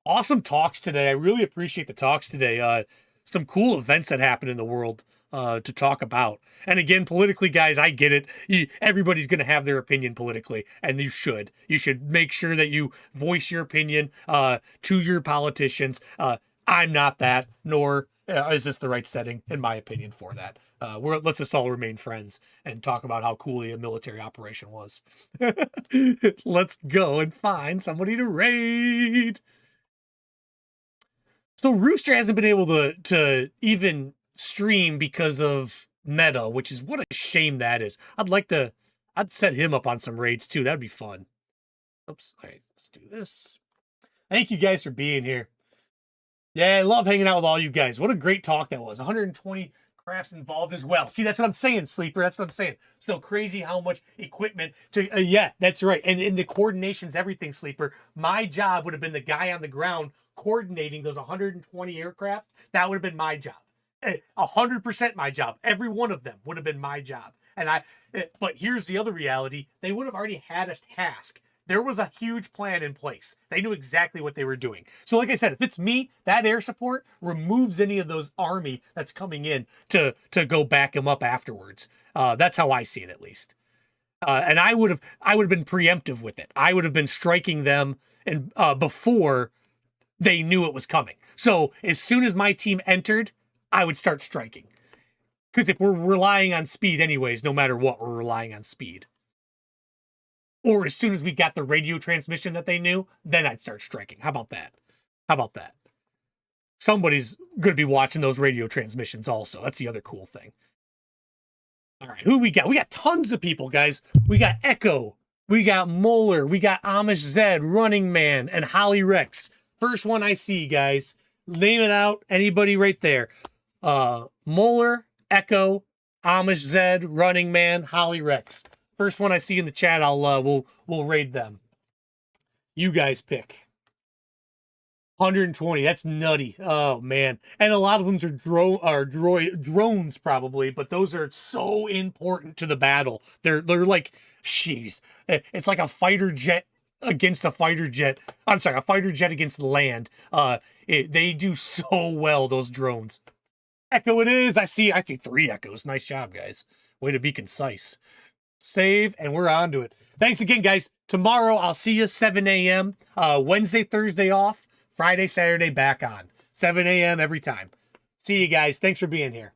Awesome talks today. I really appreciate the talks today. Some cool events that happen in the world to talk about. And again, politically, guys, I get it. Everybody's going to have their opinion politically, and you should. You should make sure that you voice your opinion to your politicians. I'm not that, nor is this the right setting, in my opinion, for that. Let's just all remain friends and talk about how cool a military operation was. Let's go and find somebody to raid. So Rooster hasn't been able to even stream because of meta, which is what a shame that is. I'd set him up on some raids too. That'd be fun. Oops. All right, let's do this. Thank you guys for being here. Yeah, I love hanging out with all you guys. What a great talk that was. 120 crafts involved as well. See, that's what I'm saying, Sleeper. That's what I'm saying. So crazy how much equipment to... yeah, that's right. And in the coordinations, everything, Sleeper. My job would have been the guy on the ground coordinating those 120 aircraft. That would have been my job. 100% my job. Every one of them would have been my job. But here's the other reality. They would have already had a task. There was a huge plan in place. They knew exactly what they were doing. So like I said, if it's me, that air support removes any of those army that's coming in to go back them up afterwards. That's how I see it, at least. And I would have been preemptive with it. I would have been striking them and before they knew it was coming. So as soon as my team entered, I would start striking. Because if we're relying on speed anyways, no matter what, we're relying on speed. Or as soon as we got the radio transmission that they knew, then I'd start striking. How about that? How about that? Somebody's going to be watching those radio transmissions also. That's the other cool thing. All right, who we got? We got tons of people, guys. We got Echo. We got Moeller. We got Amish Zed, Running Man, and Holly Rex. First one I see, guys. Name it out. Anybody right there. Moeller, Echo, Amish Zed, Running Man, Holly Rex. First one I see in the chat, we'll raid them. You guys pick. 120. That's nutty. Oh man, and a lot of them are drones probably, but those are so important to the battle. They're like, jeez, it's like a fighter jet against a fighter jet. I'm sorry, a fighter jet against the land. They do so well, those drones. Echo it is. I see 3 echoes. Nice job, guys. Way to be concise. Save, and we're on to it. Thanks again, guys. Tomorrow, I'll see you 7 a.m. Wednesday, Thursday off. Friday, Saturday, back on. 7 a.m. every time. See you guys. Thanks for being here.